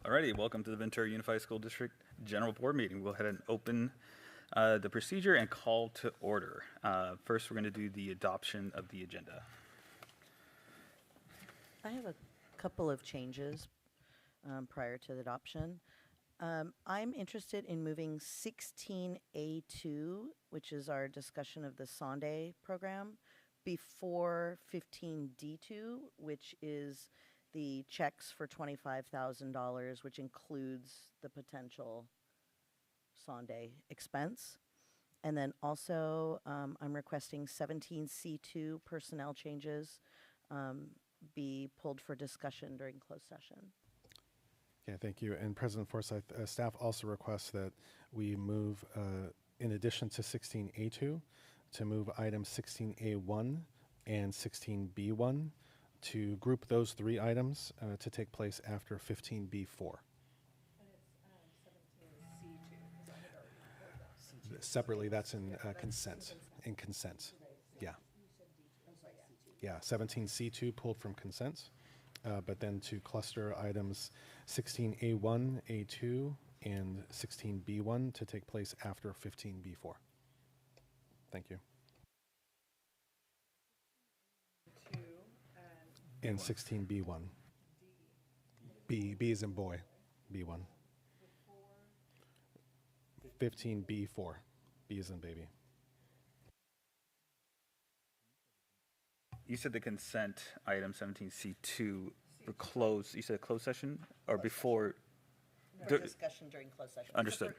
Alrighty, welcome to the Ventura Unified School District General Board meeting. We'll go ahead and open the procedure and call to order. First, we're going to do the adoption of the agenda. I have a couple of changes prior to the adoption. I'm interested in moving 16A2, which is our discussion of the Sunday program, before 15D2, which is the checks for $25,000, which includes the potential Sunday expense. And then also, I'm requesting 17C2 personnel changes be pulled for discussion during closed session. Yeah, thank you. And President Forsyth, staff also requests that we move, in addition to 16A2, to move items 16A1 and 16B1 to group those three items to take place after 15B4. Separately, that's in consent. In consent. Yeah. Yeah, 17C2 pulled from consent, but then to cluster items 16A1, A2, and 16B1 to take place after 15B4. Thank you. And 16B1. B is in boy. B1. 15B4. B is in baby. You said the consent item 17C2 for close. You said closed session or before? For discussion during closed session. Understood.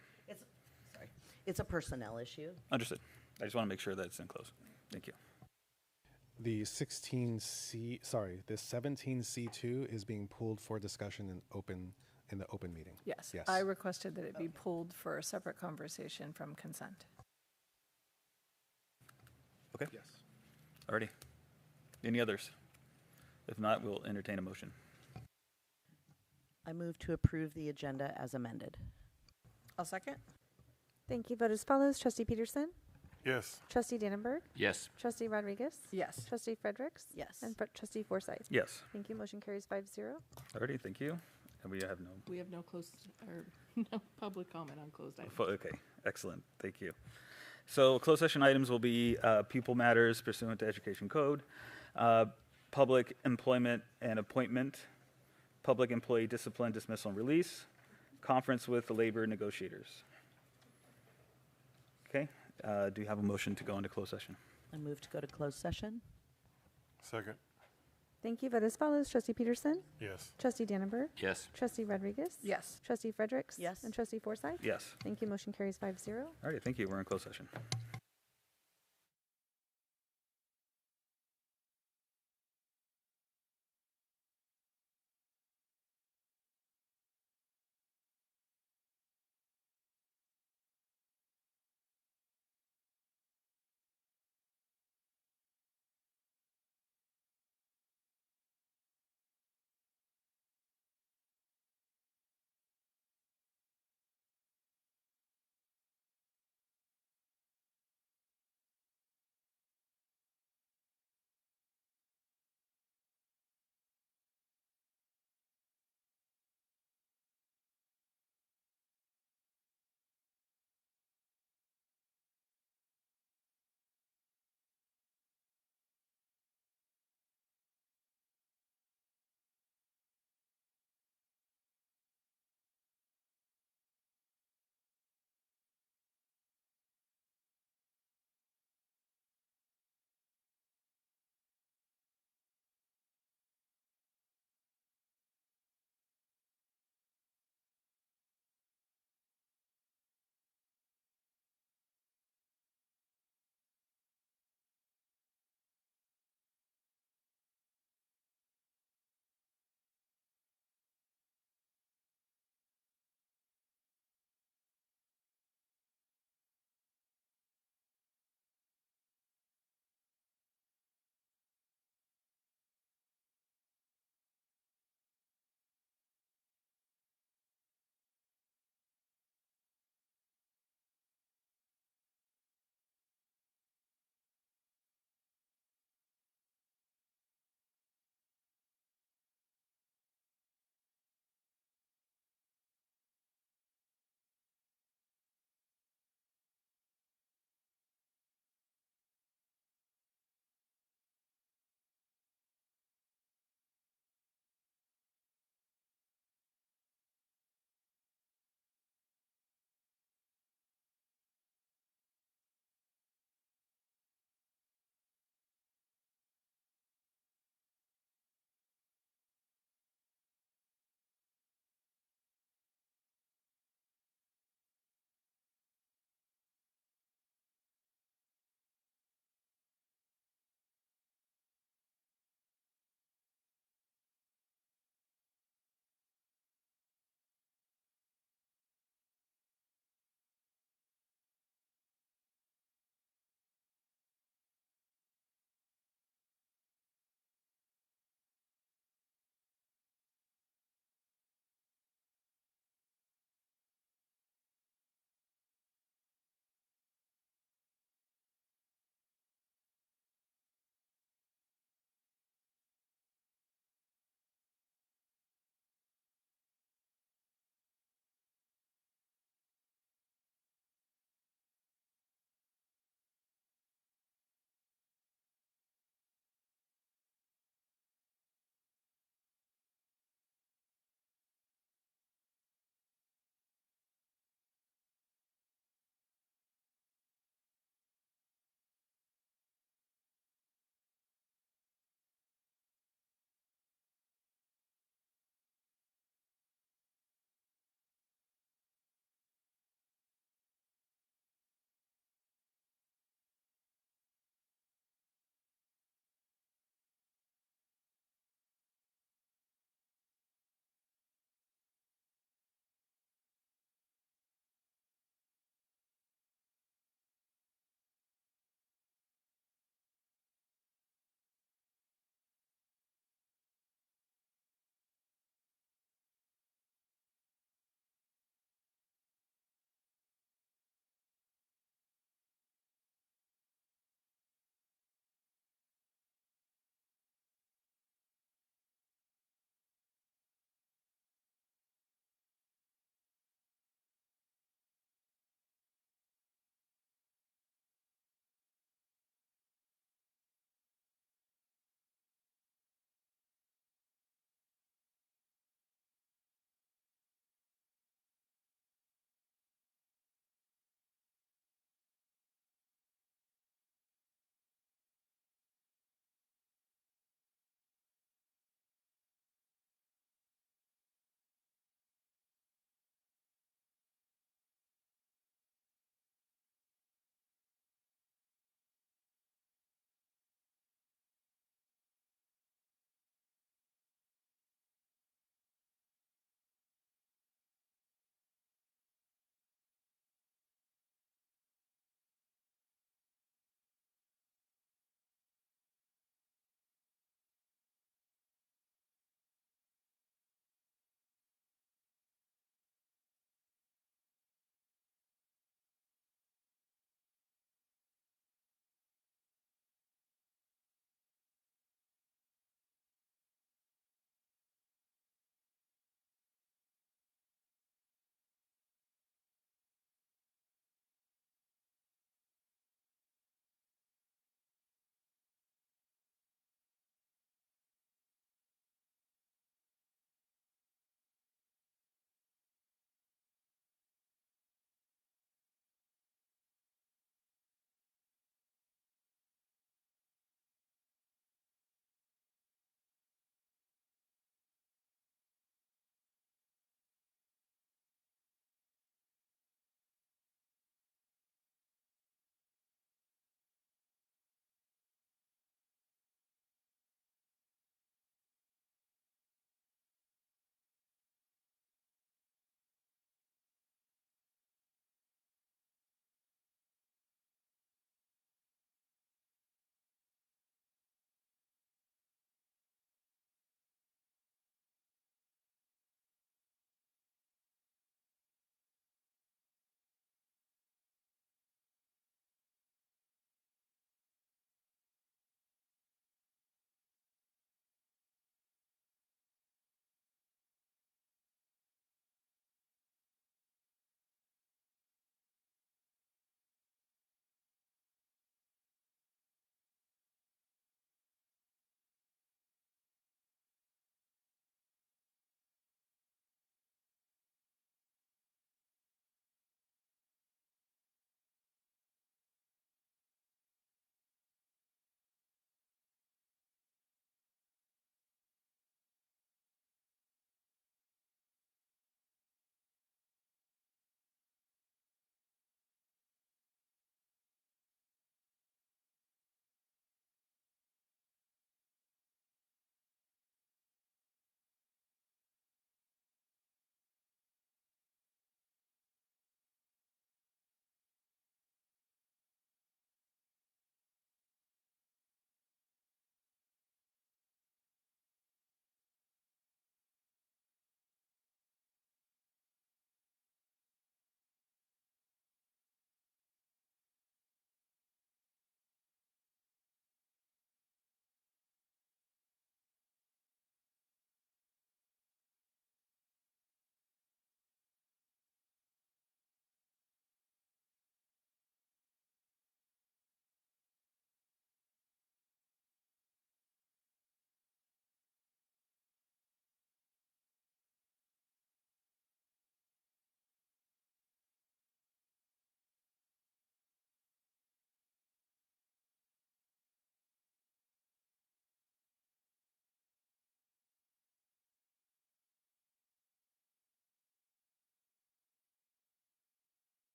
It's a personnel issue. Understood. I just want to make sure that it's in close. Thank you. The 17C2 is being pulled for discussion in the open meeting. Yes. Yes. I requested that it be pulled for a separate conversation from consent. Okay. Yes. Alrighty. Any others? If not, we'll entertain a motion. I move to approve the agenda as amended. I'll second. Thank you. Vote as follows. Trustee Peterson? Yes. Trustee Dannenberg? Yes. Trustee Rodriguez? Yes. Trustee Fredericks? Yes. And Trustee Forsyth? Yes. Thank you. Motion carries 5-0. Alrighty, thank you. And we have no. We have no closed or no public comment on closed items. Okay, excellent. Thank you. So closed session items will be pupil matters pursuant to Education Code, public employment and appointment, public employee discipline, dismissal, and release, conference with the labor negotiators. Okay, do you have a motion to go into closed session? I move to go to closed session. Second. Thank you. Vote as follows. Trustee Peterson? Yes. Trustee Dannenberg? Yes. Trustee Rodriguez? Yes. Trustee Fredericks? Yes. And Trustee Forsyth? Yes. Thank you. Motion carries 5-0. Alrighty, thank you. We're in closed session.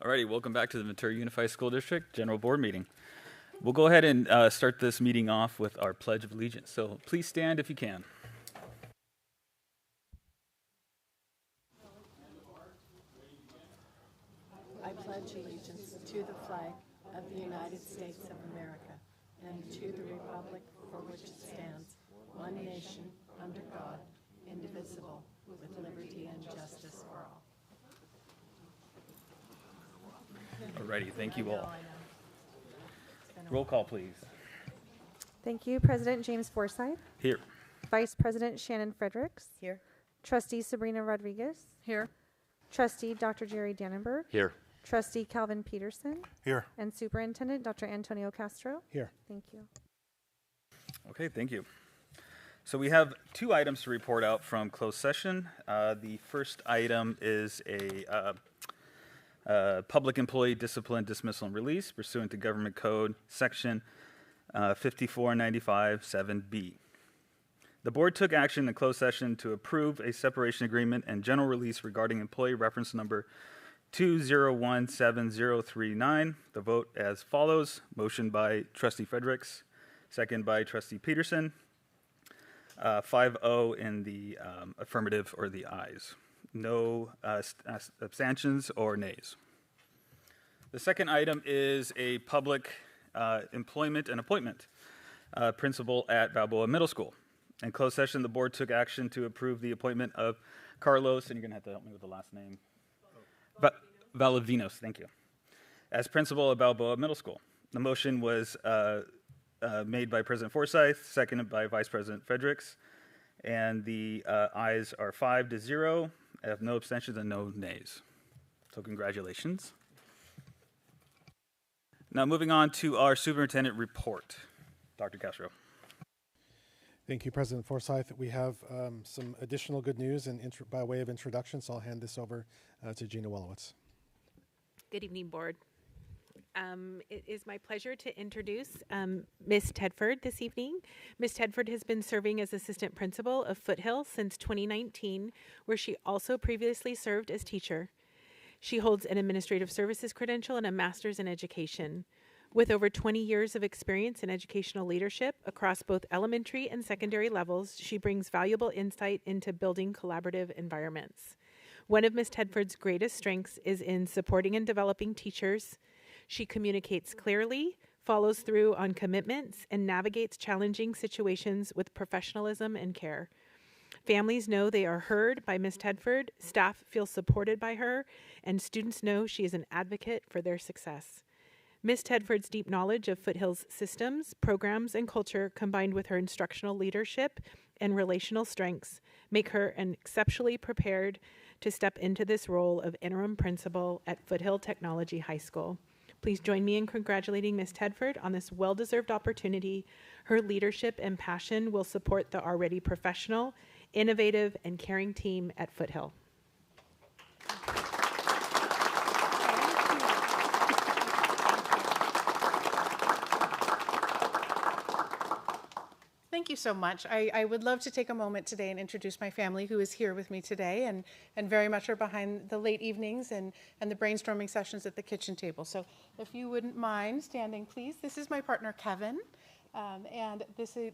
Alrighty, welcome back to the Ventura Unified School District General Board meeting. We'll go ahead and start this meeting off with our Pledge of Allegiance. So please stand if you can. I pledge allegiance to the flag of the United States of America and to the republic for which it stands, one nation, under God, indivisible, with liberty and justice for all. Alrighty, thank you all. Roll call, please. Thank you. President James Forsyth, Here. Vice President Shannon Fredericks, Here. Trustee Sabrina Rodriguez, Here. Trustee Dr. Jerry Dannenberg, Here. Trustee Calvin Peterson, Here. and Superintendent Dr. Antonio Castro. Here. Thank you. Okay, thank you. So we have 2 items to report out from closed session. The first item is a public employee discipline, dismissal, and release pursuant to Government Code Section 5495-7B. The board took action in closed session to approve a separation agreement and general release regarding employee reference number 2017039. The vote as follows. Motion by Trustee Fredericks, second by Trustee Peterson. 5-0 in the affirmative or the ayes. No abstentions or nays. The second item is a public employment and appointment principal at Balboa Middle School. In closed session, the board took action to approve the appointment of Carlos, and you're going to have to help me with the last name. Valavinos, thank you, as principal at Balboa Middle School. The motion was made by President Forsyth, seconded by Vice President Fredericks, and the ayes are 5-0. I have no abstentions and no nays. So congratulations. Now moving on to our superintendent report. Dr. Castro. Thank you, President Forsyth. We have some additional good news and by way of introduction, so I'll hand this over to Gina Wolowitz. Good evening, Board. It is my pleasure to introduce Ms. Tedford this evening. Ms. Tedford has been serving as assistant principal of Foothill since 2019, where she also previously served as teacher. She holds an administrative services credential and a master's in education. With over 20 years of experience in educational leadership across both elementary and secondary levels, she brings valuable insight into building collaborative environments. One of Ms. Tedford's greatest strengths is in supporting and developing teachers. She communicates clearly, follows through on commitments, and navigates challenging situations with professionalism and care. Families know they are heard by Ms. Tedford, staff feel supported by her, and students know she is an advocate for their success. Ms. Tedford's deep knowledge of Foothill's systems, programs, and culture, combined with her instructional leadership and relational strengths, make her exceptionally prepared to step into this role of interim principal at Foothill Technology High School. Please join me in congratulating Ms. Tedford on this well-deserved opportunity. Her leadership and passion will support the already professional, innovative, and caring team at Foothill. Thank you so much. I would love to take a moment today and introduce my family who is here with me today and very much are behind the late evenings and the brainstorming sessions at the kitchen table. So if you wouldn't mind standing, please. This is my partner, Kevin. And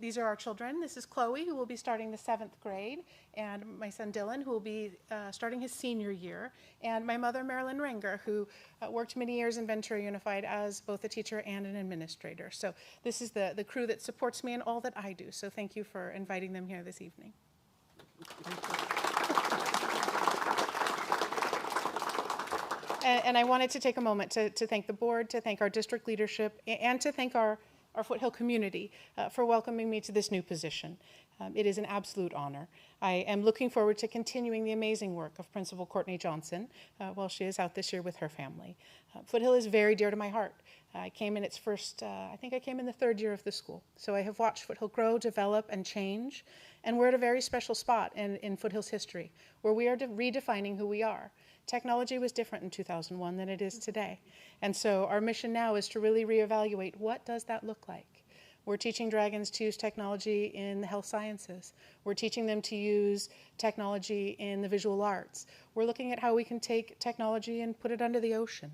these are our children. This is Chloe, who will be starting the 7th grade, and my son Dylan, who will be starting his senior year, and my mother, Marilyn Renger, who worked many years in Ventura Unified as both a teacher and an administrator. So this is the crew that supports me in all that I do. So thank you for inviting them here this evening. And I wanted to take a moment to thank the board, to thank our district leadership, and to thank our Foothill community for welcoming me to this new position. It is an absolute honor. I am looking forward to continuing the amazing work of Principal Courtney Johnson while she is out this year with her family. Foothill is very dear to my heart. I came in its first, I think I came in the 3rd year of the school. So I have watched Foothill grow, develop, and change. And we're at a very special spot in Foothill's history where we are redefining who we are. Technology was different in 2001 than it is today. And so our mission now is to really reevaluate what does that look like. We're teaching Dragons to use technology in the health sciences. We're teaching them to use technology in the visual arts. We're looking at how we can take technology and put it under the ocean.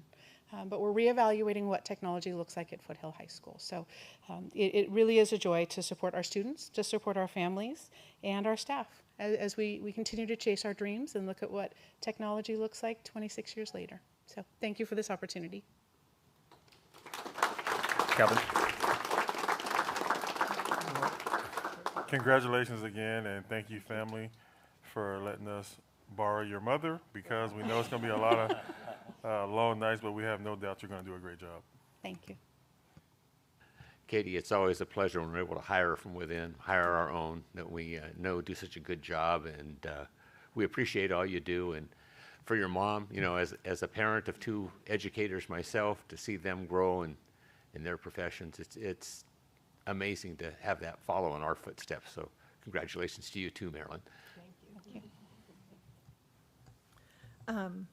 but we're reevaluating what technology looks like at Foothill High School. So it really is a joy to support our students, to support our families, and our staff as we continue to chase our dreams and look at what technology looks like 26 years later. So thank you for this opportunity. Calvin. Congratulations again, and thank you, family, for letting us borrow your mother, because we know it's going to be a lot of long nights, but we have no doubt you're going to do a great job. Thank you. Katie, it's always a pleasure when we're able to hire from within, hire our own that we know do such a good job, and we appreciate all you do. And for your mom, you know, as a parent of two educators myself, to see them grow in their professions, it's amazing to have that follow in our footsteps. So congratulations to you too, Marilyn. Thank you.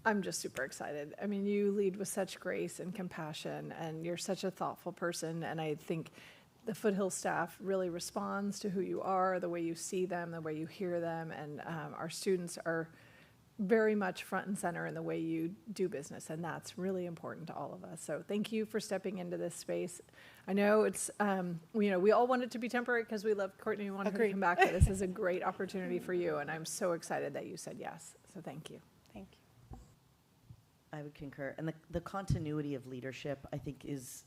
I'm just super excited. I mean, you lead with such grace and compassion, and you're such a thoughtful person. And I think the Foothill staff really responds to who you are, the way you see them, the way you hear them. And our students are very much front and center in the way you do business. And that's really important to all of us. So thank you for stepping into this space. I know it's, we all want it to be temporary because we love Courtney and wanted her to come back, but this is a great opportunity for you. And I'm so excited that you said yes. So thank you. Thank you. I would concur. And the continuity of leadership, I think, is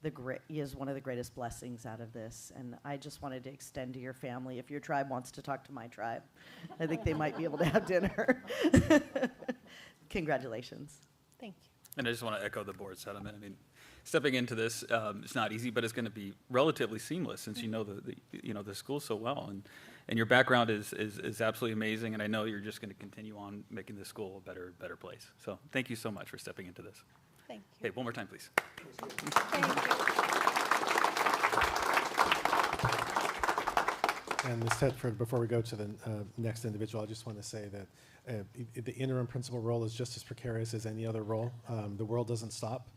one of the greatest blessings out of this. And I just wanted to extend to your family, if your tribe wants to talk to my tribe, I think they might be able to have dinner. Congratulations. Thank you. And I just want to echo the board sentiment. I mean, stepping into this, it's not easy, but it's going to be relatively seamless since you know the school so well, and your background is absolutely amazing. And I know you're just going to continue on making this school a better place. So thank you so much for stepping into this. Thank you. Hey, one more time, please. Thank you. And Ms. Tedford, before we go to the next individual, I just want to say that the interim principal role is just as precarious as any other role. The world doesn't stop.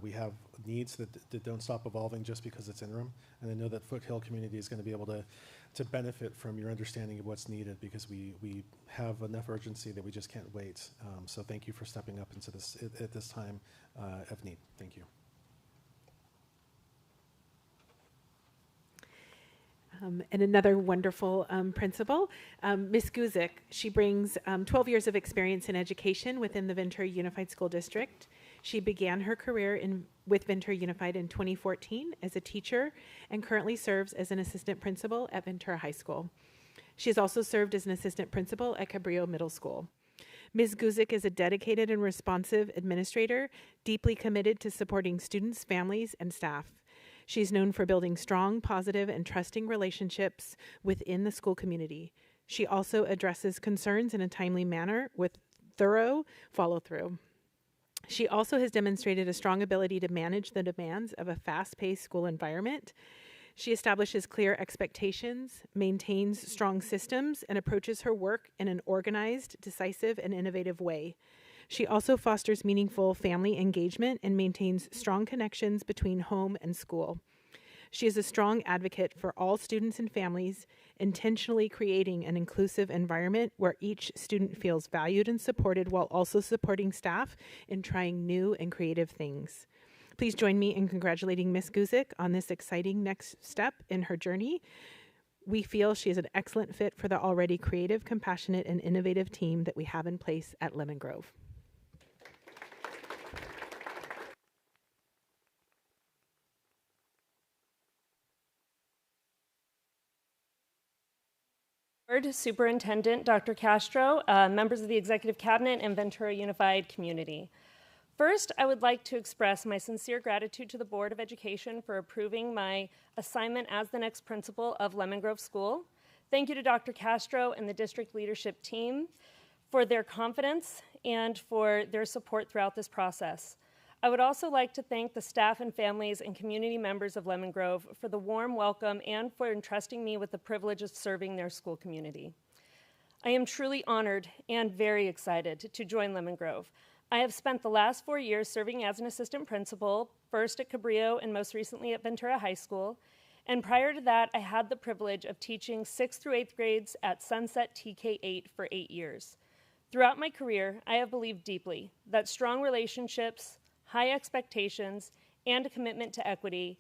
We have needs that don't stop evolving just because it's interim. And I know that Foothill community is going to be able to benefit from your understanding of what's needed, because we have enough urgency that we just can't wait. So thank you for stepping up into this at this time of need. Thank you. And another wonderful principal, Ms. Guzik. She brings 12 years of experience in education within the Ventura Unified School District. She began her career with Ventura Unified in 2014 as a teacher and currently serves as an assistant principal at Ventura High School. She has also served as an assistant principal at Cabrillo Middle School. Ms. Guzik is a dedicated and responsive administrator, deeply committed to supporting students, families, and staff. She's known for building strong, positive, and trusting relationships within the school community. She also addresses concerns in a timely manner with thorough follow-through. She also has demonstrated a strong ability to manage the demands of a fast-paced school environment. She establishes clear expectations, maintains strong systems, and approaches her work in an organized, decisive, and innovative way. She also fosters meaningful family engagement and maintains strong connections between home and school. She is a strong advocate for all students and families, intentionally creating an inclusive environment where each student feels valued and supported, while also supporting staff in trying new and creative things. Please join me in congratulating Ms. Guzik on this exciting next step in her journey. We feel she is an excellent fit for the already creative, compassionate, and innovative team that we have in place at Lemon Grove. Superintendent Dr. Castro, members of the Executive Cabinet, and Ventura Unified community. First, I would like to express my sincere gratitude to the Board of Education for approving my assignment as the next principal of Lemon Grove School. Thank you to Dr. Castro and the district leadership team for their confidence and for their support throughout this process. I would also like to thank the staff and families and community members of Lemon Grove for the warm welcome and for entrusting me with the privilege of serving their school community. I am truly honored and very excited to join Lemon Grove. I have spent the last 4 years serving as an assistant principal, first at Cabrillo and most recently at Ventura High School. And prior to that, I had the privilege of teaching 6th through 8th grades at Sunset TK8 for 8 years. Throughout my career, I have believed deeply that strong relationships, high expectations, and a commitment to equity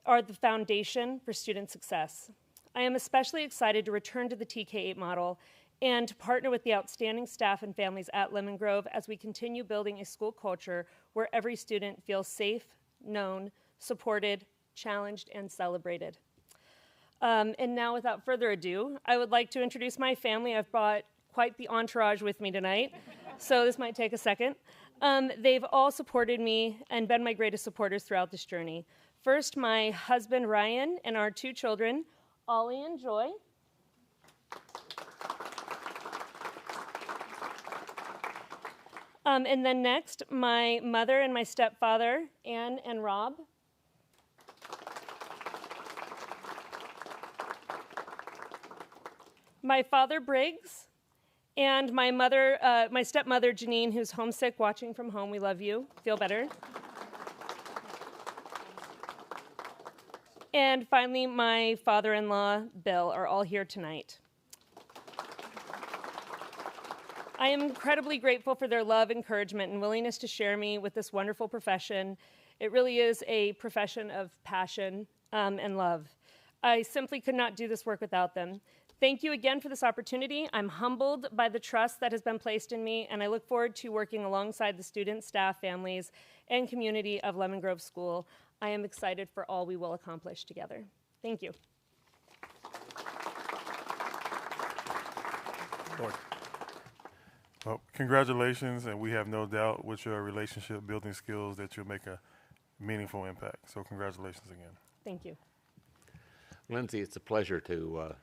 are the foundation for student success. I am especially excited to return to the TK8 model and to partner with the outstanding staff and families at Lemon Grove as we continue building a school culture where every student feels safe, known, supported, challenged, and celebrated. And now, without further ado, I would like to introduce my family. I've brought quite the entourage with me tonight, so this might take a second. They've all supported me and been my greatest supporters throughout this journey. First, my husband, Ryan, and our 2 children, Ollie and Joy. And then next, my mother and my stepfather, Ann and Rob. My father, Briggs, and my mother, my stepmother, Janine, who's homesick, watching from home. We love you. Feel better. And finally, my father-in-law, Bill, are all here tonight. I am incredibly grateful for their love, encouragement, and willingness to share me with this wonderful profession. It really is a profession of passion and love. I simply could not do this work without them. Thank you again for this opportunity. I'm humbled by the trust that has been placed in me, and I look forward to working alongside the students, staff, families, and community of Lemon Grove School. I am excited for all we will accomplish together. Thank you. Lord. Well, congratulations, and we have no doubt with your relationship building skills that you'll make a meaningful impact. So congratulations again. Thank you. Lindsay, it's a pleasure to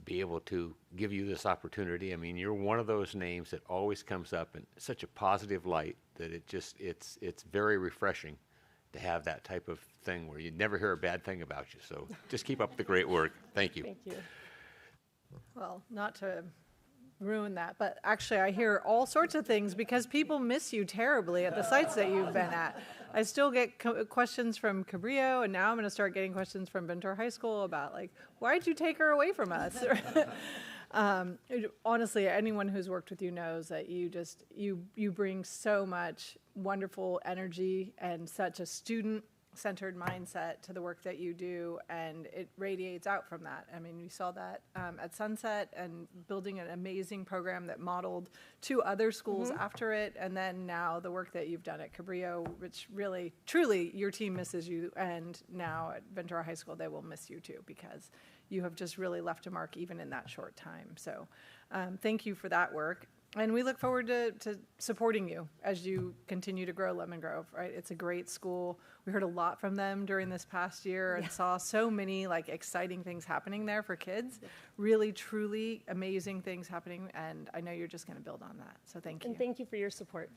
be able to give you this opportunity. I mean, you're one of those names that always comes up in such a positive light that it's very refreshing to have that type of thing where you never hear a bad thing about you. So just keep up the great work. Thank you. Thank you. Well, not to ruin that, but actually I hear all sorts of things because people miss you terribly at the sites that you've been at. I still get questions from Cabrillo, and now I'm going to start getting questions from Ventura High School about, like, why'd you take her away from us? Honestly, anyone who's worked with you knows that you bring so much wonderful energy and such a student-centered mindset to the work that you do, and it radiates out from that. I mean, we saw that at Sunset, and building an amazing program that modeled 2 other schools after it, and then now the work that you've done at Cabrillo, which really, truly, your team misses you, and now at Ventura High School, they will miss you too, because you have just really left a mark even in that short time. So thank you for that work. And we look forward to supporting you as you continue to grow Lemon Grove, right? It's a great school. We heard a lot from them during this past year and saw so many like exciting things happening there for kids. Really, truly amazing things happening. And I know you're just going to build on that. So thank you. And thank you for your support.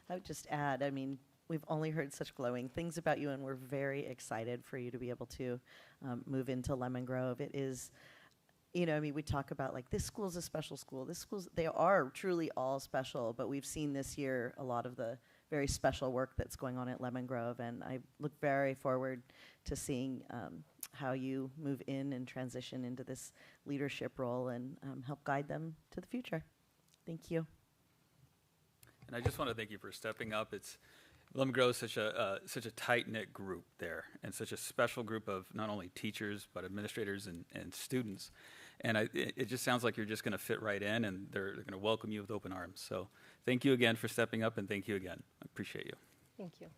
I would just add, I mean, we've only heard such glowing things about you, and we're very excited for you to be able to move into Lemon Grove. It is, you know, I mean, we talk about like this school's a special school. They are truly all special, but we've seen this year a lot of the very special work that's going on at Lemon Grove, and I look very forward to seeing how you move in and transition into this leadership role and help guide them to the future. Thank you. And I just want to thank you for stepping up. Lemon Grove is such a tight-knit group there, and such a special group of not only teachers but administrators and students. And it just sounds like you're just going to fit right in, and they're going to welcome you with open arms. So thank you again for stepping up, and thank you again. I appreciate you. Thank you.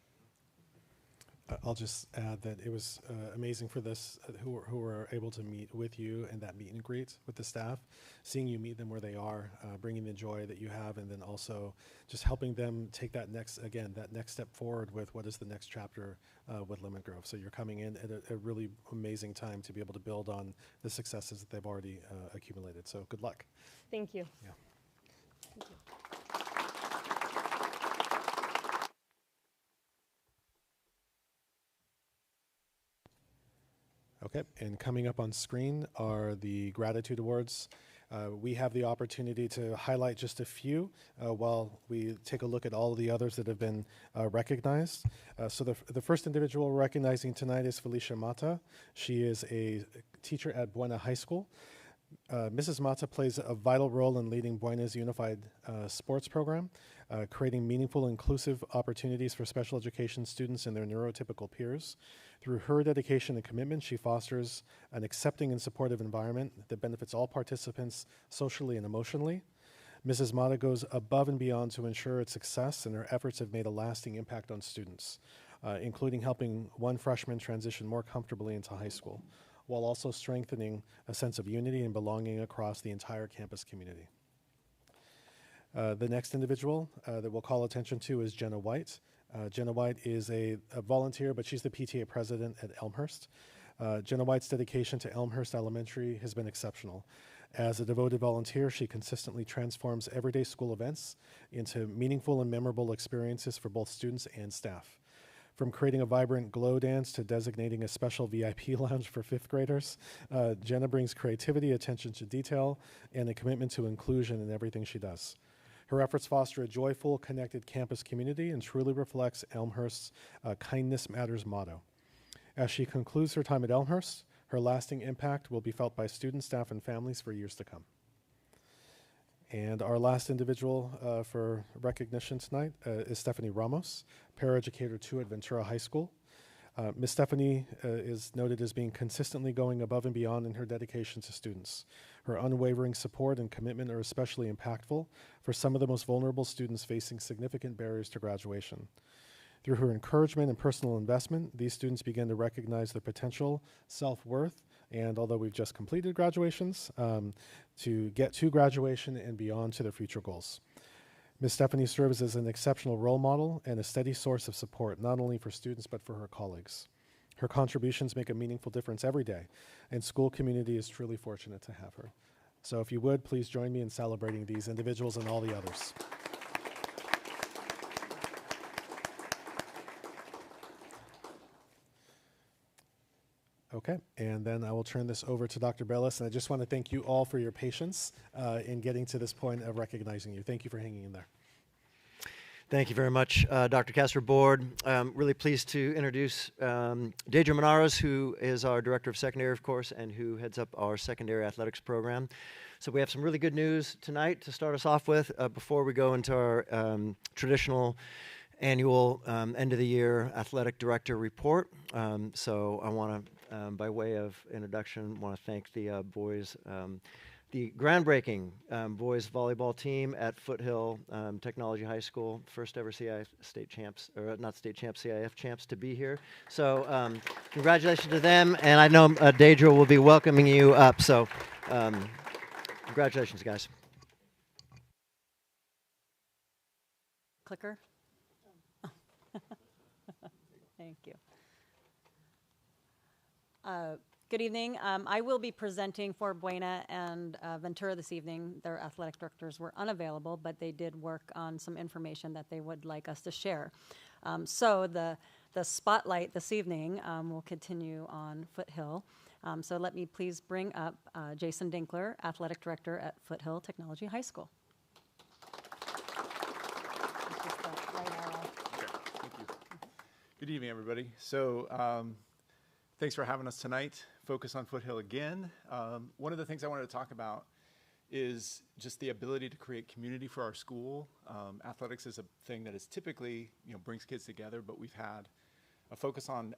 I'll just add that it was amazing for this, who were able to meet with you and that meet and greet with the staff, seeing you meet them where they are, bringing the joy that you have, and then also just helping them take that next step forward with what is the next chapter with Lemon Grove. So you're coming in at a really amazing time to be able to build on the successes that they've already accumulated. So good luck. Thank you. Yeah. Thank you. Okay, and coming up on screen are the gratitude awards. We have the opportunity to highlight just a few while we take a look at all of the others that have been recognized. So the first individual we're recognizing tonight is Felicia Mata. She is a teacher at Buena High School. Mrs. Mata plays a vital role in leading Buena's unified sports program, creating meaningful, inclusive opportunities for special education students and their neurotypical peers. Through her dedication and commitment, she fosters an accepting and supportive environment that benefits all participants socially and emotionally. Mrs. Mata goes above and beyond to ensure its success, and her efforts have made a lasting impact on students, including helping one freshman transition more comfortably into high school, while also strengthening a sense of unity and belonging across the entire campus community. The next individual that we'll call attention to is Jenna White. Jenna White is a volunteer, but she's the PTA president at Elmhurst. Jenna White's dedication to Elmhurst Elementary has been exceptional. As a devoted volunteer, she consistently transforms everyday school events into meaningful and memorable experiences for both students and staff. From creating a vibrant glow dance to designating a special VIP lounge for fifth graders, Jenna brings creativity, attention to detail, and a commitment to inclusion in everything she does. Her efforts foster a joyful, connected campus community and truly reflects Elmhurst's Kindness Matters motto. As she concludes her time at Elmhurst, her lasting impact will be felt by students, staff, and families for years to come. And our last individual for recognition tonight is Stephanie Ramos, paraeducator 2 at Ventura High School. Ms. Stephanie is noted as being consistently going above and beyond in her dedication to students. Her unwavering support and commitment are especially impactful for some of the most vulnerable students facing significant barriers to graduation. Through her encouragement and personal investment, these students begin to recognize their potential, self-worth, and although we've just completed graduations, to get to graduation and beyond to their future goals. Ms. Stephanie serves as an exceptional role model and a steady source of support, not only for students, but for her colleagues. Her contributions make a meaningful difference every day, and school community is truly fortunate to have her. So if you would, please join me in celebrating these individuals and all the others. Okay, and then I will turn this over to Dr. Bellis, and I just want to thank you all for your patience in getting to this point of recognizing you. Thank you for hanging in there. Thank you very much, Dr. Castro Board. Really pleased to introduce Deidre Menaros, who is our Director of Secondary, of course, and who heads up our secondary athletics program. So we have some really good news tonight to start us off with before we go into our traditional annual end-of-the-year athletic director report. So I want to, by way of introduction, want to thank the boys, the groundbreaking boys volleyball team at Foothill Technology High School, first ever CIF state champs, or not state champs, CIF champs to be here. So congratulations to them, and I know Deidre will be welcoming you up. So congratulations, guys. Clicker. Thank you. Good evening. I will be presenting for Buena and Ventura this evening. Their athletic directors were unavailable, but they did work on some information that they would like us to share. So the spotlight this evening will continue on Foothill. So let me please bring up Jason Dinkler, athletic director at Foothill Technology High School. Good evening, everybody. So thanks for having us tonight. Focus on Foothill again. One of the things I wanted to talk about is just the ability to create community for our school. Athletics is a thing that is typically, brings kids together, but we've had a focus on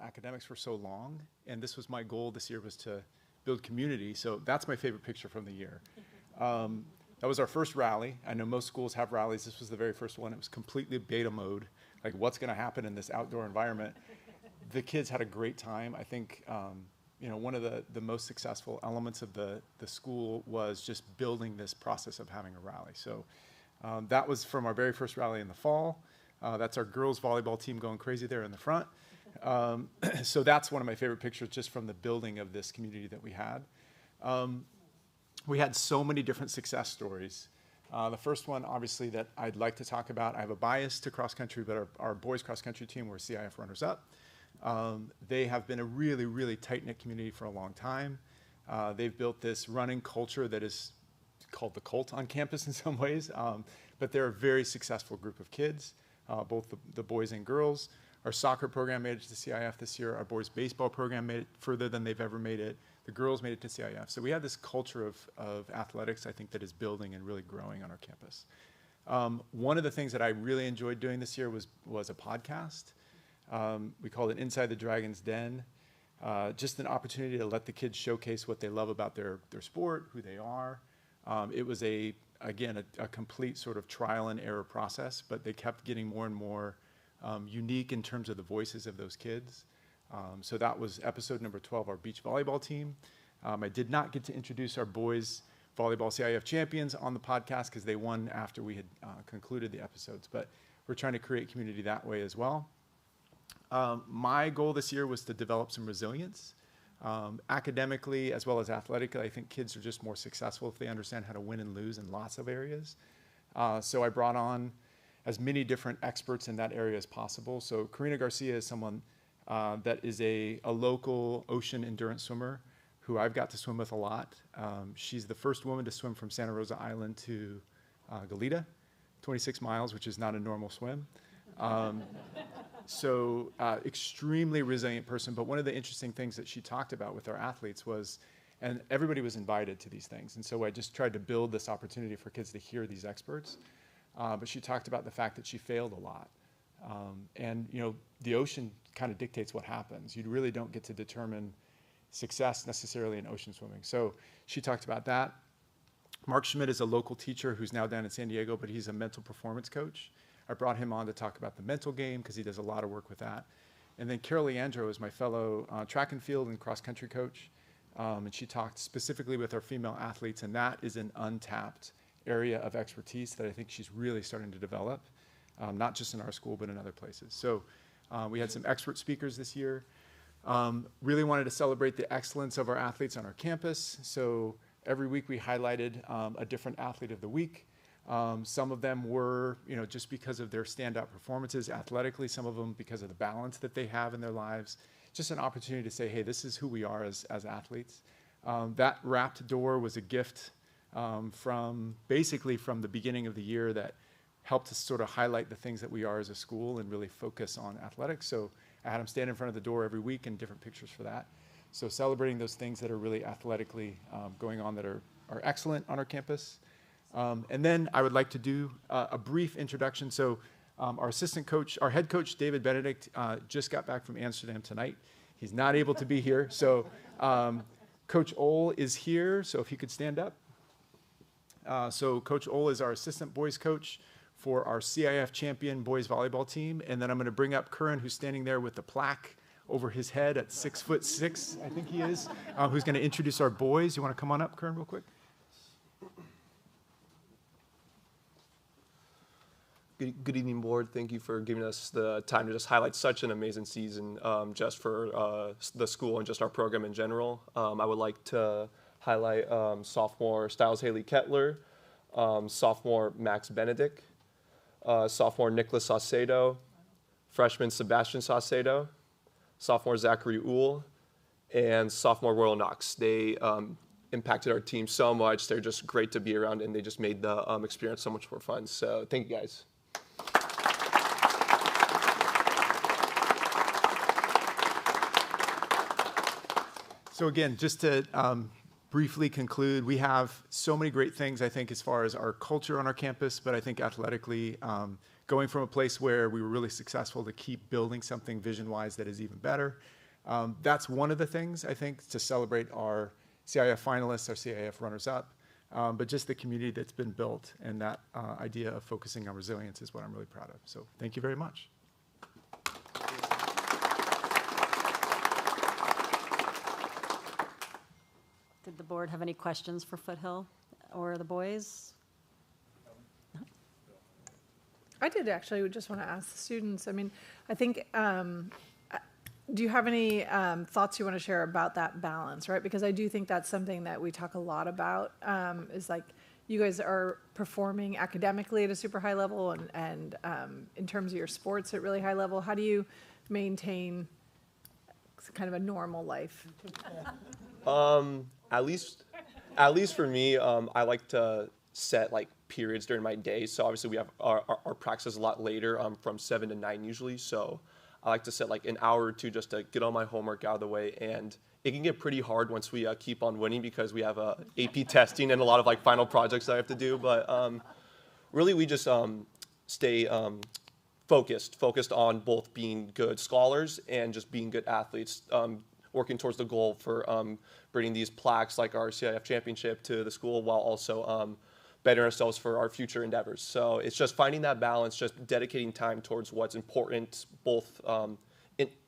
academics for so long, and this was my goal this year, was to build community. So that's my favorite picture from the year. That was our first rally. I know most schools have rallies. This was the very first one. It was completely beta mode. Like, what's going to happen in this outdoor environment? The kids had a great time. I think, one of the most successful elements of the school was just building this process of having a rally. So that was from our very first rally in the fall. That's our girls volleyball team going crazy there in the front. So that's one of my favorite pictures, just from the building of this community that we had. We had so many different success stories. The first one, obviously, that I'd like to talk about, I have a bias to cross country, but our boys cross country team were CIF runners-up. They have been a really, really tight-knit community for a long time. They've built this running culture that is called the cult on campus in some ways, but they're a very successful group of kids, both the boys and girls. Our soccer program made it to CIF this year. Our boys baseball program made it further than they've ever made it. The girls made it to CIF. So we have this culture of athletics, I think, that is building and really growing on our campus. One of the things that I really enjoyed doing this year was a podcast. We called it Inside the Dragon's Den. Just an opportunity to let the kids showcase what they love about their sport, who they are. It was again, a complete sort of trial and error process, but they kept getting more and more unique in terms of the voices of those kids. So that was episode number 12, our beach volleyball team. I did not get to introduce our boys volleyball CIF champions on the podcast because they won after we had concluded the episodes, but we're trying to create community that way as well. My goal this year was to develop some resilience. Academically as well as athletically, I think kids are just more successful if they understand how to win and lose in lots of areas. So I brought on as many different experts in that area as possible. So Karina Garcia is someone that is a local ocean endurance swimmer who I've got to swim with a lot. She's the first woman to swim from Santa Rosa Island to Goleta, 26 miles, which is not a normal swim. So extremely resilient person. But one of the interesting things that she talked about with our athletes was, and everybody was invited to these things. And so I just tried to build this opportunity for kids to hear these experts. But she talked about the fact that she failed a lot. And, you know, the ocean kind of dictates what happens. You really don't get to determine success necessarily in ocean swimming. So she talked about that. Mark Schmidt is a local teacher who's now down in San Diego, but he's a mental performance coach. I brought him on to talk about the mental game because he does a lot of work with that. And then Carol Leandro is my fellow track and field and cross country coach. And she talked specifically with our female athletes, and that is an untapped area of expertise that I think she's really starting to develop, not just in our school, but in other places. So we had some expert speakers this year. Really wanted to celebrate the excellence of our athletes on our campus. So every week we highlighted a different athlete of the week. Some of them were, you know, just because of their standout performances athletically, some of them because of the balance that they have in their lives. Just an opportunity to say, hey, this is who we are as athletes. That wrapped door was a gift from the beginning of the year that helped us sort of highlight the things that we are as a school and really focus on athletics. So I had them stand in front of the door every week and different pictures for that. So celebrating those things that are really athletically going on that are excellent on our campus. And then I would like to do a brief introduction. So our assistant coach, our head coach, David Benedict, just got back from Amsterdam tonight. He's not able to be here. So Coach Ole is here. So if he could stand up. So Coach Ole is our assistant boys coach for our CIF champion boys volleyball team. And then I'm going to bring up Curran, who's standing there with the plaque over his head at 6'6", I think he is, who's going to introduce our boys. You want to come on up, Curran, real quick? Good evening, board. Thank you for giving us the time to just highlight such an amazing season just for the school and just our program in general. I would like to highlight sophomore Styles Haley Kettler, sophomore Max Benedict, sophomore Nicholas Saucedo, freshman Sebastian Saucedo, sophomore Zachary Uhl, and sophomore Royal Knox. They impacted our team so much. They're just great to be around, and they just made the experience so much more fun. So thank you, guys. So again, just to briefly conclude, we have so many great things, I think, as far as our culture on our campus, but I think athletically, going from a place where we were really successful to keep building something vision-wise that is even better. That's one of the things, I think, to celebrate our CIF finalists, our CIF runners-up, but just the community that's been built and that idea of focusing on resilience is what I'm really proud of. So thank you very much. Did the board have any questions for Foothill or the boys? I did actually just want to ask the students. I mean, I think, do you have any thoughts you want to share about that balance, right? Because I do think that's something that we talk a lot about, is like you guys are performing academically at a super high level and in terms of your sports at really high level. How do you maintain kind of a normal life? At least for me, I like to set like periods during my day. So obviously we have our practice a lot later, from 7 to 9 usually. So I like to set like an hour or two just to get all my homework out of the way and it can get pretty hard once we keep on winning because we have AP testing and a lot of like final projects that I have to do. But really, we just stay focused on both being good scholars and just being good athletes, working towards the goal for bringing these plaques like our CIF championship to the school while also bettering ourselves for our future endeavors. So it's just finding that balance, just dedicating time towards what's important, both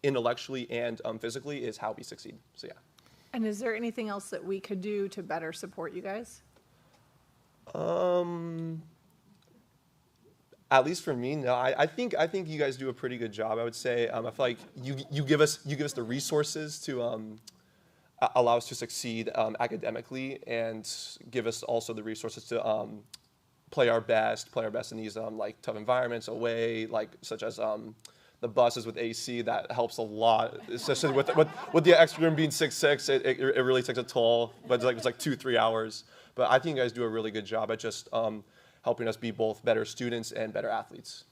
intellectually and physically, is how we succeed. So yeah. And is there anything else that we could do to better support you guys? At least for me, no. I think you guys do a pretty good job. I would say I feel like you give us the resources to allow us to succeed academically, and give us also the resources to play our best in these like tough environments away, like such as the buses with AC. That helps a lot, especially with the extra room being 6'6". It really takes a toll. But it's like 2-3 hours. But I think you guys do a really good job at just helping us be both better students and better athletes.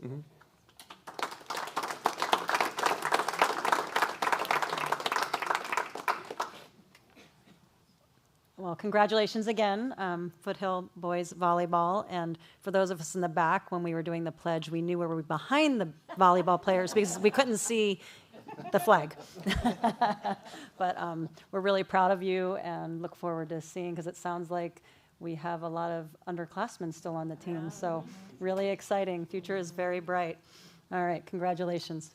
Mm-hmm. Well, congratulations again, Foothill Boys Volleyball. And for those of us in the back, when we were doing the pledge, we knew we were behind the volleyball players because we couldn't see the flag. But we're really proud of you and look forward to seeing, because it sounds like we have a lot of underclassmen still on the team. So really exciting. Future is very bright. All right, congratulations.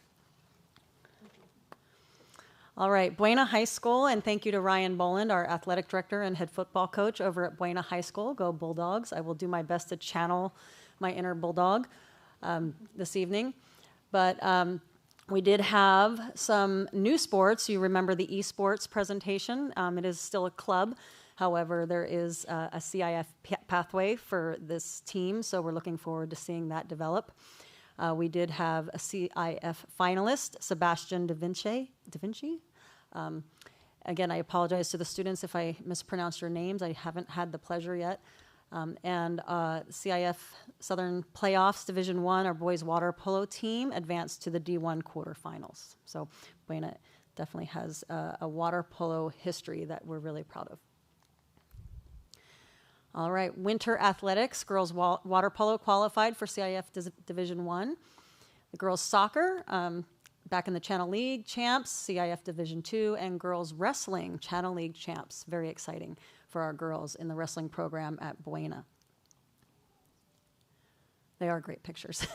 All right, Buena High School, and thank you to Ryan Boland, our athletic director and head football coach over at Buena High School. Go Bulldogs. I will do my best to channel my inner Bulldog this evening. But we did have some new sports. You remember the esports presentation. It is still a club. However, there is a CIF pathway for this team, so we're looking forward to seeing that develop. We did have a CIF finalist, Sebastian Da Vinci. Again, I apologize to the students if I mispronounced your names. I haven't had the pleasure yet. And CIF Southern Playoffs Division I, our boys water polo team, advanced to the D1 quarterfinals. So Buena definitely has a water polo history that we're really proud of. All right, winter athletics, girls water polo qualified for CIF Division I. The girls soccer, back in the Channel League champs, CIF Division II, and girls wrestling, Channel League champs. Very exciting for our girls in the wrestling program at Buena. They are great pictures.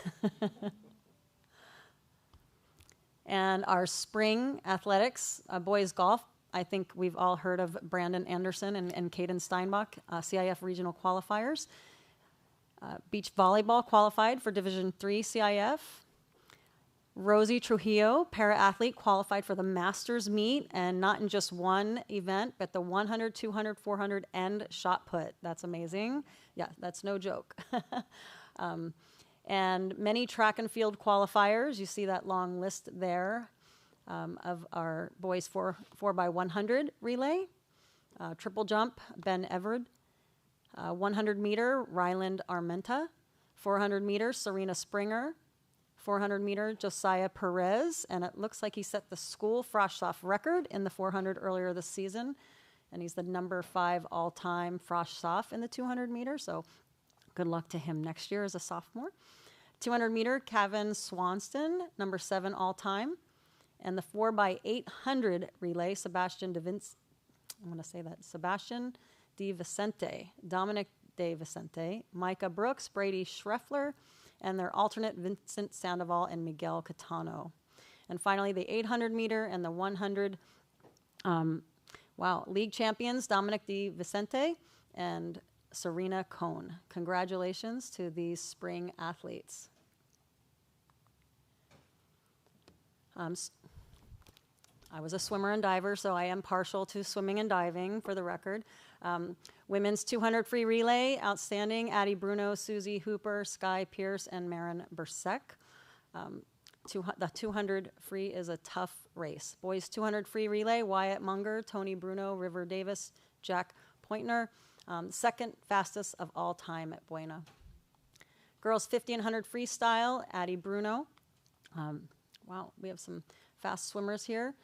And our spring athletics, boys golf, I think we've all heard of Brandon Anderson and Caden Steinbach, CIF regional qualifiers. Beach volleyball qualified for Division III CIF. Rosie Trujillo, para-athlete, qualified for the Masters meet, and not in just one event, but the 100, 200, 400, and shot put. That's amazing. Yeah, that's no joke. And many track and field qualifiers. You see that long list there. Of our boys 4x100 relay, triple jump, Ben Everett, 100 meter, Ryland Armenta, 400 meter, Serena Springer, 400 meter, Josiah Perez, and it looks like he set the school Frosh-Soff record in the 400 earlier this season, and he's the number 5 all-time Frosh-Soff in the 200 meter, so good luck to him next year as a sophomore. 200 meter, Kevin Swanston, number 7 all-time. And the 4x800 relay, Sebastian De Vicente, Dominic De Vicente, Micah Brooks, Brady Schreffler, and their alternate Vincent Sandoval and Miguel Catano. And finally, the 800 meter and the 100, league champions, Dominic De Vicente and Serena Cohn. Congratulations to these spring athletes. I was a swimmer and diver, so I am partial to swimming and diving, for the record. Women's 200 free relay, outstanding, Addie Bruno, Susie Hooper, Sky Pierce, and Marin Bersek. The 200 free is a tough race. Boys 200 free relay, Wyatt Munger, Tony Bruno, River Davis, Jack Pointner, second fastest of all time at Buena. Girls 50 and 100 freestyle, Addie Bruno. Wow, we have some fast swimmers here.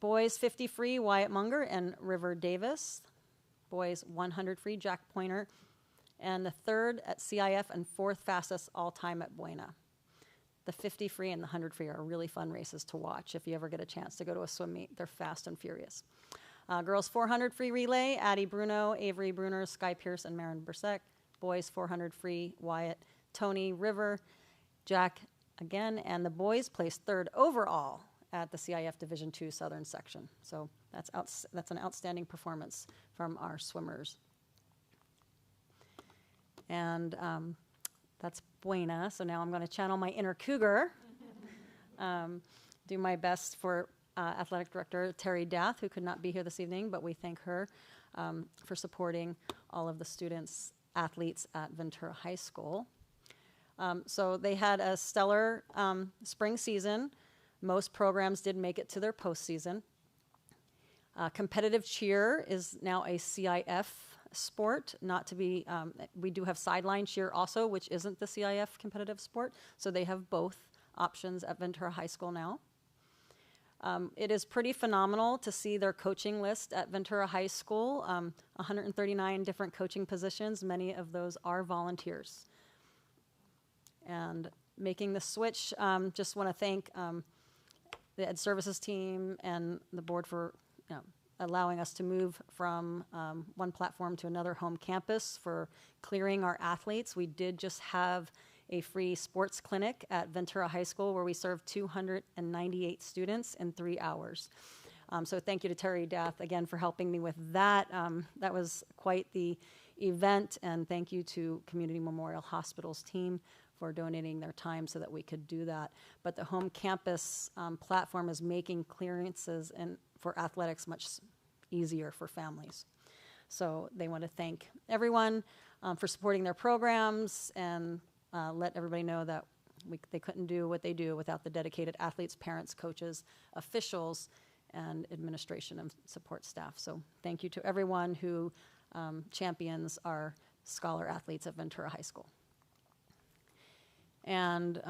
Boys 50 free, Wyatt Munger and River Davis. Boys 100 free, Jack Pointer. And the third at CIF and fourth fastest all time at Buena. The 50 free and the 100 free are really fun races to watch if you ever get a chance to go to a swim meet. They're fast and furious. Girls 400 free relay, Addie Bruno, Avery Bruner, Sky Pierce, and Marin Bersek. Boys 400 free, Wyatt, Tony, River, Jack again, and the boys placed third overall at the CIF Division II Southern Section. So that's an outstanding performance from our swimmers. And that's Buena. So now I'm going to channel my inner cougar, do my best for Athletic Director Terry Dath, who could not be here this evening, but we thank her for supporting all of the students, athletes at Ventura High School. So they had a stellar spring season. Most programs did make it to their postseason. Competitive cheer is now a CIF sport, not to be, we do have sideline cheer also, which isn't the CIF competitive sport. So they have both options at Ventura High School now. It is pretty phenomenal to see their coaching list at Ventura High School, 139 different coaching positions. Many of those are volunteers. And making the switch, just want to thank the Ed Services team and the board for allowing us to move from one platform to another home campus, for clearing our athletes. We did just have a free sports clinic at Ventura High School where we served 298 students in 3 hours. So thank you to Terry Dath again for helping me with that. That was quite the event, and thank you to Community Memorial Hospital's team for donating their time so that we could do that. But the home campus platform is making clearances and for athletics much easier for families. So they want to thank everyone for supporting their programs, and let everybody know that they couldn't do what they do without the dedicated athletes, parents, coaches, officials, and administration and support staff. So thank you to everyone who champions our scholar athletes at Ventura High School. And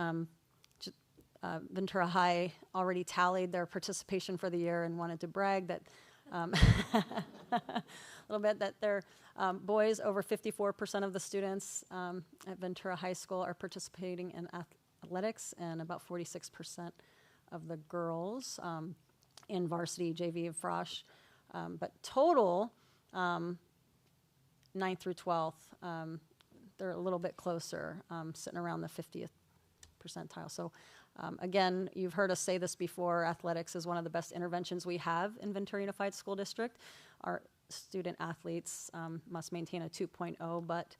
Ventura High already tallied their participation for the year and wanted to brag that a little bit that their boys, over 54% of the students at Ventura High School are participating in athletics, and about 46% of the girls in varsity, JV, and Frosh. But total, 9th through 12th, they're a little bit closer, sitting around the 50th percentile. So again, you've heard us say this before, athletics is one of the best interventions we have in Ventura Unified School District. Our student athletes must maintain a 2.0, but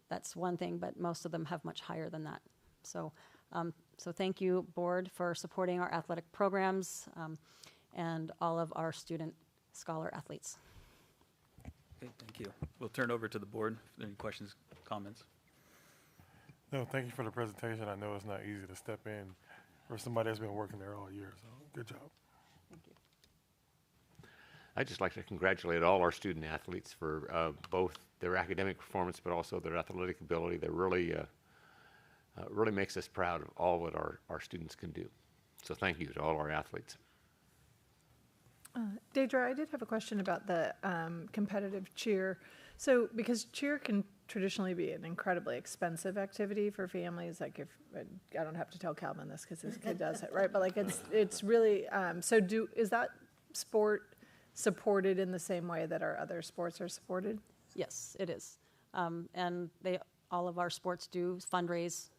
that's one thing, but most of them have much higher than that. So, so thank you, board, for supporting our athletic programs and all of our student scholar athletes. Okay, thank you. We'll turn over to the board. If there are any questions, comments? No, thank you for the presentation. I know it's not easy to step in for somebody that's been working there all year, so good job. Thank you. I'd just like to congratulate all our student athletes for both their academic performance, but also their athletic ability. That really, really makes us proud of all what our students can do. So thank you to all our athletes. Deidre, I did have a question about the competitive cheer. So because cheer can traditionally be an incredibly expensive activity for families, like if, I don't have to tell Calvin this because his kid does it, right? But like it's really, is that sport supported in the same way that our other sports are supported? Yes, it is. And all of our sports do fundraise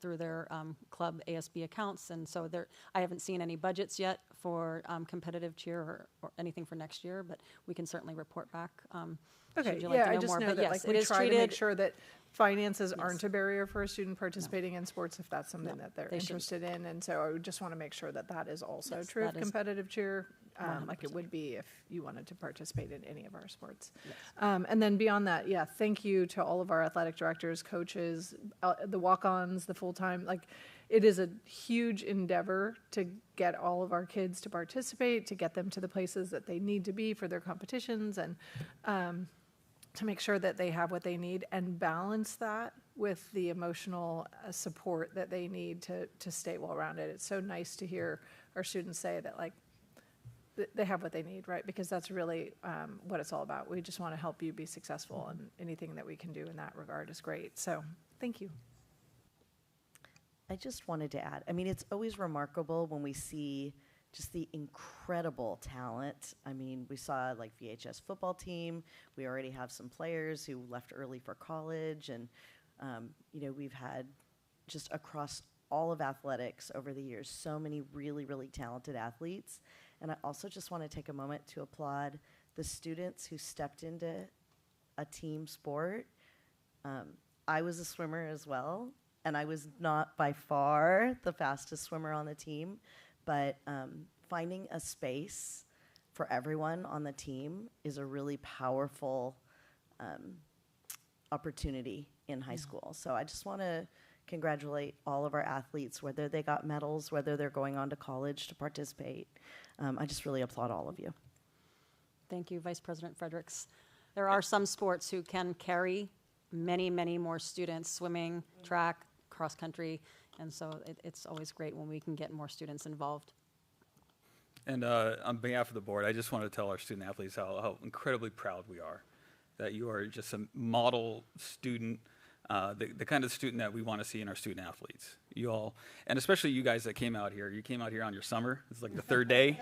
through their club ASB accounts, and so I haven't seen any budgets yet for competitive cheer or anything for next year, but we can certainly report back. Okay, should you like yeah, to I know just more. know But that yes, like it we is try to make treated. sure that finances aren't a barrier for a student participating in sports if that's something that they're they shouldn't. interested in, and so I would just want to make sure that that is also Yes, true of that is competitive cheer, like it 100% would be if you wanted to participate in any of our sports. And then beyond that, yeah, thank you to all of our athletic directors, coaches, the walk-ons, the full-time, like it is a huge endeavor to get all of our kids to participate, to get them to the places that they need to be for their competitions, and to make sure that they have what they need and balance that with the emotional support that they need to stay well-rounded. It's so nice to hear our students say that like they have what they need, right? Because that's really what it's all about. We just want to help you be successful, and anything that we can do in that regard is great. So thank you. I just wanted to add, I mean, it's always remarkable when we see just the incredible talent. I mean, we saw like VHS football team. We already have some players who left early for college. And, you know, we've had just across all of athletics over the years, so many really, really talented athletes. And I also just want to take a moment to applaud the students who stepped into a team sport. I was a swimmer as well, and I was not by far the fastest swimmer on the team, but finding a space for everyone on the team is a really powerful opportunity in high school. So I just want to congratulate all of our athletes, whether they got medals, whether they're going on to college to participate. I just really applaud all of you. Thank you, Vice President Fredericks. There are some sports who can carry many, many more students, swimming, track, cross country, and so it's always great when we can get more students involved. And on behalf of the board, I just want to tell our student athletes how incredibly proud we are that you are just a model student, the kind of student that we want to see in our student athletes. You all, and especially you guys that came out here. You came out here on your summer. It's like the third day.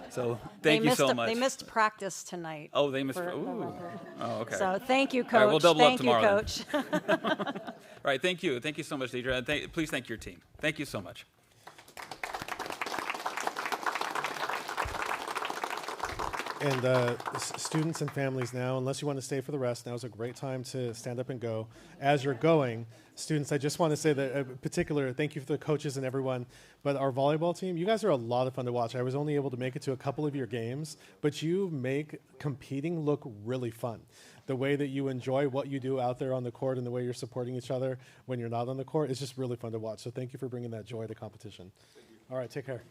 So thank you so much. They missed practice tonight. Oh, they missed. Ooh. Oh, okay. So thank you, Coach. All right, we'll double thank up tomorrow. You, Coach. All right, thank you. Thank you so much, Deidre. And please thank your team. Thank you so much. And students and families now, unless you want to stay for the rest, now is a great time to stand up and go. As you're going, students, I just want to say that in particular, thank you for the coaches and everyone, but our volleyball team, you guys are a lot of fun to watch. I was only able to make it to a couple of your games, but you make competing look really fun. The way that you enjoy what you do out there on the court and the way you're supporting each other when you're not on the court is just really fun to watch. So thank you for bringing that joy to competition. All right, take care.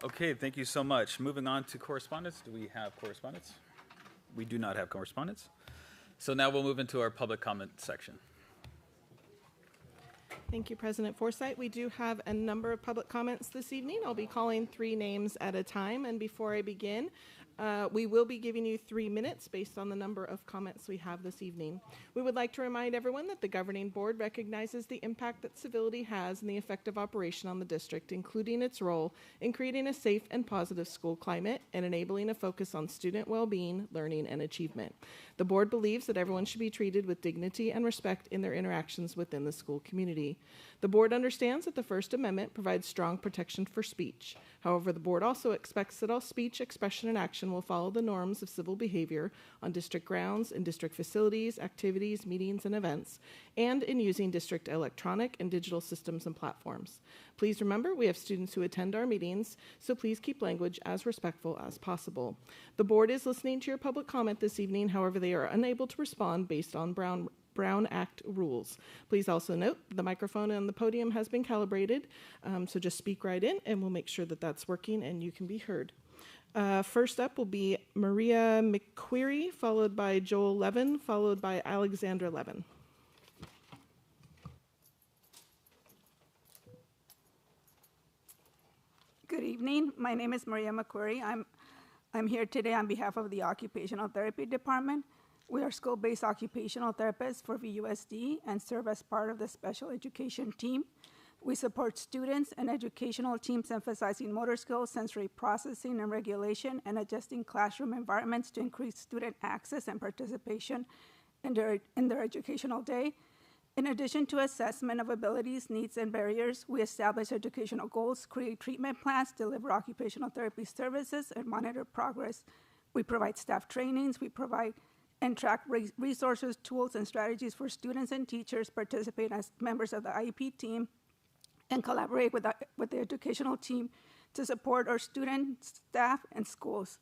Okay, thank you so much. Moving on to correspondence. Do we have correspondence? We do not have correspondence. So now we'll move into our public comment section. Thank you, President Forsythe. We do have a number of public comments this evening. I'll be calling 3 names at a time. And before I begin, we will be giving you 3 minutes based on the number of comments we have this evening. We would like to remind everyone that the governing board recognizes the impact that civility has in the effective operation on the district, including its role in creating a safe and positive school climate and enabling a focus on student well-being, learning, and achievement. The board believes that everyone should be treated with dignity and respect in their interactions within the school community. The board understands that the First Amendment provides strong protection for speech. However, the board also expects that all speech, expression, and action will follow the norms of civil behavior on district grounds, in district facilities, activities, meetings, and events, and in using district electronic and digital systems and platforms. Please remember, we have students who attend our meetings, so please keep language as respectful as possible. The board is listening to your public comment this evening. However, they are unable to respond based on Brown Act rules. Please also note the microphone on the podium has been calibrated, so just speak right in and we'll make sure that that's working and you can be heard. First up will be Maria McQueary, followed by Joel Levin, followed by Alexandra Levin. Good evening. My name is Maria McQuarrie. I'm here today on behalf of the Occupational Therapy Department. We are school-based occupational therapists for VUSD and serve as part of the special education team. We support students and educational teams emphasizing motor skills, sensory processing, and regulation, and adjusting classroom environments to increase student access and participation in their educational day. In addition to assessment of abilities, needs, and barriers, we establish educational goals, create treatment plans, deliver occupational therapy services, and monitor progress. We provide staff trainings, we provide and track resources, tools, and strategies for students and teachers, participate as members of the IEP team, and collaborate with the educational team to support our students, staff, and schools.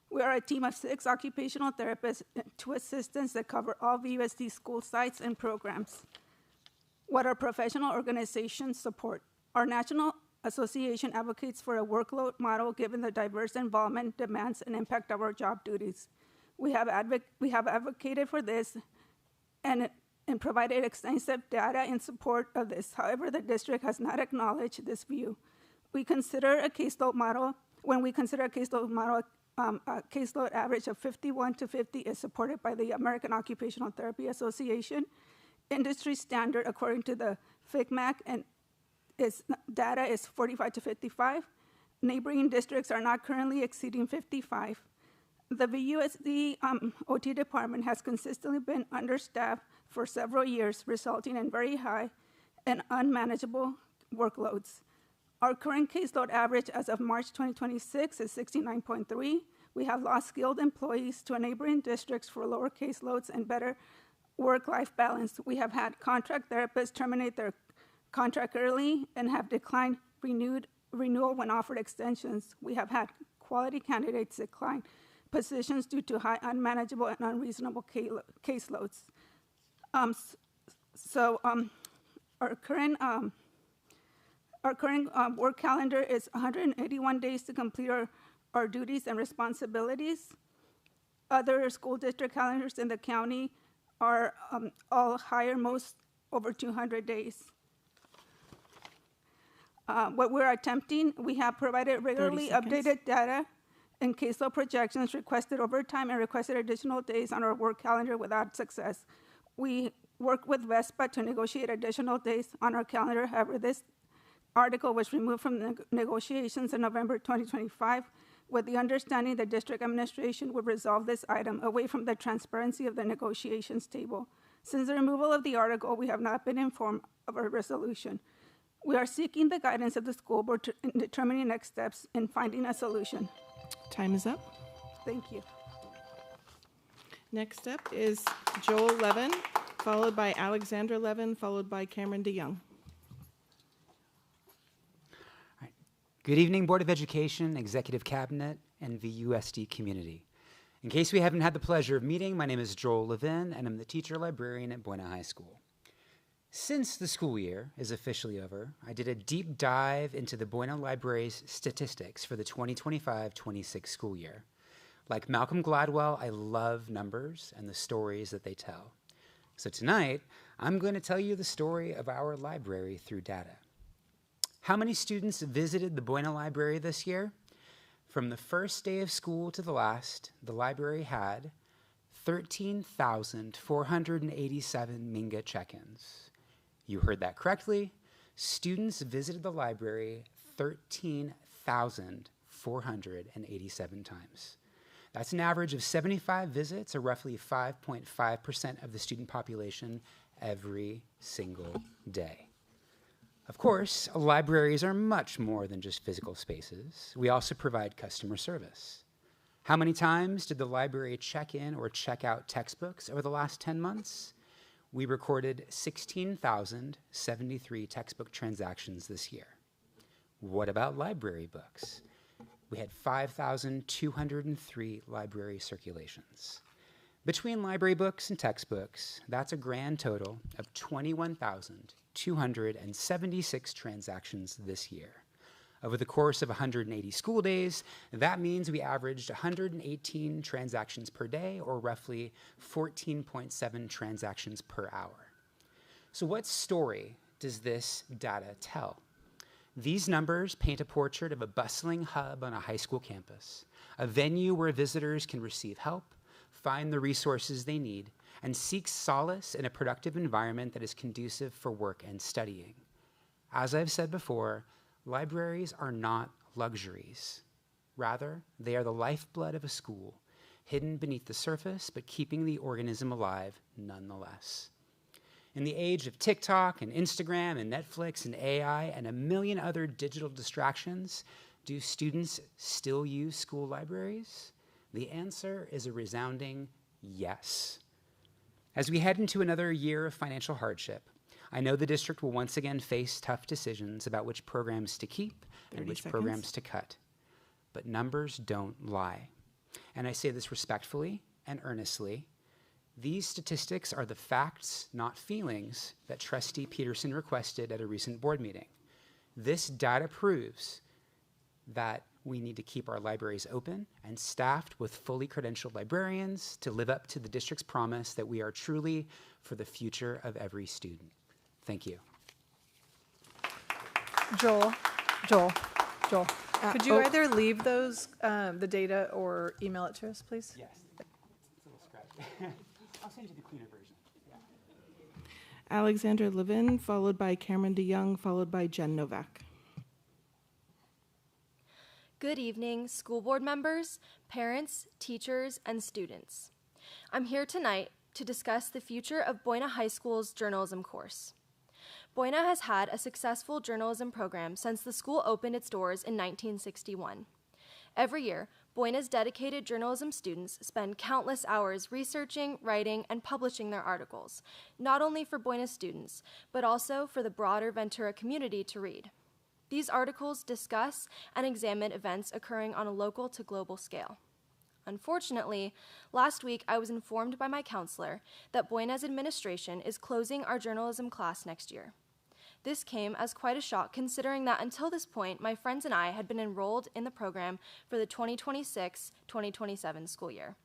We are a team of 6 occupational therapists and 2 assistants that cover all VUSD school sites and programs. What our professional organizations support. Our national association advocates for a workload model given the diverse involvement, demands, and impact of our job duties. We have advocated for this, and and provided extensive data in support of this. However, the district has not acknowledged this view. When we consider a caseload model, a caseload average of 51 to 50 is supported by the American Occupational Therapy Association. Industry standard, according to the FICMAC, and its data is 45 to 55. Neighboring districts are not currently exceeding 55. The VUSD OT department has consistently been understaffed for several years, resulting in very high and unmanageable workloads. Our current caseload average as of March 2026 is 69.3. We have lost skilled employees to neighboring districts for lower caseloads and better work-life balance. We have had contract therapists terminate their contract early and have declined renewal when offered extensions. We have had quality candidates decline positions due to high, unmanageable, and unreasonable caseloads. Our current work calendar is 181 days to complete our duties and responsibilities. Other school district calendars in the county are all higher, most over 200 days. What we're attempting, we have provided regularly updated data and caseload projections, requested overtime, and requested additional days on our work calendar without success. We work with VESPA to negotiate additional days on our calendar. However, this article was removed from the negotiations in November 2025 with the understanding the district administration would resolve this item away from the transparency of the negotiations table. Since the removal of the article, we have not been informed of a resolution. We are seeking the guidance of the school board in determining next steps and finding a solution. Time is up. Thank you. Next up is Joel Levin, followed by Alexandra Levin, followed by Cameron DeYoung. Good evening, Board of Education, Executive Cabinet, and VUSD community. In case we haven't had the pleasure of meeting, my name is Joel Levin, and I'm the teacher librarian at Buena High School. Since the school year is officially over, I did a deep dive into the Buena Library's statistics for the 2025-26 school year. Like Malcolm Gladwell, I love numbers and the stories that they tell. So tonight, I'm going to tell you the story of our library through data. How many students visited the Buena Library this year? From the first day of school to the last, the library had 13,487 Minga check-ins. You heard that correctly. Students visited the library 13,487 times. That's an average of 75 visits, or roughly 5.5% of the student population every single day. Of course, libraries are much more than just physical spaces. We also provide customer service. How many times did the library check in or check out textbooks over the last 10 months? We recorded 16,073 textbook transactions this year. What about library books? We had 5,203 library circulations. Between library books and textbooks, that's a grand total of 21,276 transactions this year. Over the course of 180 school days, that means we averaged 118 transactions per day, or roughly 14.7 transactions per hour. So what story does this data tell? These numbers paint a portrait of a bustling hub on a high school campus, a venue where visitors can receive help, find the resources they need, and seek solace in a productive environment that is conducive for work and studying. As I've said before, libraries are not luxuries. Rather, they are the lifeblood of a school, hidden beneath the surface, but keeping the organism alive nonetheless. In the age of TikTok and Instagram and Netflix and AI and a million other digital distractions, do students still use school libraries? The answer is a resounding yes. As we head into another year of financial hardship, I know the district will once again face tough decisions about which programs to keep and which programs to cut. But numbers don't lie. And I say this respectfully and earnestly. These statistics are the facts, not feelings, that Trustee Peterson requested at a recent board meeting. This data proves that we need to keep our libraries open and staffed with fully credentialed librarians to live up to the district's promise that we are truly for the future of every student. Thank you. Joel, could you either leave those, the data, or email it to us, please? Yes. It's a little scratchy. I'll send you the cleaner version. Yeah. Alexandra Levin, followed by Cameron DeYoung, followed by Jen Novak. Good evening, school board members, parents, teachers, and students. I'm here tonight to discuss the future of Buena High School's journalism course. Buena has had a successful journalism program since the school opened its doors in 1961. Every year, Buena's dedicated journalism students spend countless hours researching, writing, and publishing their articles, not only for Buena students, but also for the broader Ventura community to read. These articles discuss and examine events occurring on a local to global scale. Unfortunately, last week I was informed by my counselor that Buena's administration is closing our journalism class next year. This came as quite a shock, considering that until this point, my friends and I had been enrolled in the program for the 2026-2027 school year.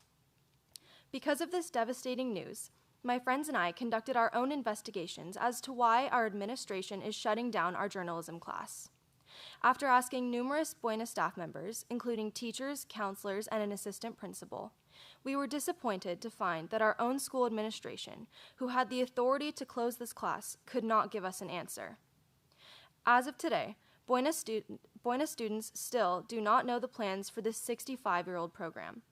Because of this devastating news, my friends and I conducted our own investigations as to why our administration is shutting down our journalism class. After asking numerous Buena staff members, including teachers, counselors, and an assistant principal, we were disappointed to find that our own school administration, who had the authority to close this class, could not give us an answer. As of today, Buena students still do not know the plans for this 65-year-old program.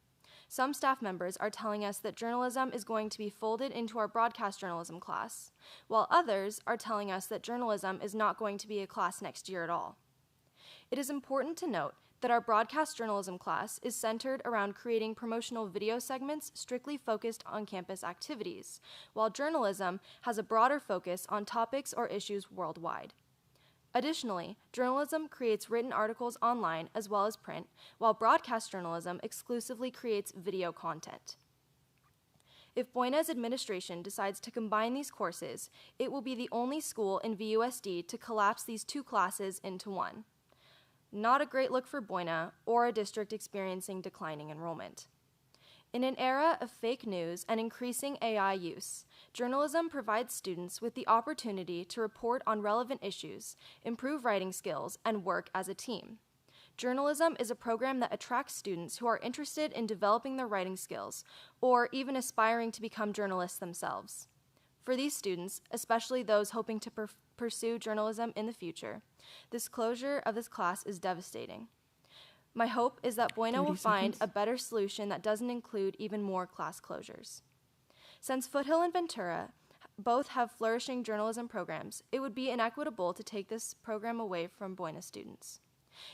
Some staff members are telling us that journalism is going to be folded into our broadcast journalism class, while others are telling us that journalism is not going to be a class next year at all. It is important to note that our broadcast journalism class is centered around creating promotional video segments strictly focused on campus activities, while journalism has a broader focus on topics or issues worldwide. Additionally, journalism creates written articles online as well as print, while broadcast journalism exclusively creates video content. If Buena's administration decides to combine these courses, it will be the only school in VUSD to collapse these two classes into one. Not a great look for Buena or a district experiencing declining enrollment. In an era of fake news and increasing AI use, journalism provides students with the opportunity to report on relevant issues, improve writing skills, and work as a team. Journalism is a program that attracts students who are interested in developing their writing skills or even aspiring to become journalists themselves. For these students, especially those hoping to pursue journalism in the future, this closure of this class is devastating. My hope is that Buena will find a better solution that doesn't include even more class closures. Since Foothill and Ventura both have flourishing journalism programs, it would be inequitable to take this program away from Buena students.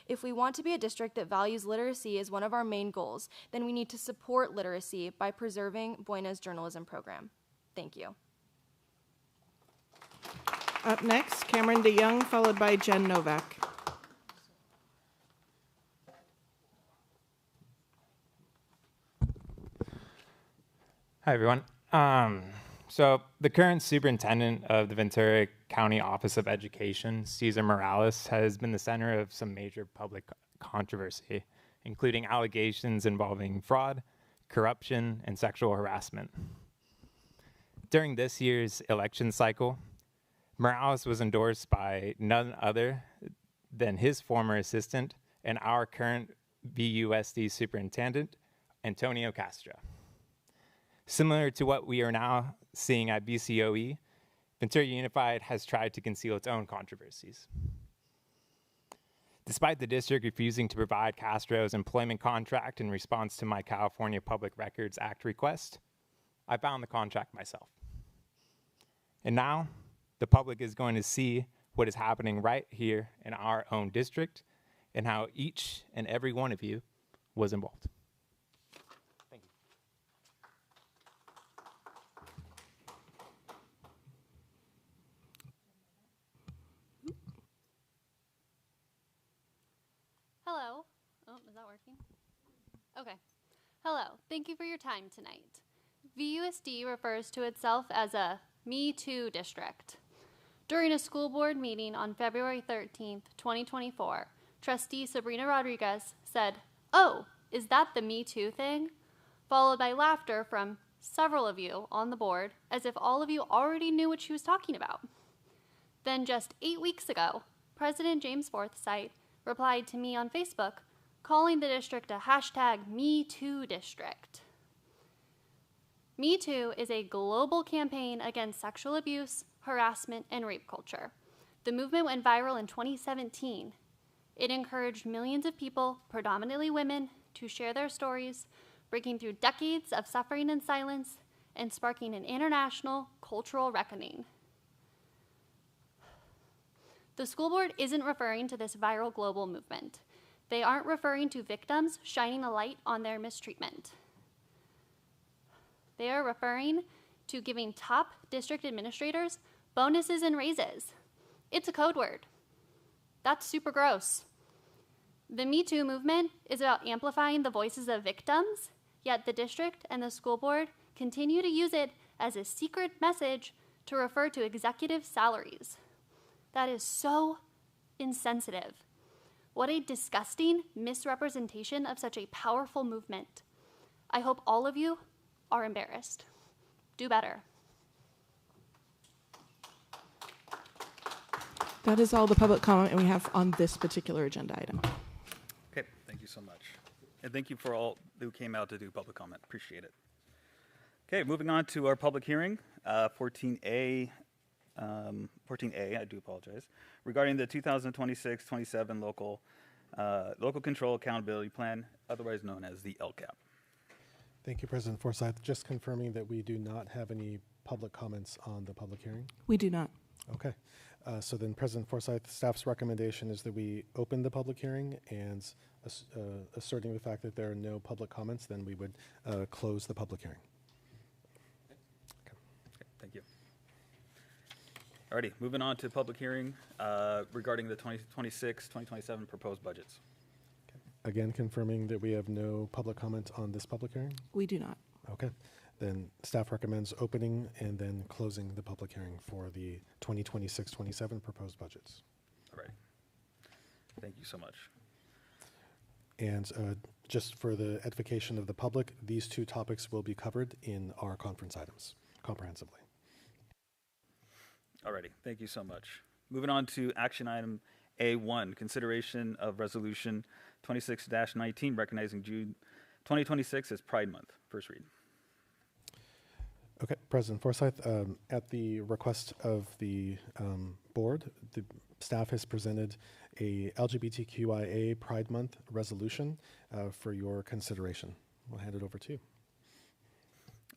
If we want to be a district that values literacy as one of our main goals, then we need to support literacy by preserving Buena's journalism program. Thank you. Up next, Cameron DeYoung, followed by Jen Novak. Hi, everyone. So the current superintendent of the Ventura County Office of Education, Cesar Morales, has been the center of some major public controversy, including allegations involving fraud, corruption, and sexual harassment. During this year's election cycle, Morales was endorsed by none other than his former assistant and our current VUSD superintendent, Antonio Castro. Similar to what we are now seeing at BCOE, Ventura Unified has tried to conceal its own controversies. Despite the district refusing to provide Castro's employment contract in response to my California Public Records Act request, I found the contract myself. And now, the public is going to see what is happening right here in our own district and how each and every one of you was involved. Thank you. Hello. Oh, is that working? Okay. Hello. Thank you for your time tonight. VUSD refers to itself as a Me Too district. During a school board meeting on February 13th, 2024, Trustee Sabrina Rodriguez said, "Oh, is that the Me Too thing?" Followed by laughter from several of you on the board, as if all of you already knew what she was talking about. Then just 8 weeks ago, President James Forsyth replied to me on Facebook, calling the district a hashtag Me Too district. Me Too is a global campaign against sexual abuse, harassment, and rape culture. The movement went viral in 2017. It encouraged millions of people, predominantly women, to share their stories, breaking through decades of suffering and silence, and sparking an international cultural reckoning. The school board isn't referring to this viral global movement. They aren't referring to victims shining a light on their mistreatment. They are referring to giving top district administrators bonuses and raises. It's a code word. That's super gross. The Me Too movement is about amplifying the voices of victims, yet the district and the school board continue to use it as a secret message to refer to executive salaries. That is so insensitive. What a disgusting misrepresentation of such a powerful movement. I hope all of you are embarrassed. Do better. That is all the public comment we have on this particular agenda item. Okay, thank you so much. And thank you for all who came out to do public comment. Appreciate it. Okay, moving on to our public hearing, 14A, I do apologize, regarding the 2026-27 local control accountability plan, otherwise known as the LCAP. Thank you, President Forsyth. Just confirming that we do not have any public comments on the public hearing. We do not. Okay. So then, President Forsyth, staff's recommendation is that we open the public hearing, and asserting the fact that there are no public comments, then we would close the public hearing. Okay, thank you. Alrighty, moving on to public hearing regarding the 2026-2027 proposed budgets. Again, confirming that we have no public comment on this public hearing? We do not. Okay. Then staff recommends opening and then closing the public hearing for the 2026-27 proposed budgets. Alrighty. Thank you so much. And just for the edification of the public, these two topics will be covered in our conference items comprehensively. Alrighty, thank you so much. Moving on to action item A1, consideration of resolution 26-19, recognizing June 2026 as Pride Month. First read. Okay, President Forsyth, at the request of the board, the staff has presented a LGBTQIA Pride Month resolution for your consideration. We'll hand it over to you.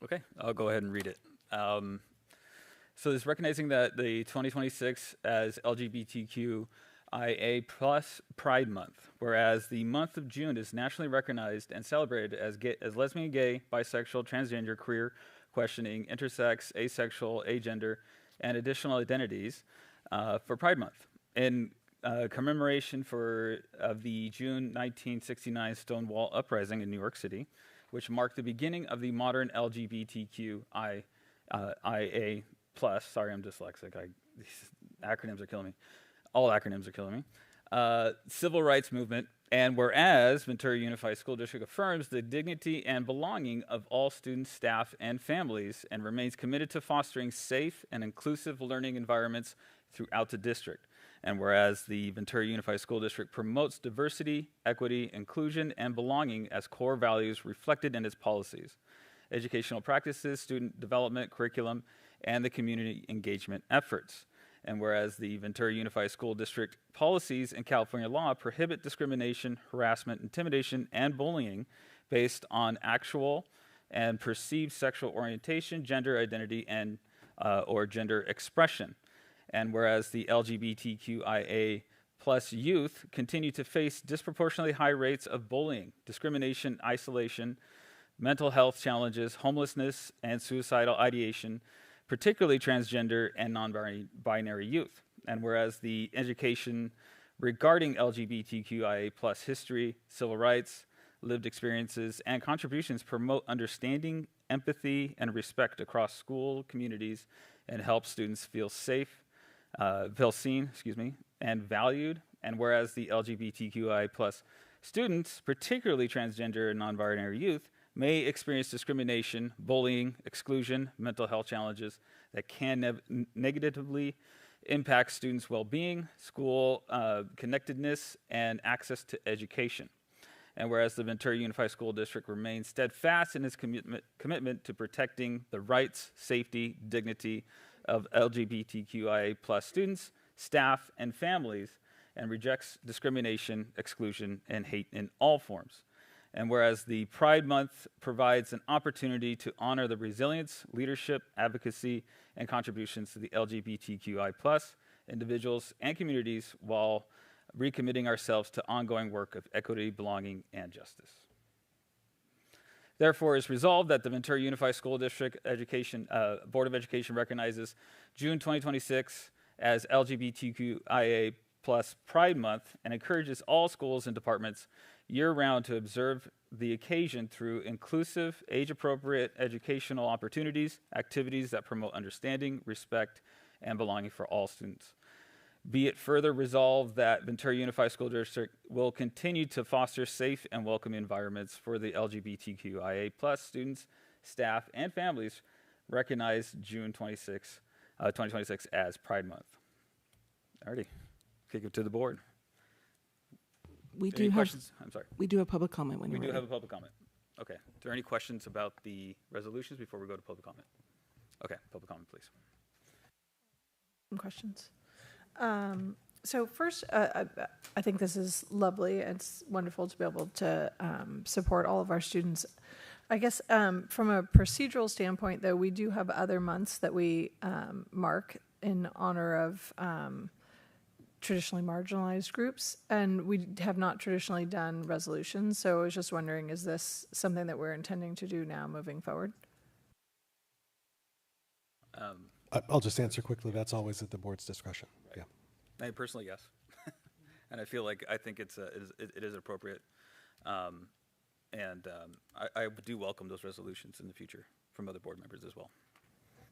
Okay, I'll go ahead and read it. So it's recognizing that the 2026 as LGBTQIA plus Pride Month, whereas the month of June is nationally recognized and celebrated as lesbian, gay, bisexual, transgender, queer, questioning, intersex, asexual, agender, and additional identities for Pride Month. In commemoration of the June 1969 Stonewall Uprising in New York City, which marked the beginning of the modern LGBTQIA plus. Sorry, I'm dyslexic. These acronyms are killing me. All acronyms are killing me. Civil rights movement. And whereas Ventura Unified School District affirms the dignity and belonging of all students, staff, and families, and remains committed to fostering safe and inclusive learning environments throughout the district. And whereas the Ventura Unified School District promotes diversity, equity, inclusion, and belonging as core values reflected in its policies, educational practices, student development, curriculum, and the community engagement efforts. And whereas the Ventura Unified School District policies and California law prohibit discrimination, harassment, intimidation, and bullying based on actual and perceived sexual orientation, gender identity, and or gender expression. And whereas the LGBTQIA plus youth continue to face disproportionately high rates of bullying, discrimination, isolation, mental health challenges, homelessness, and suicidal ideation, particularly transgender and non-binary youth. And whereas the education regarding LGBTQIA plus history, civil rights, lived experiences, and contributions promote understanding, empathy, and respect across school communities and help students feel safe, feel seen, and valued And whereas the LGBTQI plus students, particularly transgender and non-binary youth, may experience discrimination, bullying, exclusion, mental health challenges that can negatively impact students' well-being, school connectedness, and access to education. And whereas the Ventura Unified School District remains steadfast in its commitment to protecting the rights, safety, dignity of LGBTQIA plus students, staff, and families, and rejects discrimination, exclusion, and hate in all forms. And whereas the Pride Month provides an opportunity to honor the resilience, leadership, advocacy, and contributions to the LGBTQI plus individuals and communities while recommitting ourselves to ongoing work of equity, belonging, and justice. Therefore, it's resolved that the Ventura Unified School District Board of Education recognizes June 2026 as LGBTQIA plus Pride Month and encourages all schools and departments year-round to observe the occasion through inclusive, age-appropriate educational opportunities, activities that promote understanding, respect, and belonging for all students. Be it further resolved that Ventura Unified School District will continue to foster safe and welcoming environments for the LGBTQIA plus students, staff, and families. Recognize June 2026 as Pride Month. Alrighty, kick it to the board. We Any questions? I'm sorry. We do have public comment when we you're do ready. have a public comment. Okay. Are there any questions about the resolutions before we go to public comment? Okay, public comment, please. Some questions. So first, I think this is lovely. It's wonderful to be able to support all of our students. I guess from a procedural standpoint, though, we do have other months that we mark in honor of traditionally marginalized groups, and we have not traditionally done resolutions. So I was just wondering, is this something that we're intending to do now moving forward? I'll just answer quickly. That's always at the board's discretion. Yeah. I personally, yes. And I feel like I think it is appropriate. I do welcome those resolutions in the future from other board members as well.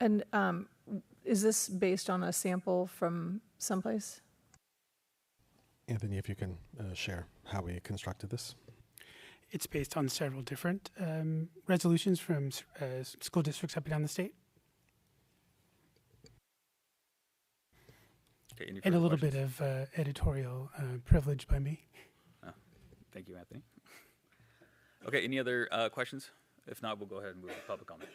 And is this based on a sample from someplace? Anthony, if you can share how we constructed this. It's based on several different resolutions from school districts up and down the state. Okay, and a little bit of editorial privilege by me. Oh, thank you, Anthony. Okay, any other questions? If not, we'll go ahead and move to public comment.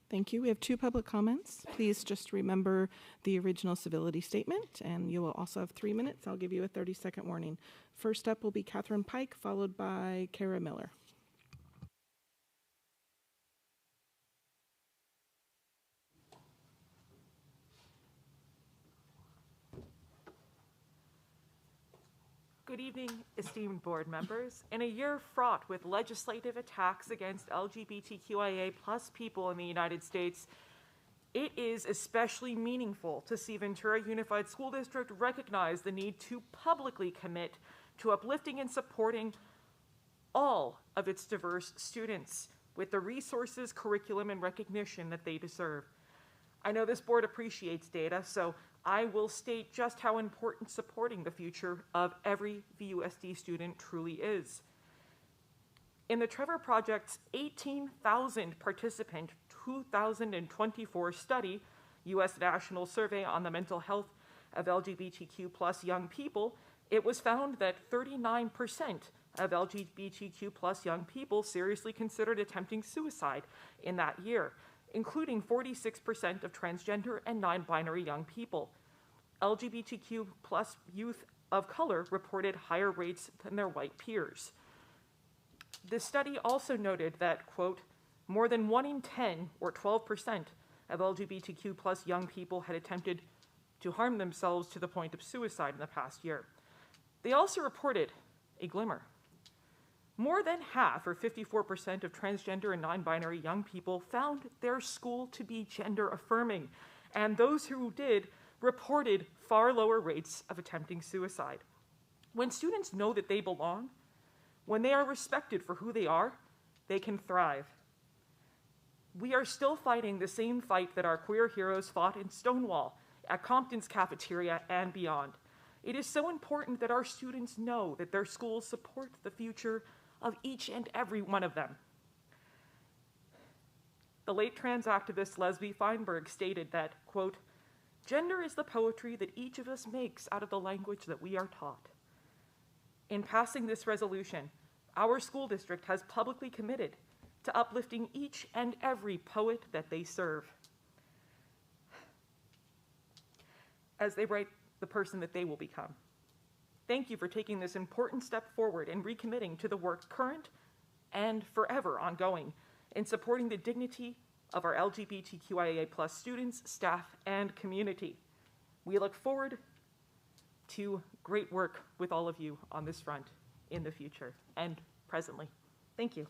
Thank you. We have 2 public comments. Please just remember the original civility statement, and you will also have 3 minutes. I'll give you a 30-second warning. First up will be Catherine Pike, followed by Kara Miller. Good evening, esteemed board members. In a year fraught with legislative attacks against LGBTQIA plus people in the United States, it is especially meaningful to see Ventura Unified School District recognize the need to publicly commit to uplifting and supporting all of its diverse students with the resources, curriculum, and recognition that they deserve. I know this board appreciates data, so I will state just how important supporting the future of every VUSD student truly is. In the Trevor Project's 18,000 participant 2024 study, U.S. National Survey on the Mental Health of LGBTQ plus young people, it was found that 39% of LGBTQ plus young people seriously considered attempting suicide in that year, including 46% of transgender and non-binary young people. LGBTQ plus youth of color reported higher rates than their white peers. This study also noted that, quote, more than 1 in 10, or 12%, of LGBTQ plus young people had attempted to harm themselves to the point of suicide in the past year. They also reported a glimmer. More than half, or 54%, of transgender and non-binary young people found their school to be gender affirming, and those who did reported far lower rates of attempting suicide. When students know that they belong, when they are respected for who they are, they can thrive. We are still fighting the same fight that our queer heroes fought in Stonewall, at Compton's cafeteria, and beyond. It is so important that our students know that their schools support the future of each and every one of them. The late trans activist Leslie Feinberg stated that, quote, "Gender is the poetry that each of us makes out of the language that we are taught." In passing this resolution, our school district has publicly committed to uplifting each and every poet that they serve, as they write the person that they will become. Thank you for taking this important step forward and recommitting to the work current and forever ongoing in supporting the dignity of our LGBTQIA+ students, staff, and community. We look forward to great work with all of you on this front in the future and presently. Thank you.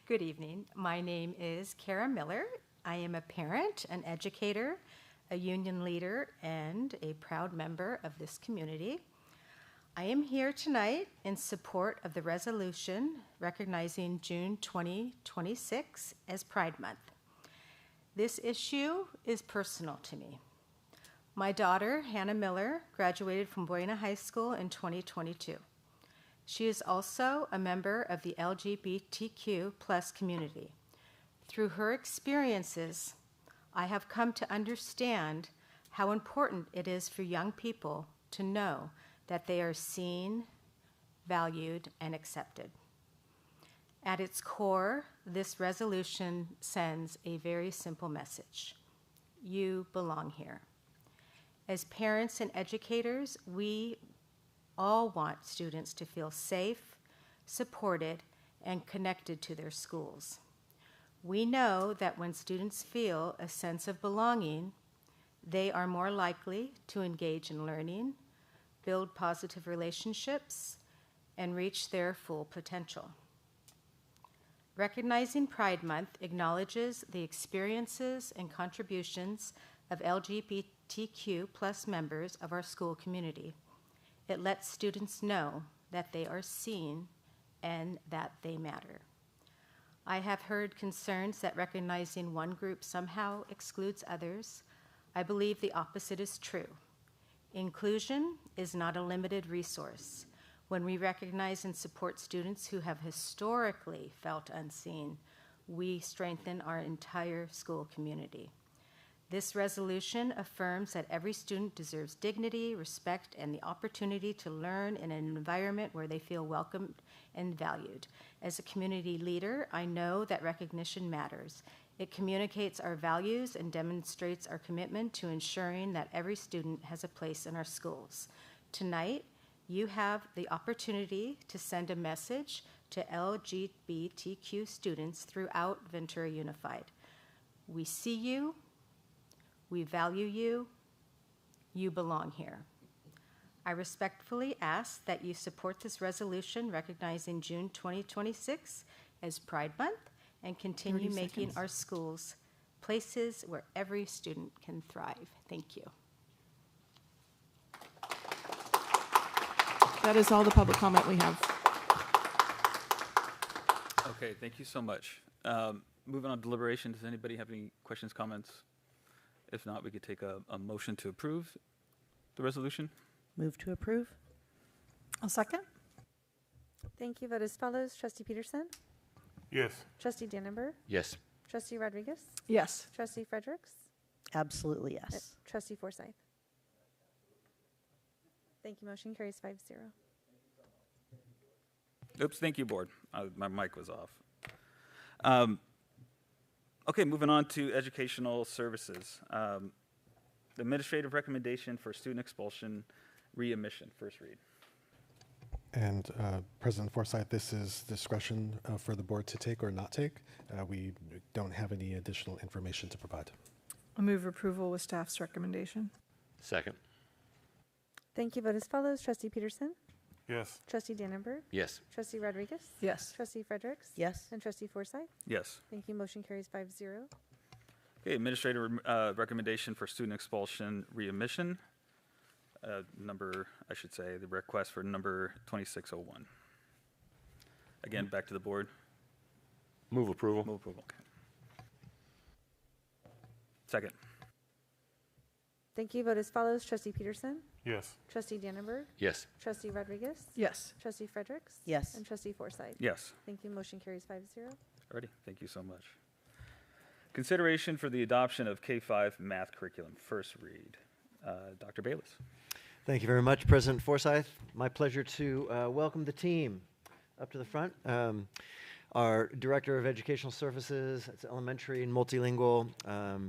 Good evening. My name is Kara Miller. I am a parent, an educator, a union leader, and a proud member of this community. I am here tonight in support of the resolution recognizing June 2026 as Pride Month. This issue is personal to me. My daughter, Hannah Miller, graduated from Buena High School in 2022. She is also a member of the LGBTQ+ community. Through her experiences, I have come to understand how important it is for young people to know that they are seen, valued, and accepted. At its core, this resolution sends a very simple message. You belong here. As parents and educators, we all want students to feel safe, supported, and connected to their schools. We know that when students feel a sense of belonging, they are more likely to engage in learning, build positive relationships, and reach their full potential. Recognizing Pride Month acknowledges the experiences and contributions of LGBTQ+ members of our school community. It lets students know that they are seen and that they matter. I have heard concerns that recognizing one group somehow excludes others. I believe the opposite is true. Inclusion is not a limited resource. When we recognize and support students who have historically felt unseen, we strengthen our entire school community. This resolution affirms that every student deserves dignity, respect, and the opportunity to learn in an environment where they feel welcomed and valued. As a community leader, I know that recognition matters. It communicates our values and demonstrates our commitment to ensuring that every student has a place in our schools. Tonight, you have the opportunity to send a message to LGBTQ students throughout Ventura Unified. We see you. We value you. You belong here. I respectfully ask that you support this resolution recognizing June 2026 as Pride Month and continue 30 making seconds. our schools places where every student can thrive. Thank you. That is all the public comment we have. Okay, thank you so much. Moving on to deliberation, does anybody have any questions, comments? If not, we could take a motion to approve the resolution. Move to approve. I'll second. Thank you. Vote as follows. Trustee Peterson? Yes. Trustee Dannenberg? Yes. Trustee Rodriguez? Yes. Trustee Fredericks? Absolutely yes. Trustee Forsythe? Thank you. Motion carries 5-0. Oops, thank you, board. My mic was off. Okay, moving on to educational services. The administrative recommendation for student expulsion readmission, first read. And President Forsythe, this is discretion for the board to take or not take. We don't have any additional information to provide. I move approval with staff's recommendation. Second. Thank you. Vote as follows. Trustee Peterson? Yes. Trustee Dannenberg? Yes. Trustee Rodriguez? Yes. Trustee Fredericks? Yes. And Trustee Forsythe? Yes. Thank you. Motion carries 5-0. Okay, administrative recommendation for student expulsion readmission. the request for number 2601. Again, back to the board. Move approval. Move approval. Okay. Second. Thank you. Vote as follows. Trustee Peterson? Yes. Trustee Dannenberg? Yes. Trustee Rodriguez? Yes. Trustee Fredericks? Yes. And Trustee Forsythe? Yes. Thank you. Motion carries 5-0. Alrighty, thank you so much. Consideration for the adoption of K-5 math curriculum, first read. Dr. Bayless. Thank you very much, President Forsythe. My pleasure to welcome the team up to the front. Our Director of Educational Services, that's elementary and multilingual,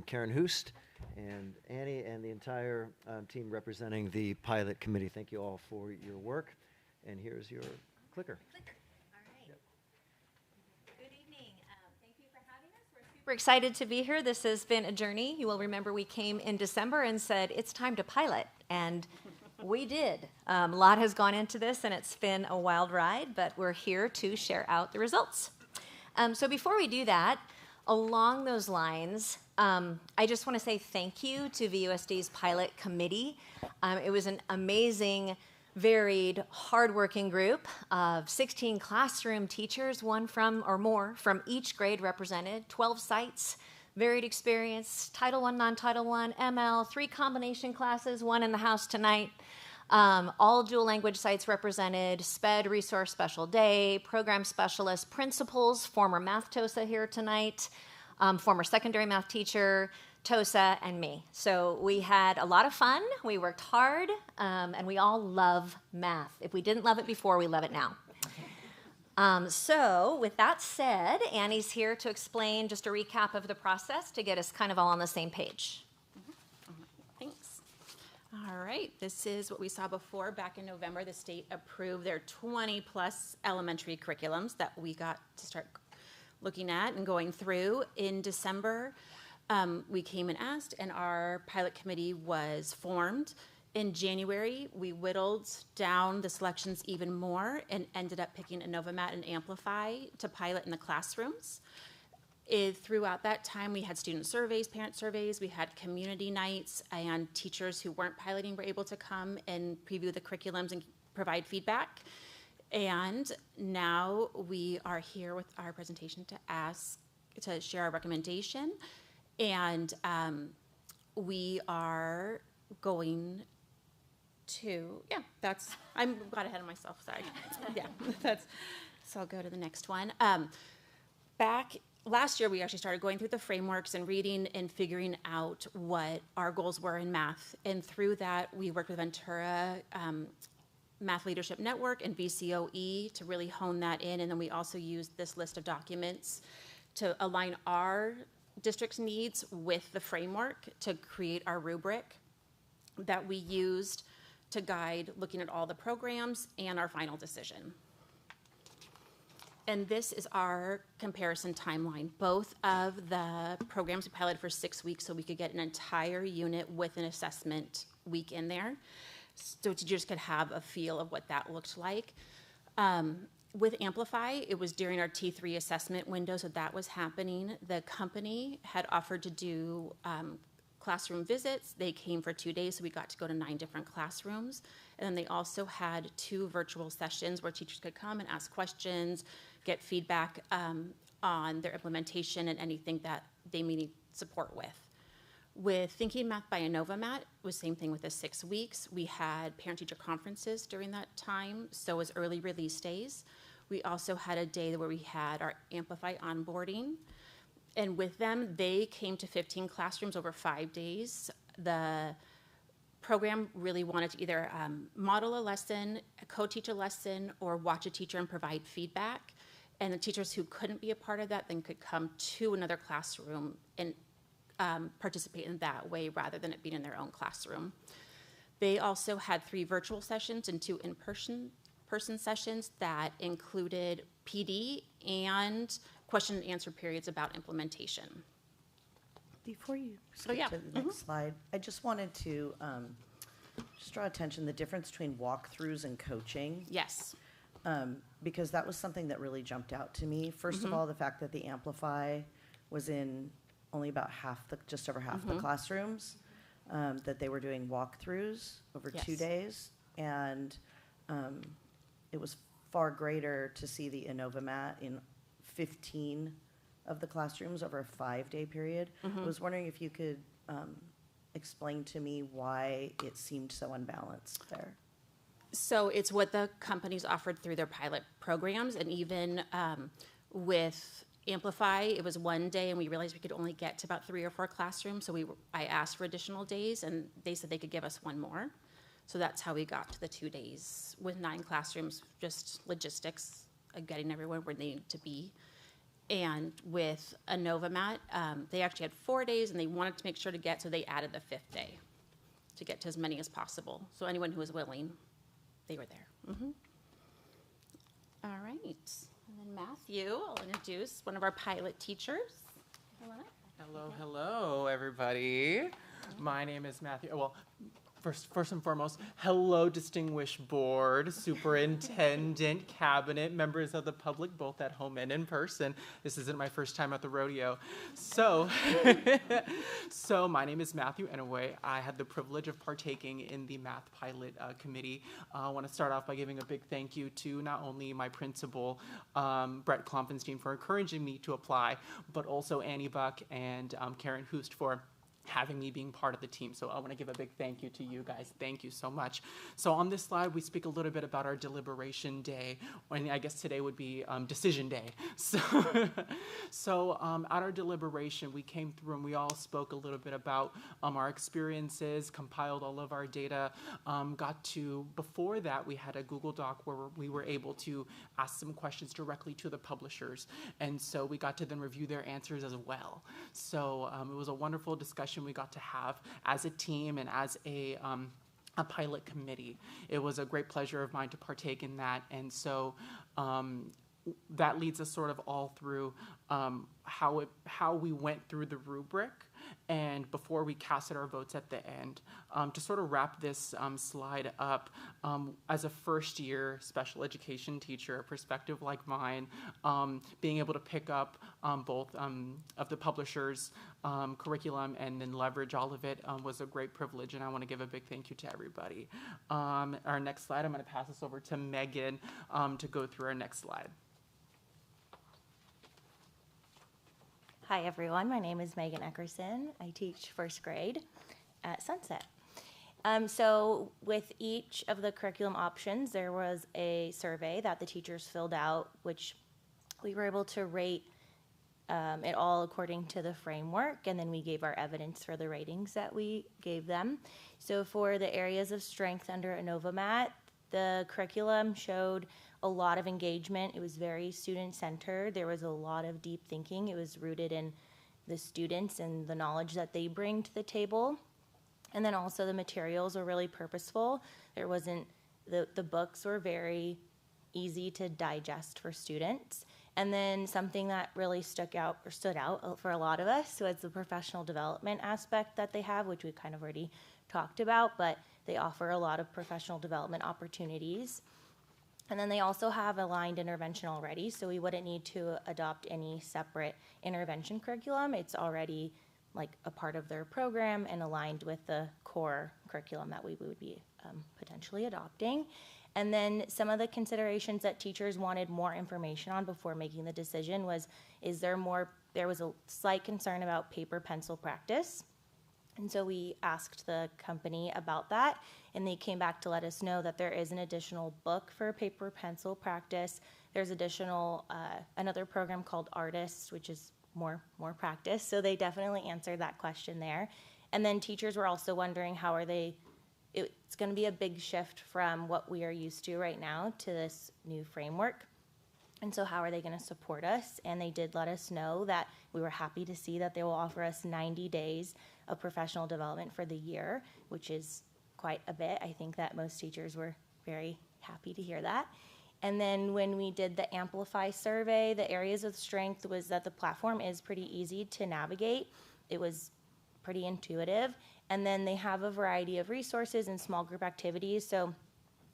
Karen Hoost, and Annie, and the entire team representing the pilot committee. Thank you all for your work. And here's your clicker. We're excited to be here. This has been a journey. You will remember we came in December and said, it's time to pilot, and we did. A lot has gone into this, and it's been a wild ride, but we're here to share out the results. So before we do that, along those lines, I just want to say thank you to VUSD's pilot committee. It was an amazing, varied, hardworking group of 16 classroom teachers, one from or more from each grade represented, 12 sites, varied experience, Title I, non-Title I, ML, 3 combination classes, 1 in the house tonight, all dual language sites represented, SPED, resource special day, program specialists, principals, former math TOSA here tonight, former secondary math teacher, TOSA, and me. So we had a lot of fun, we worked hard, and we all love math. If we didn't love it before, we love it now. So with that said, Annie's here to explain just a recap of the process to get us kind of all on the same page. Thanks. All right, this is what we saw before. Back in November, the state approved their 20-plus elementary curriculums that we got to start looking at and going through. In December, we came and asked, and our pilot committee was formed. In January, we whittled down the selections even more and ended up picking InnovaMat and Amplify to pilot in the classrooms. Throughout that time, we had student surveys, parent surveys, we had community nights, and teachers who weren't piloting were able to come and preview the curriculums and provide feedback. And now we are here with our presentation to share our recommendation. And we are going to, I got ahead of myself, sorry. So I'll go to the next one. Back last year, we actually started going through the frameworks and reading and figuring out what our goals were in math. And through that, we worked with Ventura Math Leadership Network and VCOE to really hone that in. And then we also used this list of documents to align our district's needs with the framework to create our rubric that we used to guide looking at all the programs and our final decision. And this is our comparison timeline. Both of the programs we piloted for 6 weeks so we could get an entire unit with an assessment week in there, so teachers could have a feel of what that looked like. With Amplify, it was during our T3 assessment window, so that was happening. The company had offered to do classroom visits. They came for 2 days, so we got to go to 9 different classrooms. And then they also had 2 virtual sessions where teachers could come and ask questions, get feedback on their implementation and anything that they may need support with. With Thinking Math by InnovaMat, it was the same thing with the 6 weeks. We had parent-teacher conferences during that time, so was early release days. We also had a day where we had our Amplify onboarding. And with them, they came to 15 classrooms over 5 days. The program really wanted to either model a lesson, co-teach a lesson, or watch a teacher and provide feedback. And the teachers who couldn't be a part of that then could come to another classroom and participate in that way rather than it being in their own classroom. They also had 3 virtual sessions and 2 in-person sessions that included PD and question and answer periods about implementation. Before you skip to the next slide, I just wanted to just draw attention to the difference between walkthroughs and coaching. Yes. Because that was something that really jumped out to me. First of all, the fact that the Amplify was in only about just over half the classrooms. that they were doing walkthroughs over 2 Yes. days, and it was far greater to see the InnovaMat in 15 of the classrooms over a 5-day period. I was wondering if you could explain to me why it seemed so unbalanced there. So it's what the companies offered through their pilot programs, and even with Amplify, it was 1 day, and we realized we could only get to about 3 or 4 classrooms. So I asked for additional days, and they said they could give us 1 more. So that's how we got to the 2 days with 9 classrooms, just logistics of getting everyone where they needed to be. And with InnovaMat, they actually had 4 days, and they wanted to make sure to get, so they added the 5th day to get to as many as possible. So anyone who was willing, they were there. All right. And then Matthew, I'll introduce one of our pilot teachers. Hello, hello, everybody. My name is Matthew. Well, first and foremost, hello, distinguished board, superintendent, cabinet, members of the public, both at home and in person. This isn't my first time at the rodeo. So, my name is Matthew Enaway. I had the privilege of partaking in the math pilot committee. I want to start off by giving a big thank you to not only my principal, Brett Klompenstein, for encouraging me to apply, but also Annie Buck and Karen Hoost for having me being part of the team. So I want to give a big thank you to you guys. Thank you so much. So on this slide, we speak a little bit about our deliberation day, and I guess today would be decision day. So, at our deliberation, we came through and we all spoke a little bit about our experiences, compiled all of our data, before that, we had a Google Doc where we were able to ask some questions directly to the publishers. And so we got to then review their answers as well. So it was a wonderful discussion we got to have as a team and as a pilot committee. It was a great pleasure of mine to partake in that. And so that leads us sort of all through how we went through the rubric and before we casted our votes at the end. To sort of wrap this slide up, as a first-year special education teacher, a perspective like mine, being able to pick up both of the publishers' curriculum and then leverage all of it was a great privilege, and I want to give a big thank you to everybody. Our next slide, I'm going to pass this over to Megan to go through our next slide. Hi, everyone. My name is Megan Eckerson. I teach first grade at Sunset. So with each of the curriculum options, there was a survey that the teachers filled out, which we were able to rate it all according to the framework, and then we gave our evidence for the ratings that we gave them. So for the areas of strength under InnovaMat, the curriculum showed a lot of engagement. It was very student-centered. There was a lot of deep thinking. It was rooted in the students and the knowledge that they bring to the table. And then also the materials were really purposeful. There wasn't, the books were very easy to digest for students. And then something that really stood out for a lot of us was the professional development aspect that they have, which we kind of already talked about, but they offer a lot of professional development opportunities. And then they also have aligned intervention already, so we wouldn't need to adopt any separate intervention curriculum. It's already like a part of their program and aligned with the core curriculum that we would be potentially adopting. And then some of the considerations that teachers wanted more information on before making the decision was, there was a slight concern about paper pencil practice. And so we asked the company about that, and they came back to let us know that there is an additional book for paper pencil practice. There's another program called Artists, which is more practice. So they definitely answered that question there. And then teachers were also wondering it's going to be a big shift from what we are used to right now to this new framework. And so how are they going to support us? And they did let us know that we were happy to see that they will offer us 90 days of professional development for the year, which is quite a bit. I think that most teachers were very happy to hear that. And then when we did the Amplify survey, the areas of strength was that the platform is pretty easy to navigate. It was pretty intuitive. And then they have a variety of resources and small group activities. So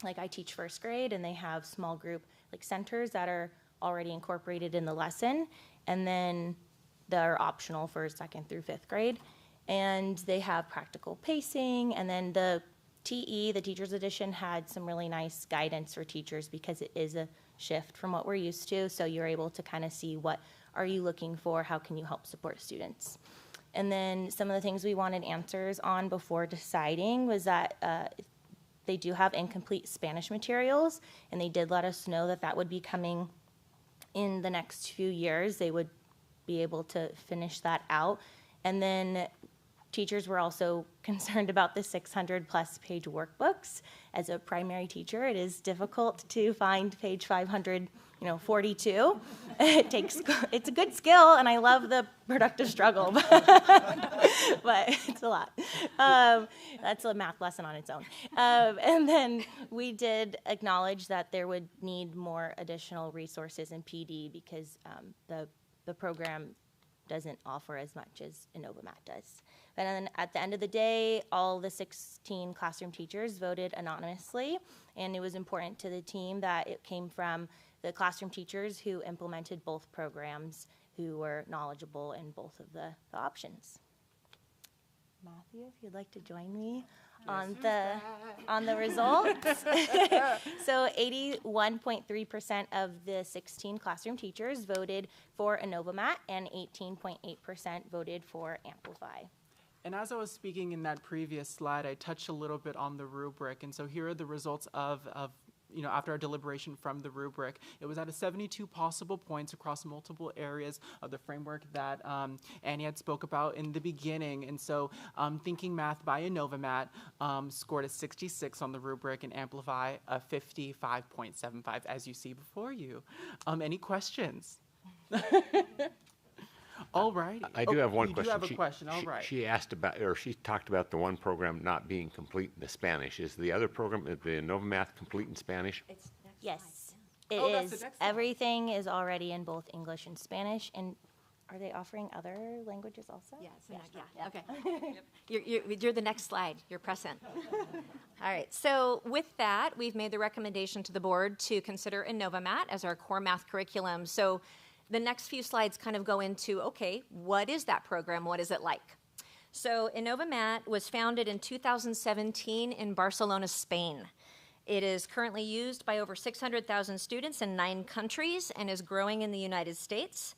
like I teach first grade, and they have small group centers that are already incorporated in the lesson, and then they're optional for 2nd through 5th grade. And they have practical pacing, and then the TE, the Teacher's Edition, had some really nice guidance for teachers because it is a shift from what we're used to, so you're able to kind of see what are you looking for, how can you help support students. And then some of the things we wanted answers on before deciding was that they do have incomplete Spanish materials, and they did let us know that that would be coming in the next few years. They would be able to finish that out. And then teachers were also concerned about the 600 plus page workbooks. As a primary teacher, it is difficult to find page 542. It's a good skill, and I love the productive struggle, but it's a lot. That's a math lesson on its own. And then we did acknowledge that there would need more additional resources in PD because the program doesn't offer as much as InnovaMat does. And then at the end of the day, all the 16 classroom teachers voted anonymously, and it was important to the team that it came from the classroom teachers who implemented both programs, who were knowledgeable in both of the options. Matthew, if you'd like to join me on the results. So 81.3% of the 16 classroom teachers voted for InnovaMat, and 18.8% voted for Amplify. And as I was speaking in that previous slide, I touched a little bit on the rubric. And so here are the results of after our deliberation from the rubric. It was out of 72 possible points across multiple areas of the framework that Annie had spoke about in the beginning. And so Thinking Math by InnovaMat scored a 66 on the rubric, and Amplify a 55.75, as you see before you. Any questions? All right. I do have one you question. You do have a question. All right. She asked about, or she talked about the one program not being complete in the Spanish. Is the other program, the InnovaMath, complete in Spanish? Yes, it is. Everything is already in both English and Spanish. And are they offering other languages also? Yeah. Okay. You're the next slide. You're present. All right. So with that, we've made the recommendation to the board to consider InnovaMat as our core math curriculum. So the next few slides kind of go into, okay, what is that program? What is it like? So InnovaMat was founded in 2017 in Barcelona, Spain. It is currently used by over 600,000 students in 9 countries and is growing in the United States.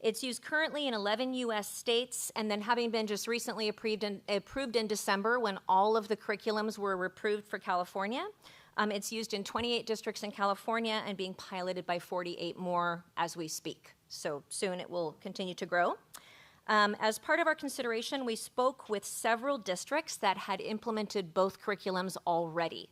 It's used currently in 11 U.S. states, and then having been just recently approved in December when all of the curriculums were approved for California. It's used in 28 districts in California and being piloted by 48 more as we speak. So soon it will continue to grow. As part of our consideration, we spoke with several districts that had implemented both curriculums already.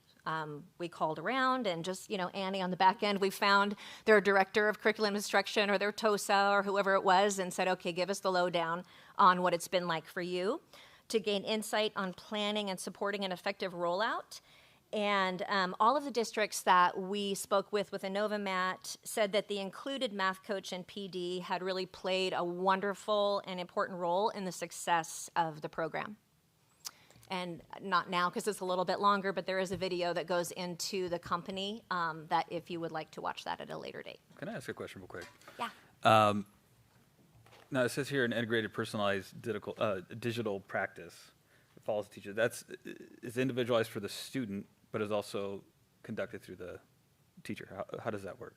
We called around and just, Annie on the back end, we found their director of curriculum instruction or their TOSA or whoever it was and said, okay, give us the lowdown on what it's been like for you to gain insight on planning and supporting an effective rollout. And all of the districts that we spoke with InnovaMat said that the included math coach and PD had really played a wonderful and important role in the success of the program. And not now because it's a little bit longer, but there is a video that goes into the company that if you would like to watch that at a later date. Can I ask a question real quick? Yeah. Now, it says here an integrated, personalized digital practice that follows the teacher. Is individualized for the student, but is also conducted through the teacher. How does that work?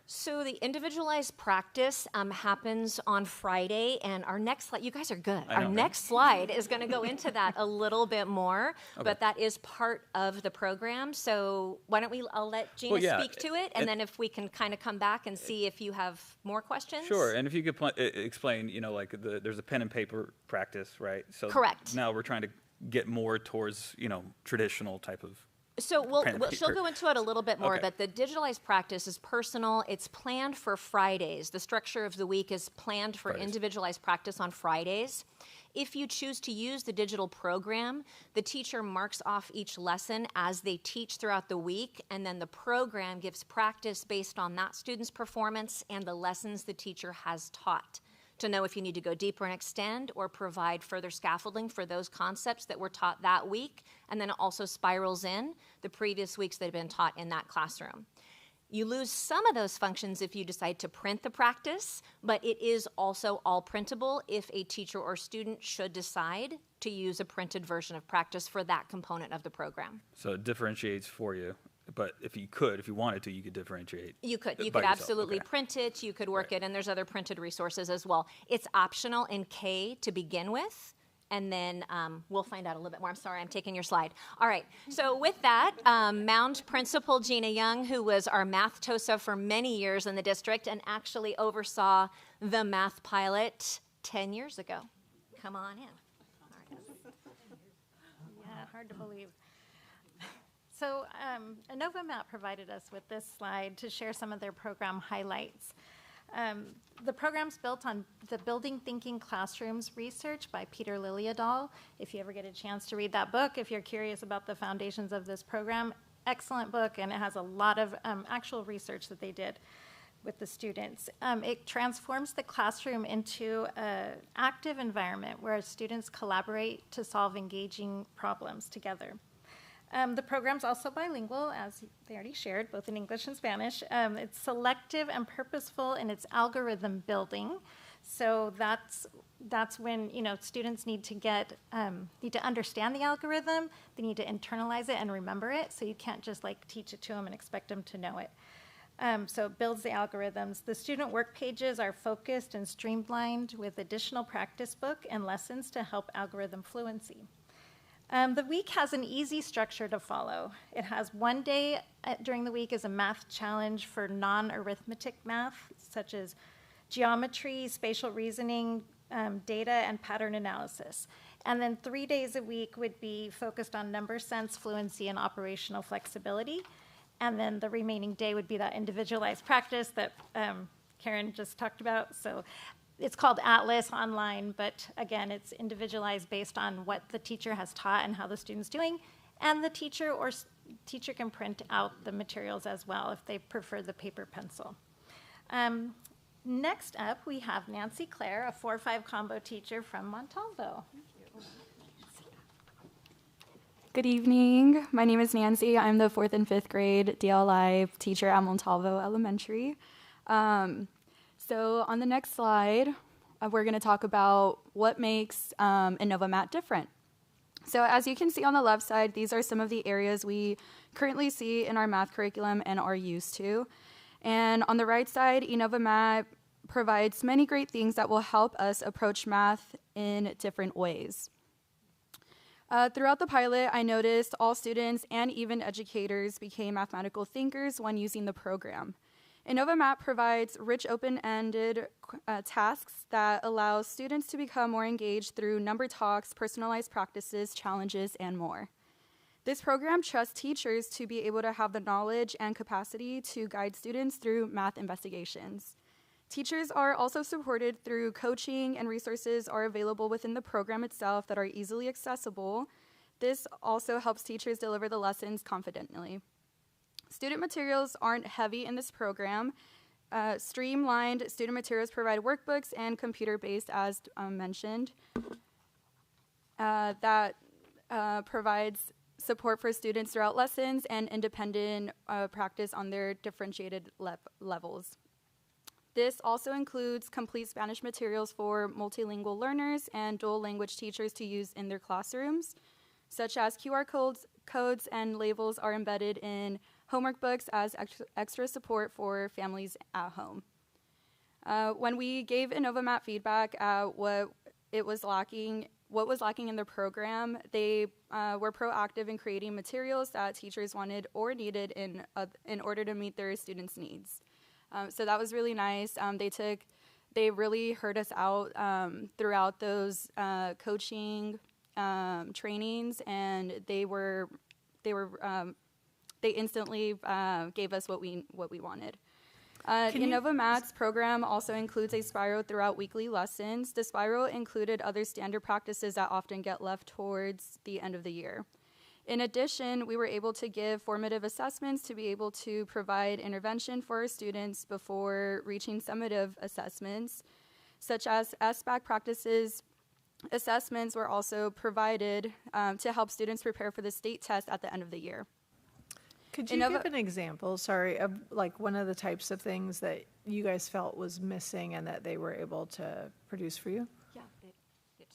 So the individualized practice happens on Friday, and our next slide, you guys are good. Our next slide is going to go into that a little bit more, but that is part of the program. So why don't I'll let Gina speak to it, and then if we can kind of come back and see if you have more questions. Sure, and if you could explain, there's a pen and paper practice, right? So correct. Now we're trying to get more towards, traditional type of. So she'll go into it a little bit more, but the digitalized practice is personal. It's planned for Fridays. The structure of the week is planned for individualized practice on Fridays. If you choose to use the digital program, the teacher marks off each lesson as they teach throughout the week, and then the program gives practice based on that student's performance and the lessons the teacher has taught, to know if you need to go deeper and extend or provide further scaffolding for those concepts that were taught that week, and then it also spirals in the previous weeks that have been taught in that classroom. You lose some of those functions if you decide to print the practice, but it is also all printable if a teacher or student should decide to use a printed version of practice for that component of the program. So it differentiates for you, but if you wanted to, you could differentiate. You could by yourself. absolutely Okay. print it, you could work it, and there's other printed resources as well. It's optional in K to begin with, and then we'll find out a little bit more. I'm sorry, I'm taking your slide. All right, so with that, Mound Principal Gina Young, who was our math TOSA for many years in the district and actually oversaw the math pilot 10 years ago. Come on in. Yeah, hard to believe. So InnovaMat provided us with this slide to share some of their program highlights. The program's built on the Building Thinking Classrooms research by Peter Liljedahl. If you ever get a chance to read that book, if you're curious about the foundations of this program, excellent book, and it has a lot of actual research that they did with the students. It transforms the classroom into an active environment where students collaborate to solve engaging problems together. The program's also bilingual, as they already shared, both in English and Spanish. It's selective and purposeful in its algorithm building. So that's when students need to understand the algorithm. They need to internalize it and remember it. So you can't just teach it to them and expect them to know it. So it builds the algorithms. The student work pages are focused and streamlined with additional practice book and lessons to help algorithm fluency. The week has an easy structure to follow. It has one day during the week is a math challenge for non-arithmetic math, such as geometry, spatial reasoning, data, and pattern analysis. And then 3 days a week would be focused on number sense, fluency, and operational flexibility. And then the remaining day would be that individualized practice that Karen just talked about. So it's called Atlas online, but again, it's individualized based on what the teacher has taught and how the student's doing. And the teacher can print out the materials as well if they prefer the paper pencil. Next up, we have Nancy Clare, a 4-5 combo teacher from Montalvo. Good evening. My name is Nancy. I'm the 4th and 5th grade DLI teacher at Montalvo Elementary. So on the next slide, we're going to talk about what makes InnovaMat different. So as you can see on the left side, these are some of the areas we currently see in our math curriculum and are used to. And on the right side, InnovaMat provides many great things that will help us approach math in different ways. Throughout the pilot, I noticed all students and even educators became mathematical thinkers when using the program. InnovaMat provides rich, open-ended tasks that allow students to become more engaged through number talks, personalized practices, challenges, and more. This program trusts teachers to be able to have the knowledge and capacity to guide students through math investigations. Teachers are also supported through coaching, and resources are available within the program itself that are easily accessible. This also helps teachers deliver the lessons confidently. Student materials aren't heavy in this program. Streamlined student materials provide workbooks and computer-based, as mentioned, that provides support for students throughout lessons and independent practice on their differentiated levels. This also includes complete Spanish materials for multilingual learners and dual language teachers to use in their classrooms, such as QR codes and labels are embedded in homework books as extra support for families at home. When we gave InnovaMat feedback at what was lacking in the program, they were proactive in creating materials that teachers wanted or needed in order to meet their students' needs. So that was really nice. They really heard us out throughout those coaching trainings, and they instantly gave us what we wanted. InnovaMat's program also includes a spiral throughout weekly lessons. The spiral included other standard practices that often get left towards the end of the year. In addition, we were able to give formative assessments to be able to provide intervention for our students before reaching summative assessments, such as SBAC practices. Assessments were also provided to help students prepare for the state test at the end of the year. Could you give an example, sorry, of like one of the types of things that you guys felt was missing and that they were able to produce for you? Yeah.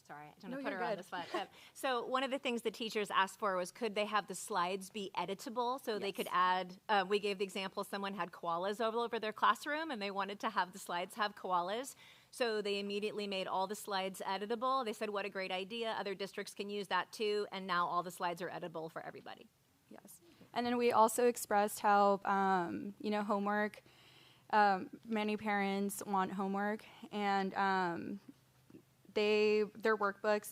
Sorry, I don't No, want to put you're her on good. the spot. So one of the things the teachers asked for was, could they have the slides be editable so they could add, we gave the example, someone had koalas all over their classroom and they wanted to have the slides have koalas. So they immediately made all the slides editable. They said, what a great idea. Other districts can use that too. And now all the slides are editable for everybody. Yes. And then we also expressed how, homework, many parents want homework, and their workbooks,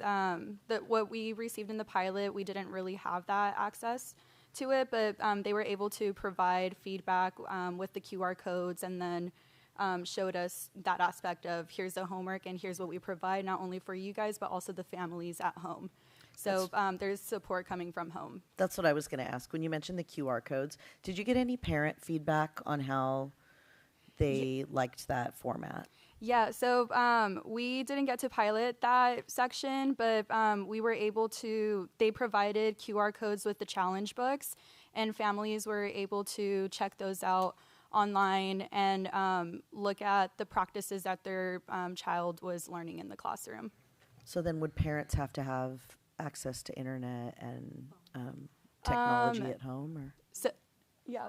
that what we received in the pilot, we didn't really have that access to it, but they were able to provide feedback with the QR codes, and then showed us that aspect of here's the homework and here's what we provide, not only for you guys, but also the families at home. So there's support coming from home. That's what I was going to ask. When you mentioned the QR codes, did you get any parent feedback on how they liked that format? Yeah, so we didn't get to pilot that section, but we were able to, they provided QR codes with the challenge books, and families were able to check those out online and look at the practices that their child was learning in the classroom. So then would parents have to have access to internet and technology at home? Or?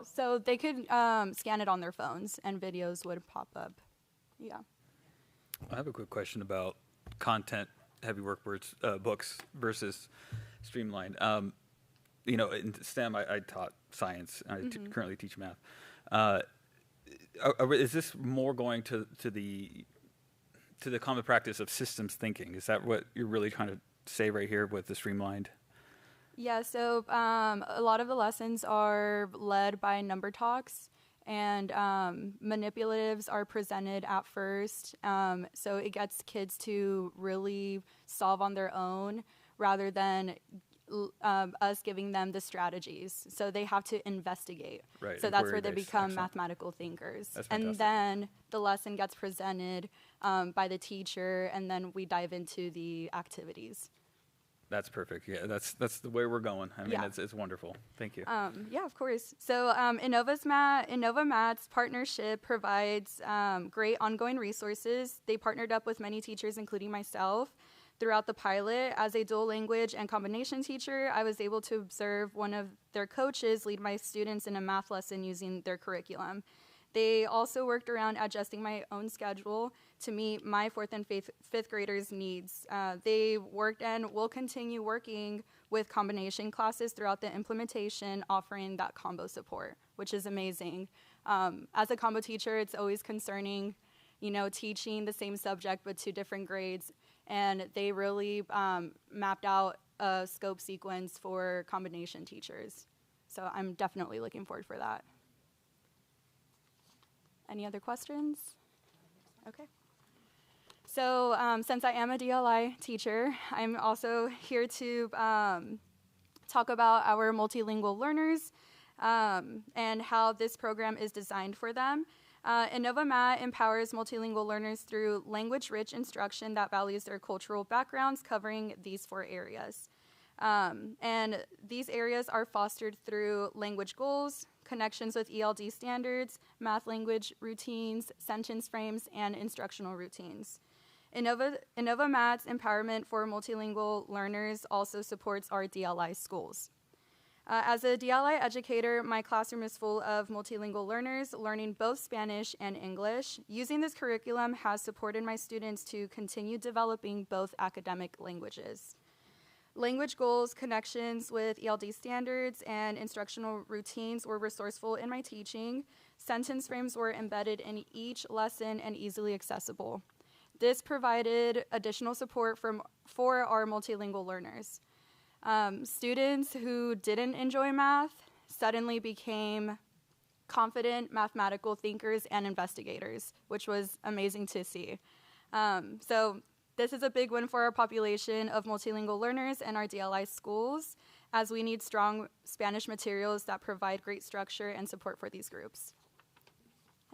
So they could scan it on their phones and videos would pop up. Yeah. I have a quick question about content, heavy books versus streamlined. In STEM, I taught science. I currently teach math. Is this more going to the common practice of systems thinking? Is that what you're really trying to say right here with the streamlined? Yeah, so a lot of the lessons are led by number talks, and manipulatives are presented at first. So it gets kids to really solve on their own rather than us giving them the strategies. So they have to investigate. Right. So that's where they Inquiry-based. become Excellent. mathematical thinkers. That's And fantastic. then the lesson gets presented by the teacher, and then we dive into the activities. That's perfect. Yeah, that's the way we're going. I mean, Yeah. it's wonderful. Thank you. Yeah, of course. So InnovaMath's partnership provides great ongoing resources. They partnered up with many teachers, including myself, throughout the pilot. As a dual language and combination teacher, I was able to observe one of their coaches lead my students in a math lesson using their curriculum. They also worked around adjusting my own schedule to meet my 4th and 5th graders' needs. They worked and will continue working with combination classes throughout the implementation, offering that combo support, which is amazing. As a combo teacher, it's always concerning, teaching the same subject but 2 different grades, and they really mapped out a scope sequence for combination teachers. So I'm definitely looking forward for that. Any other questions? Okay. So since I am a DLI teacher, I'm also here to talk about our multilingual learners and how this program is designed for them. InnovaMath empowers multilingual learners through language-rich instruction that values their cultural backgrounds, covering these 4 areas. And these areas are fostered through language goals, connections with ELD standards, math language routines, sentence frames, and instructional routines. InnovaMath's empowerment for multilingual learners also supports our DLI schools. As a DLI educator, my classroom is full of multilingual learners learning both Spanish and English. Using this curriculum has supported my students to continue developing both academic languages. Language goals, connections with ELD standards, and instructional routines were resourceful in my teaching. Sentence frames were embedded in each lesson and easily accessible. This provided additional support for our multilingual learners. Students who didn't enjoy math suddenly became confident mathematical thinkers and investigators, which was amazing to see. So this is a big win for our population of multilingual learners and our DLI schools, as we need strong Spanish materials that provide great structure and support for these groups.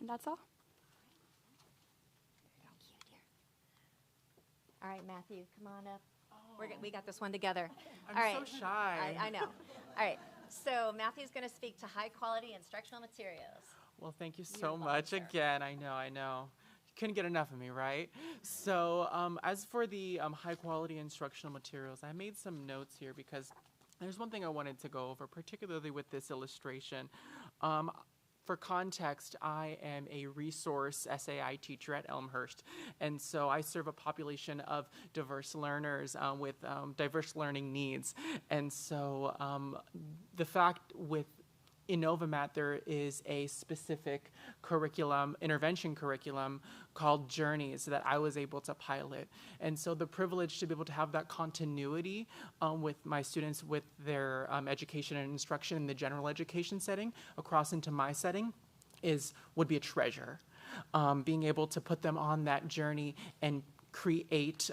And that's all. All right, Matthew, come on up. We got this one together. I'm All right. so shy. I know. All right. So Matthew's going to speak to high-quality instructional materials. Well, thank you so much again. I know. You couldn't get enough of me, right? So as for the high-quality instructional materials, I made some notes here because there's one thing I wanted to go over, particularly with this illustration. For context, I am a resource SAI teacher at Elmhurst, and so I serve a population of diverse learners with diverse learning needs. And so the fact with InnovaMat, there is a specific curriculum, intervention curriculum called Journeys that I was able to pilot. And so the privilege to be able to have that continuity with my students with their education and instruction in the general education setting across into my setting would be a treasure. Being able to put them on that journey and create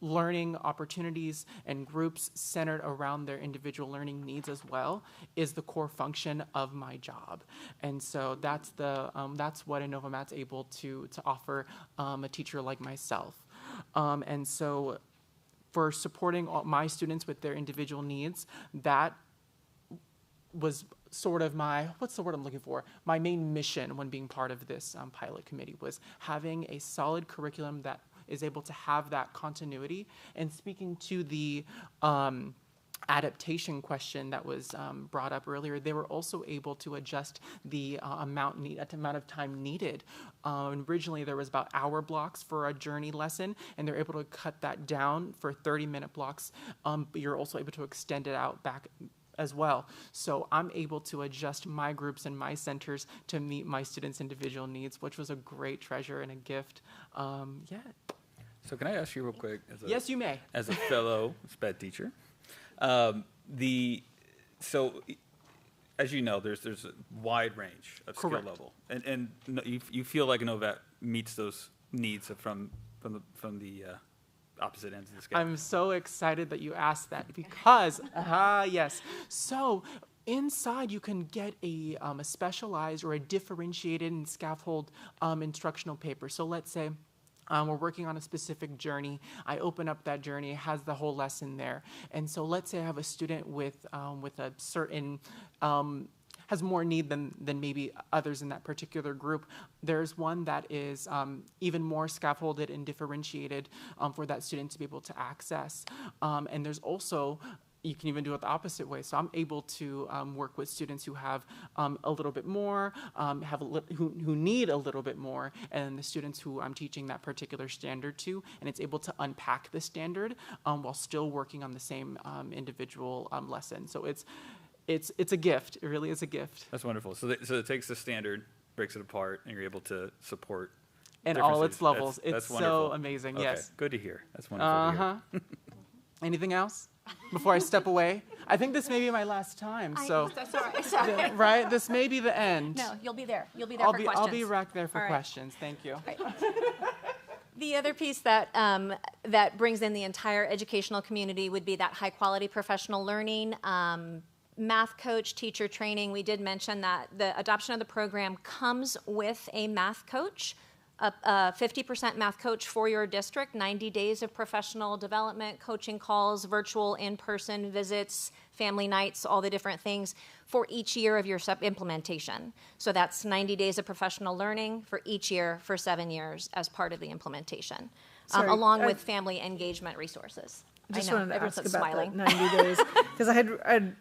learning opportunities and groups centered around their individual learning needs as well is the core function of my job. And so that's what InnovaMat's able to offer a teacher like myself. And so for supporting my students with their individual needs, that was sort of what's the word I'm looking for? My main mission when being part of this pilot committee was having a solid curriculum that is able to have that continuity. And speaking to the adaptation question that was brought up earlier, they were also able to adjust the amount of time needed. Originally, there was about hour blocks for a journey lesson, and they're able to cut that down for 30-minute blocks. But you're also able to extend it out back as well. So I'm able to adjust my groups and my centers to meet my students' individual needs, which was a great treasure and a gift. So can I ask you real quick? Yes, you may. As a fellow SPED teacher, so as you know, there's a wide range of skill level, and you feel like InnovaMat meets those needs from the opposite ends of the scale. I'm so excited that you asked that because yes. So inside you can get a specialized or a differentiated and scaffold instructional paper. So let's say we're working on a specific journey. I open up that journey, it has the whole lesson there. And so let's say I have a student with a certain, has more need than maybe others in that particular group. There's one that is even more scaffolded and differentiated for that student to be able to access. And there's also, you can even do it the opposite way. So I'm able to work with students who have a little bit more, who need a little bit more, and the students who I'm teaching that particular standard to, and it's able to unpack the standard while still working on the same individual lesson. So it's a gift. It really is a gift. That's wonderful. So it takes the standard, breaks it apart, and you're able to support and all its levels. It's so amazing. Okay. Yes. Good to hear. That's wonderful to hear. Anything else before I step away? I think this may be my last time. So sorry. Right? This may be the end. No, you'll be there. You'll be there for questions. I'll be right there for questions. Thank you. Right. The other piece that that brings in the entire educational community would be that high quality professional learning. Math coach, teacher training. We did mention that the adoption of the program comes with a math coach, a 50% math coach for your district, 90 days of professional development, coaching calls, virtual in-person visits, family nights, all the different things for each year of your implementation. So that's 90 days of professional learning for each year for 7 years as part of the implementation, along with family engagement resources. I just know, wanted to ask about smiling. that 90 days because I'd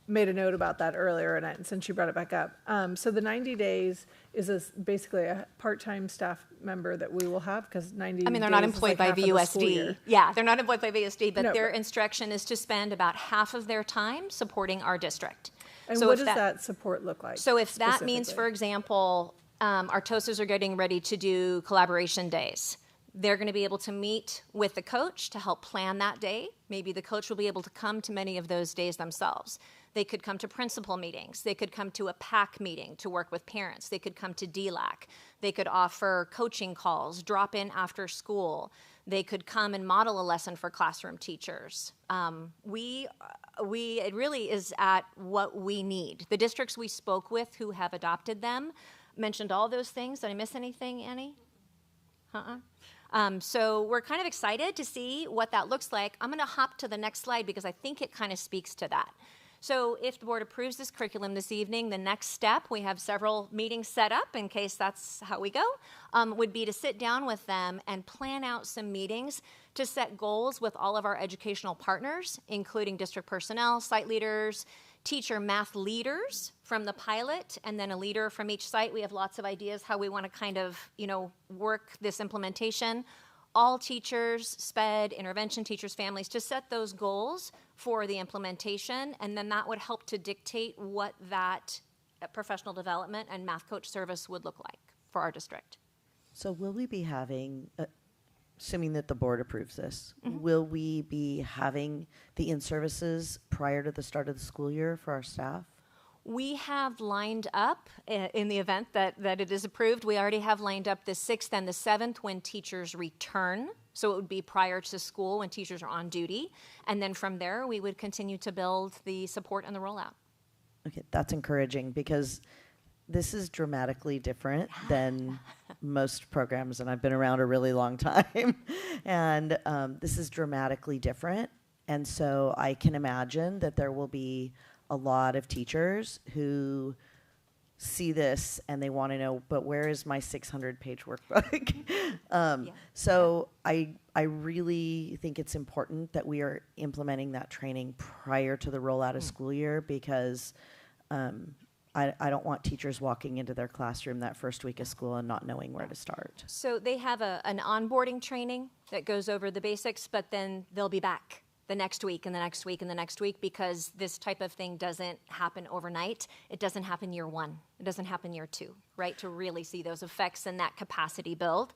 made a note about that earlier, and since you brought it back up. So the 90 days is basically a part-time staff member that we will have because 90 days. I mean, they're not employed by VUSD. Yeah, they're not employed by VUSD, but No, their instruction is to spend about half of their time supporting our district. And So what if does that support look like? So if that means, specifically? for example, our TOSAs are getting ready to do collaboration days. They're going to be able to meet with the coach to help plan that day. Maybe the coach will be able to come to many of those days themselves. They could come to principal meetings. They could come to a PAC meeting to work with parents. They could come to DLAC. They could offer coaching calls, drop in after school. They could come and model a lesson for classroom teachers. It really is at what we need. The districts we spoke with who have adopted them mentioned all those things. Did I miss anything, Annie? So we're kind of excited to see what that looks like. I'm going to hop to the next slide because I think it kind of speaks to that. So if the board approves this curriculum this evening, the next step, we have several meetings set up in case that's how we go, would be to sit down with them and plan out some meetings to set goals with all of our educational partners, including district personnel, site leaders, teacher math leaders from the pilot, and then a leader from each site. We have lots of ideas how we want to kind of, work this implementation. All teachers, SPED, intervention teachers, families, to set those goals for the implementation, and then that would help to dictate what that professional development and math coach service would look like for our district. So will we be having, assuming that the board approves this, will we be having the in-services prior to the start of the school year for our staff? We have lined up, in the event that it is approved, we already have lined up the 6th and the 7th when teachers return. So it would be prior to school when teachers are on duty. And then from there, we would continue to build the support and the rollout. Okay, that's encouraging because this is dramatically different than most programs, and I've been around a really long time. And this is dramatically different. And so I can imagine that there will be a lot of teachers who see this and they want to know, but where is my 600-page workbook? So I really think it's important that we are implementing that training prior to the rollout of school year because I don't want teachers walking into their classroom that first week of school and not knowing where to start. So they have an onboarding training that goes over the basics, but then they'll be back the next week and the next week and the next week because this type of thing doesn't happen overnight. It doesn't happen year 1. It doesn't happen year 2, right? To really see those effects and that capacity build.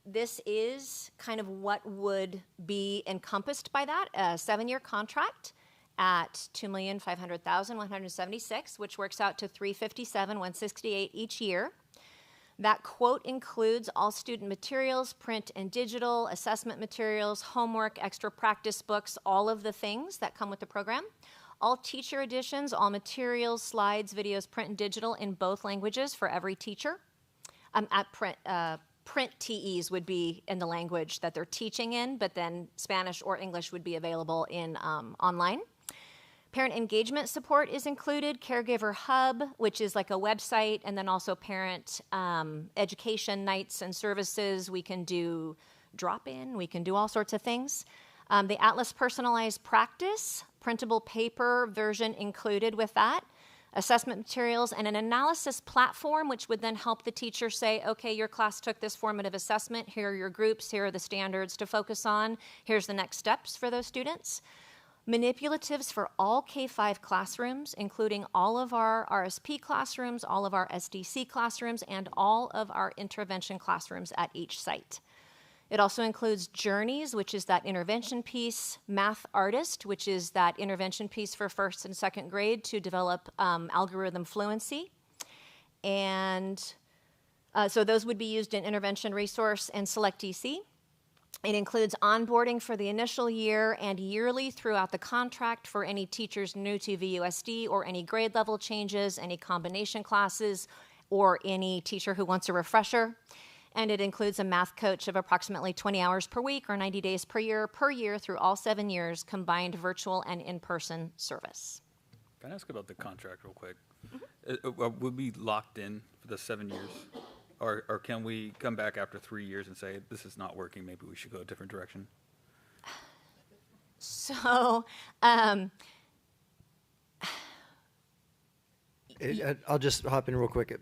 This is kind of what would be encompassed by that, a 7-year contract at $2,500,176, which works out to $357,168 each year. That quote includes all student materials, print and digital, assessment materials, homework, extra practice books, all of the things that come with the program. All teacher editions, all materials, slides, videos, print and digital in both languages for every teacher. Print TEs would be in the language that they're teaching in, but then Spanish or English would be available in online. Parent engagement support is included, Caregiver Hub, which is like a website, and then also parent education nights and services. We can do drop-in, we can do all sorts of things. The Atlas Personalized Practice, printable paper version included with that. Assessment materials and an analysis platform, which would then help the teacher say, okay, your class took this formative assessment, here are your groups, here are the standards to focus on, here's the next steps for those students. Manipulatives for all K-5 classrooms, including all of our RSP classrooms, all of our SDC classrooms, and all of our intervention classrooms at each site. It also includes Journeys, which is that intervention piece, Math Artist, which is that intervention piece for 1st and 2nd grade to develop algorithm fluency. And so those would be used in Intervention Resource and Select EC. It includes onboarding for the initial year and yearly throughout the contract for any teachers new to VUSD or any grade level changes, any combination classes, or any teacher who wants a refresher. And it includes a math coach of approximately 20 hours per week or 90 days per year through all 7 years, combined virtual and in-person service. Can I ask about the contract real quick? Would we be locked in for the 7 years? Or can we come back after 3 years and say, this is not working, maybe we should go a different direction? So, I'll just hop in real quick.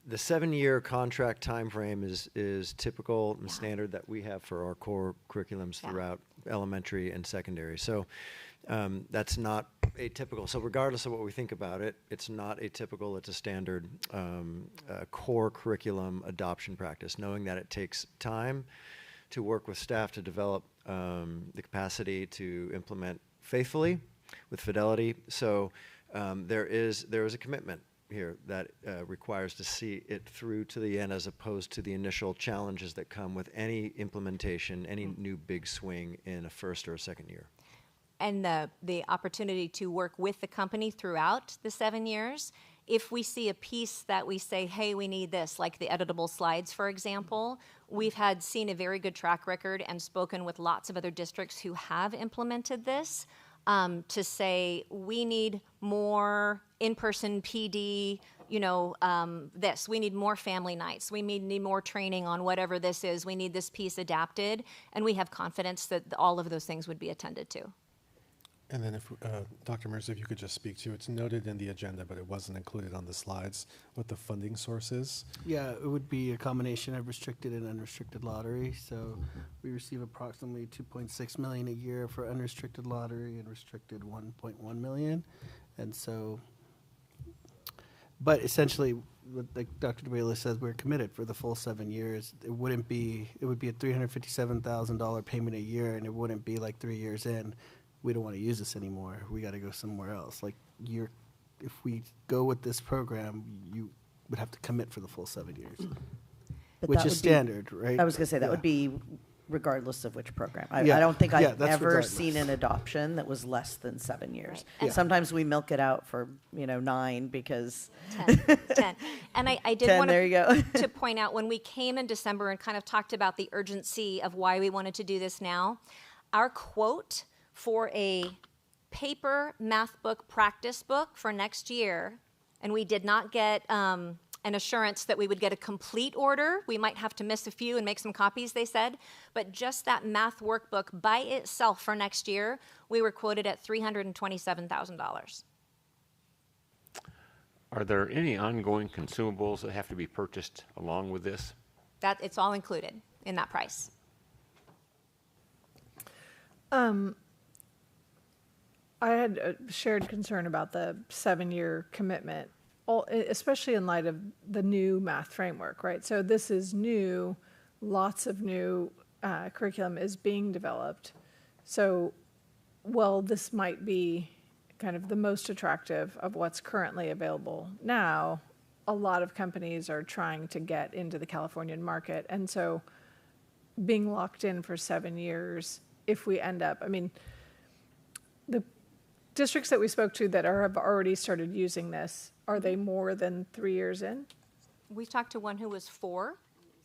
The 7-year contract time frame is typical and standard that we have for our core curriculums throughout elementary and secondary. So that's not atypical. So regardless of what we think about it, it's not atypical. It's a standard core curriculum adoption practice, knowing that it takes time to work with staff to develop the capacity to implement faithfully with fidelity. So there is a commitment here that requires to see it through to the end as opposed to the initial challenges that come with any implementation, any new big swing in a 1st or a 2nd year. And the opportunity to work with the company throughout the 7 years. If we see a piece that we say, hey, we need this, like the editable slides, for example, we've seen a very good track record and spoken with lots of other districts who have implemented this. to say we need more in-person PD, this. We need more family nights. We need more training on whatever this is. We need this piece adapted. And we have confidence that all of those things would be attended to. And then if, Dr. Merz, if you could just speak to, it's noted in the agenda, but it wasn't included on the slides, what the funding source is. Yeah, it would be a combination of restricted and unrestricted lottery. So we receive approximately 2.6 million a year for unrestricted lottery and restricted 1.1 million. And so, but essentially, like Dr. DeBela says, we're committed for the full 7 years. It would be a $357,000 payment a year, and it wouldn't be like 3 years in, we don't want to use this anymore. We got to go somewhere else. Like if we go with this program, you would have to commit for the full 7 years, But which that is would be- standard, right? I was going to say that Yeah. would be regardless of which program. I Yeah. don't think Yeah, I've that's ever regardless. seen an adoption that was less than 7 years. Right. And sometimes we milk it out for 9 because 10. And I did 10, want there you go. to point out, when we came in December and kind of talked about the urgency of why we wanted to do this now, our quote for a paper math book practice book for next year, and we did not get an assurance that we would get a complete order. We might have to miss a few and make some copies, they said. But just that math workbook by itself for next year, we were quoted at $327,000. Are there any ongoing consumables that have to be purchased along with this? That it's all included in that price. I had a shared concern about the 7-year commitment, especially in light of the new math framework, right? So this is new, lots of new curriculum is being developed. So, well, this might be kind of the most attractive of what's currently available now. A lot of companies are trying to get into the Californian market. And so being locked in for 7 years, if we end up, the districts that we spoke to that have already started using this, are they more than 3 years in? We talked to one who was 4,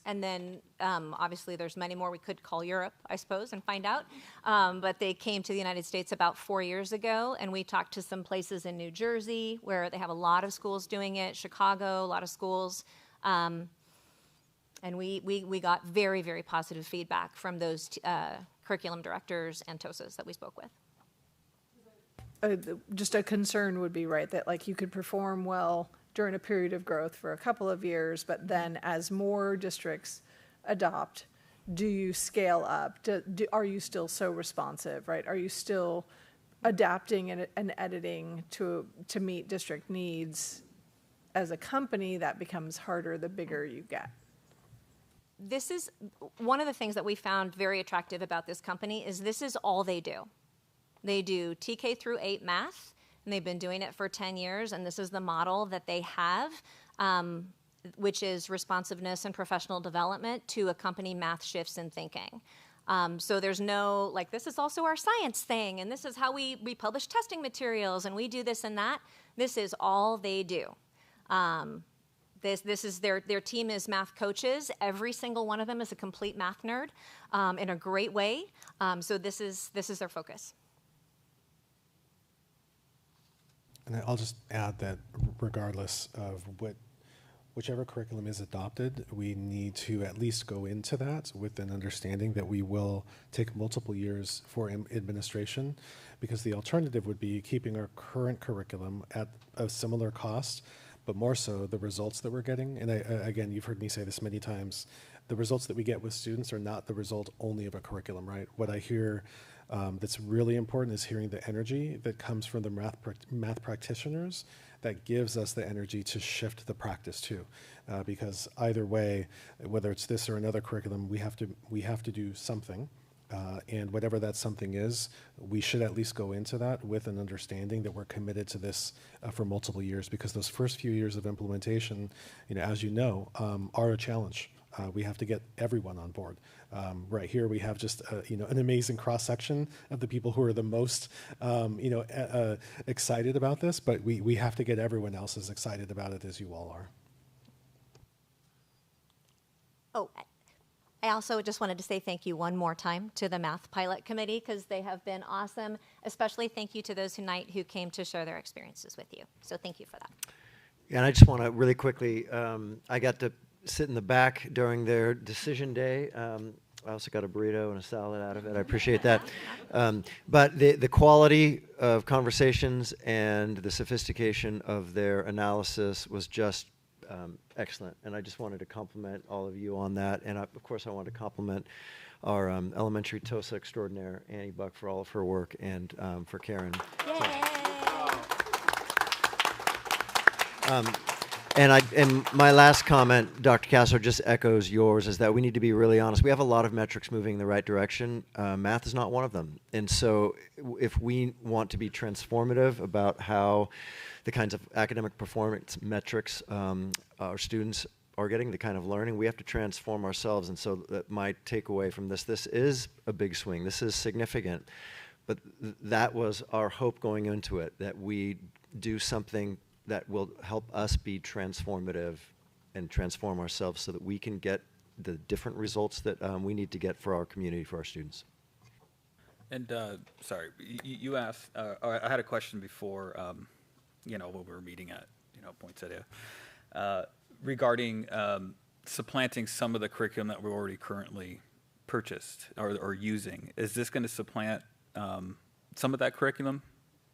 and then obviously there's many more we could call Europe, I suppose, and find out. But they came to the United States about 4 years ago, and we talked to some places in New Jersey where they have a lot of schools doing it, Chicago, a lot of schools. And we got very, very positive feedback from those curriculum directors and TOSAs that we spoke with. Just a concern would be, right, that like you could perform well during a period of growth for a couple of years, but then as more districts adopt, do you scale up? Are you still so responsive, right? Are you still adapting and editing to meet district needs? As a company, that becomes harder the bigger you get. This is one of the things that we found very attractive about this company is this is all they do. They do TK through 8 math, and they've been doing it for 10 years, and this is the model that they have, which is responsiveness and professional development to accompany math shifts in thinking. So there's no, like, this is also our science thing, and this is how we publish testing materials, and we do this and that. This is all they do. This is their team is math coaches. Every single one of them is a complete math nerd in a great way. So this is their focus. And I'll just add that regardless of whichever curriculum is adopted, we need to at least go into that with an understanding that we will take multiple years for administration, because the alternative would be keeping our current curriculum at a similar cost, but more so the results that we're getting. And again, you've heard me say this many times, the results that we get with students are not the result only of a curriculum, right? What I hear that's really important is hearing the energy that comes from the math practitioners that gives us the energy to shift the practice too. Because either way, whether it's this or another curriculum, we have to do something. And whatever that something is, we should at least go into that with an understanding that we're committed to this for multiple years, because those first few years of implementation, as you know, are a challenge. We have to get everyone on board. Right here, we have just an amazing cross section of the people who are the most excited about this, but we have to get everyone else as excited about it as you all are. Oh, I also just wanted to say thank you one more time to the Math Pilot Committee because they have been awesome. Especially thank you to those tonight who came to share their experiences with you. So thank you for that. And I just want to really quickly, I got to sit in the back during their decision day. I also got a burrito and a salad out of it. I appreciate that. But the quality of conversations and the sophistication of their analysis was just excellent. And I just wanted to compliment all of you on that. And of course, I want to compliment our elementary TOSA extraordinaire, Annie Buck, for all of her work, and for Karen. And my last comment, Dr. Castro, just echoes yours, is that we need to be really honest. We have a lot of metrics moving in the right direction. Math is not one of them. And so if we want to be transformative about how the kinds of academic performance metrics our students are getting, the kind of learning, we have to transform ourselves. And so that my takeaway from this is a big swing. This is significant. But that was our hope going into it, that we do something that will help us be transformative and transform ourselves so that we can get the different results that we need to get for our community, for our students. And sorry, you asked, or I had a question before, when we were meeting at, Poinsettia, regarding supplanting some of the curriculum that we're already currently purchased or using. Is this going to supplant some of that curriculum,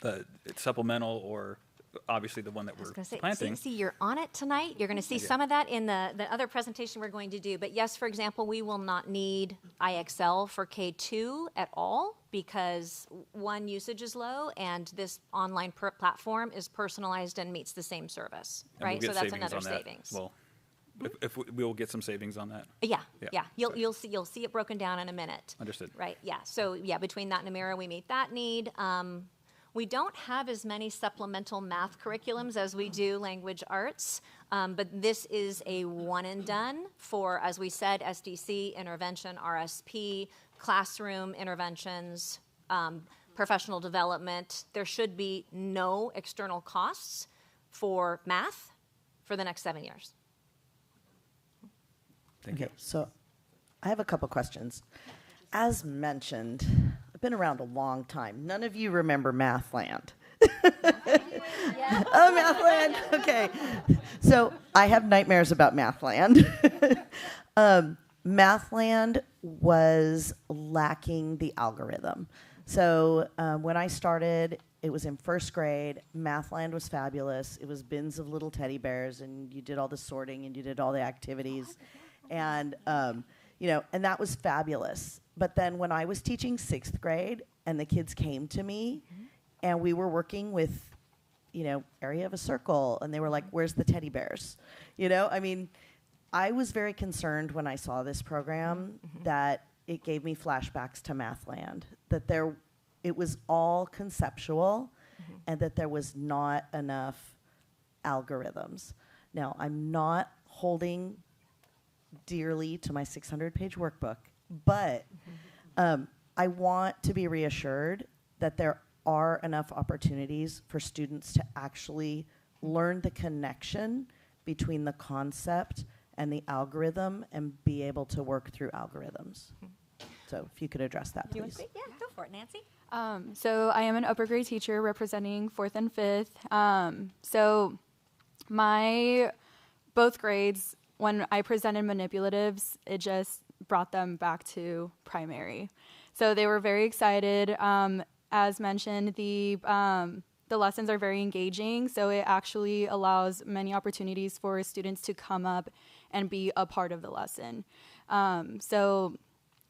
it's supplemental, or obviously the one that we're planting? See, you're on it tonight. You're going to see some of that in the other presentation we're going to do. But yes, for example, we will not need IXL for K2 at all because one, usage is low, and this online platform is personalized and meets the same service, right? We'll so that's another savings. Well, if we will get some savings on that. Yeah. You'll see it broken down in a minute. Understood. Right. Yeah. So yeah, between that and Amira, we meet that need. We don't have as many supplemental math curriculums as we do language arts, but this is a one and done for, as we said, SDC, intervention, RSP, classroom interventions, professional development. There should be no external costs for math for the next 7 years. Thank you. So I have a couple questions. As mentioned, I've been around a long time. None of you remember Mathland. Oh, Mathland. Okay. So I have nightmares about Mathland. Mathland was lacking the algorithm. So when I started, it was in first grade. Mathland was fabulous. It was bins of little teddy bears, and you did all the sorting, and you did all the activities. And, and that was fabulous. But then when I was teaching 6th grade and the kids came to me and we were working with, area of a circle, and they were like, where's the teddy bears? I was very concerned when I saw this program that it gave me flashbacks to Mathland, that it was all conceptual and that there was not enough algorithms. Now, I'm not holding dearly to my 600-page workbook, but I want to be reassured that there are enough opportunities for students to actually learn the connection between the concept and the algorithm and be able to work through algorithms. So if you could address that, please. Yeah, go for it, Nancy. So I am an upper grade teacher representing 4th and 5th. So my both grades, when I presented manipulatives, it just brought them back to primary. So they were very excited. As mentioned, the lessons are very engaging, so it actually allows many opportunities for students to come up and be a part of the lesson. So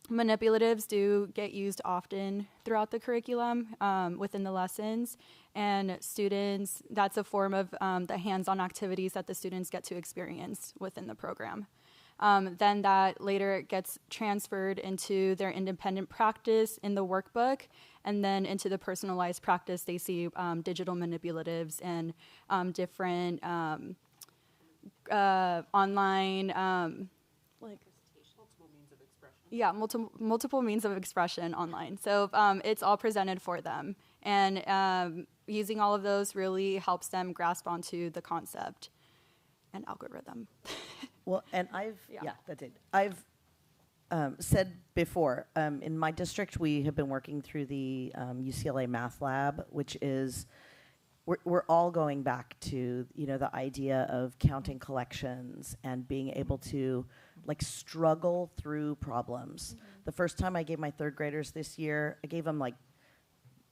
manipulatives do get used often throughout the curriculum within the lessons, and students, that's a form of the hands-on activities that the students get to experience within the program. Then that later gets transferred into their independent practice in the workbook, and then into the personalized practice, they see digital manipulatives and different online, multiple means of expression online. So it's all presented for them, and using all of those really helps them grasp onto the concept and algorithm. Well, and I've said before, in my district, we have been working through the UCLA Math Lab, which is, we're all going back to, the idea of counting collections and being able to, struggle through problems. The first time I gave my third graders this year, I gave them,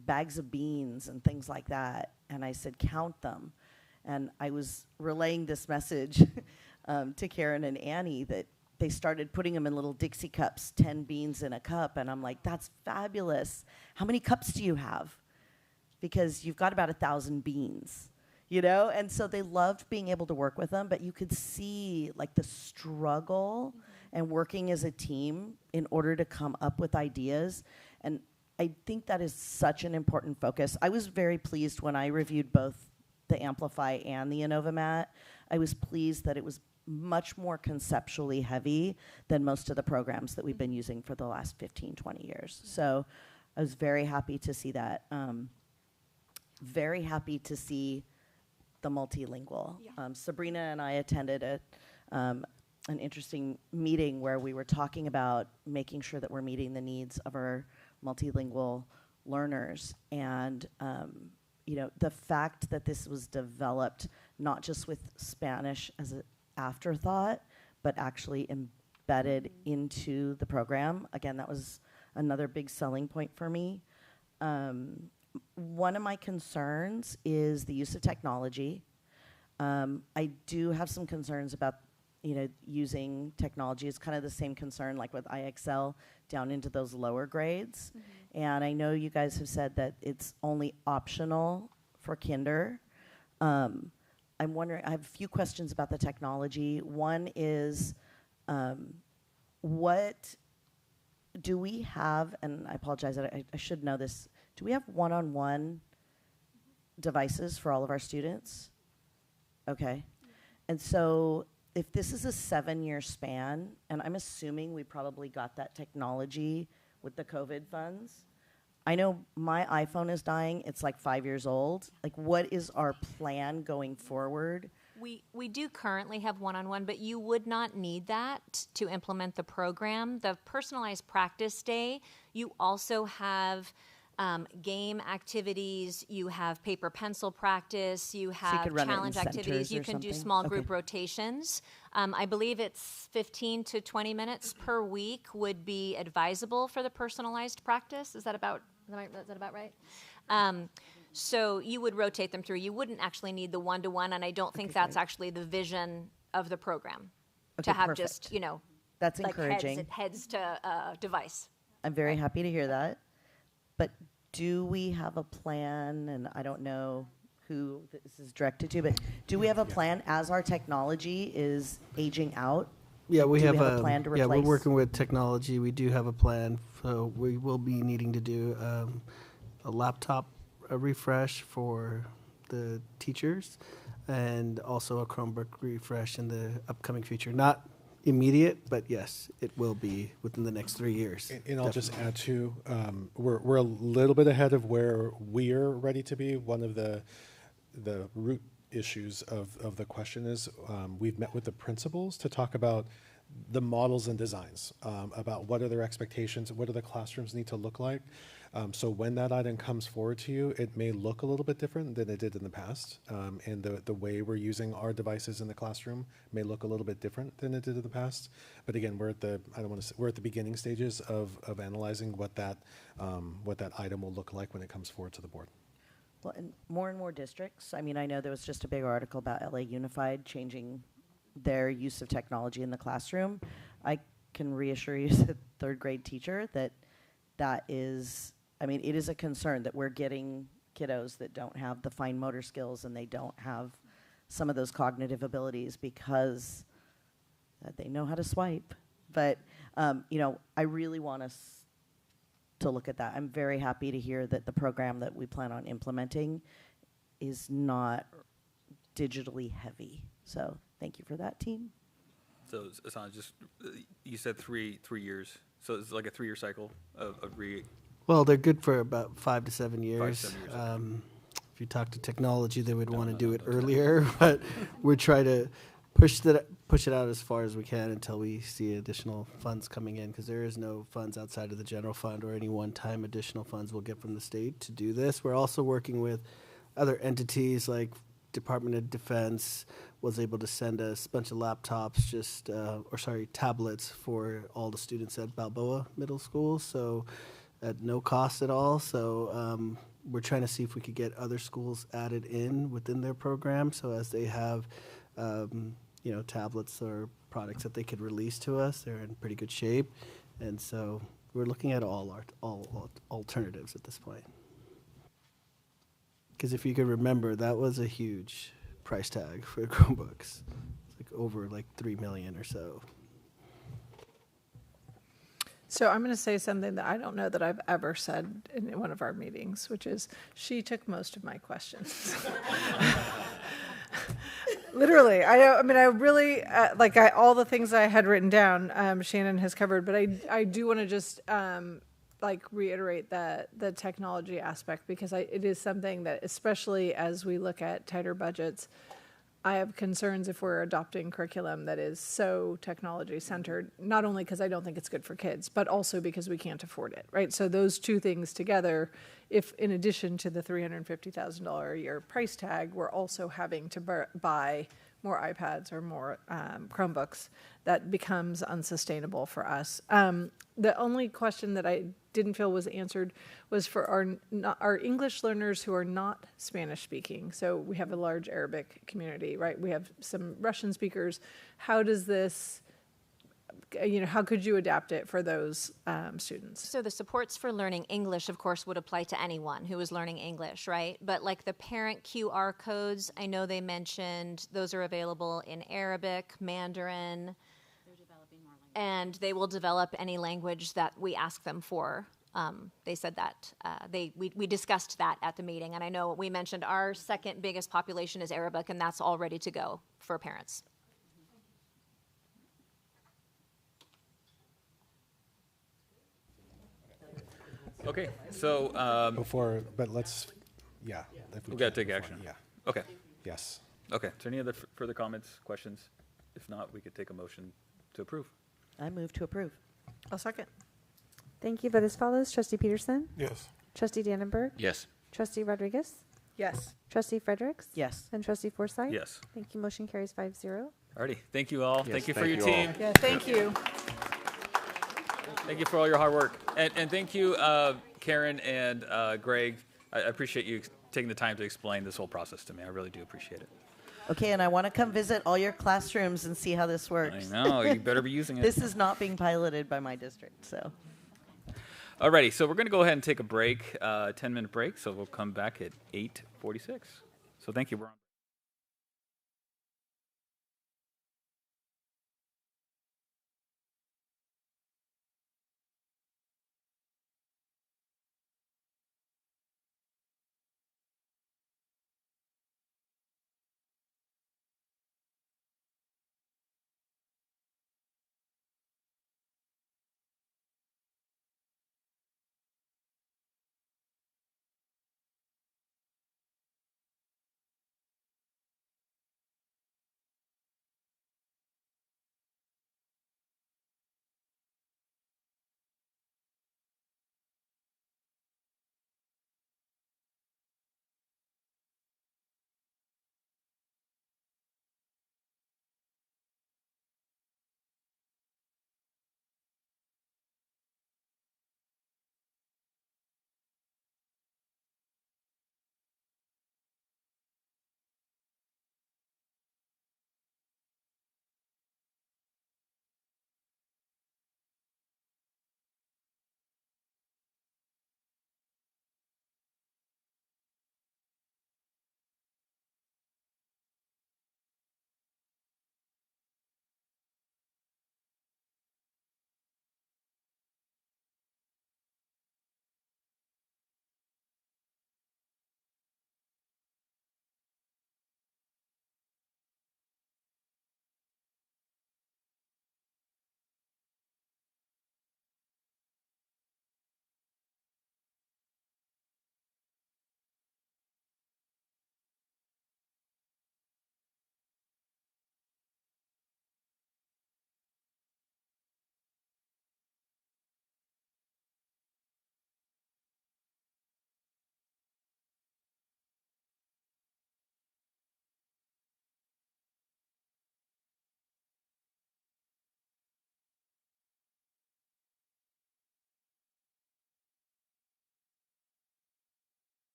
bags of beans and things like that, and I said, count them. And I was relaying this message to Karen and Annie that they started putting them in little Dixie cups, 10 beans in a cup, and I'm like, that's fabulous. How many cups do you have? Because you've got about 1,000 beans, And so they loved being able to work with them, but you could see the struggle and working as a team in order to come up with ideas. And I think that is such an important focus. I was very pleased when I reviewed both the Amplify and the InnovaMat. I was pleased that it was much more conceptually heavy than most of the programs that we've been using for the last 15, 20 years. So I was very happy to see that. Very happy to see the multilingual. Sabrina and I attended an interesting meeting where we were talking about making sure that we're meeting the needs of our multilingual learners. And the fact that this was developed not just with Spanish as an afterthought, but actually embedded into the program. Again, that was another big selling point for me. One of my concerns is the use of technology. I do have some concerns about using technology. It's kind of the same concern like with IXL down into those lower grades. And I know you guys have said that it's only optional for kinder. I'm wondering, I have a few questions about the technology. One is, what do we have, and I apologize, I should know this, do we have one-on-one devices for all of our students? Okay. And so if this is a 7-year span, and I'm assuming we probably got that technology with the COVID funds, I know my iPhone is dying. It's 5 years old. What is our plan going forward? We do currently have one-on-one, but you would not need that to implement the program. The personalized practice day, you also have game activities, you have paper pencil practice, you have challenge activities, you can do small group rotations. I believe it's 15 to 20 minutes per week would be advisable for the personalized practice. Is that about right? So you would rotate them through. You wouldn't actually need the one-to-one, and I don't think that's actually the vision of the program, to have just, that's encouraging. Heads to device. I'm very happy to hear that. But do we have a plan, and I don't know who this is directed to, but do we have a plan as our technology is aging out? Yeah, we have a plan to replace? Yeah, we're working with technology. We do have a plan. So we will be needing to do a laptop refresh for the teachers and also a Chromebook refresh in the upcoming future. Not immediate, but yes, it will be within the next 3 years. And I'll just add to, we're a little bit ahead of where we're ready to be. One of the root issues of the question is we've met with the principals to talk about the models and designs, about what are their expectations, what do the classrooms need to look like. So when that item comes forward to you, it may look a little bit different than it did in the past. And the way we're using our devices in the classroom may look a little bit different than it did in the past. But again, we're at the beginning stages of analyzing what that item will look like when it comes forward to the board. Well, and more districts. I mean, I know there was just a big article about LA Unified changing their use of technology in the classroom. I can reassure you as a third grade teacher that is, I mean, it is a concern that we're getting kiddos that don't have the fine motor skills and they don't have some of those cognitive abilities because they know how to swipe. But, I really want us to look at that. I'm very happy to hear that the program that we plan on implementing is not digitally heavy. So thank you for that, team. So it's not just, you said three years. So it's like a 3-year cycle of Well, they're good for about 5 to 7 years. 5 to 7 years. Okay. If you talk to technology, they would want to do it earlier, but we're trying to push push it out as far as we can until we see additional funds coming in, because there is no funds outside of the general fund or any one-time additional funds we'll get from the state to do this. We're also working with other entities like Department of Defense was able to send us a bunch of laptops, tablets for all the students at Balboa Middle School, so at no cost at all. So we're trying to see if we could get other schools added in within their program, so as they have tablets or products that they could release to us, they're in pretty good shape. And so we're looking at all alternatives at this point. Because if you could remember, that was a huge price tag for Chromebooks. It's like over like $3 million or so. So I'm going to say something that I don't know that I've ever said in one of our meetings, which is she took most of my questions. Literally, I really all the things I had written down, Shannon has covered, but I do want to just reiterate the technology aspect, because it is something that, especially as we look at tighter budgets, I have concerns if we're adopting curriculum that is so technology centered, not only because I don't think it's good for kids, but also because we can't afford it, right? So those two things together, if in addition to the $350,000 a year price tag, we're also having to buy more iPads or more Chromebooks, that becomes unsustainable for us. The only question that I didn't feel was answered was for our English learners who are not Spanish speaking. So we have a large Arabic community, right? We have some Russian speakers. How does this, how could you adapt it for those students? So the supports for learning English, of course, would apply to anyone who is learning English, right? But like the parent QR codes, I know they mentioned those are available in Arabic, Mandarin, and they will develop any language that we ask them for. They said that. We discussed that at the meeting, and I know we mentioned our second biggest population is Arabic, and that's all ready to go for parents. Okay, so we got to take action. Yeah. Okay. Yes. Okay. Is there any other further comments, questions? If not, we could take a motion to approve. I move to approve. I'll second. Thank you. Vote as follows. Trustee Peterson? Yes. Trustee Dannenberg? Yes. Trustee Rodriguez? Yes. Trustee Fredericks? Yes. And Trustee Forsythe? Yes. Thank you. Motion carries 5-0. Alrighty. Thank you all. Yes, thank you for thank your you team. all. Yeah, thank you. Thank you for all your hard work. And thank you, Karen and Greg. I appreciate you taking the time to explain this whole process to me. I really do appreciate it. Okay, and I want to come visit all your classrooms and see how this works. I know. You better be using it. This is not being piloted by my district, so. Alrighty, so we're going to go ahead and take a break, 10-minute break. So we'll come back at 8:46. So thank you. We're on.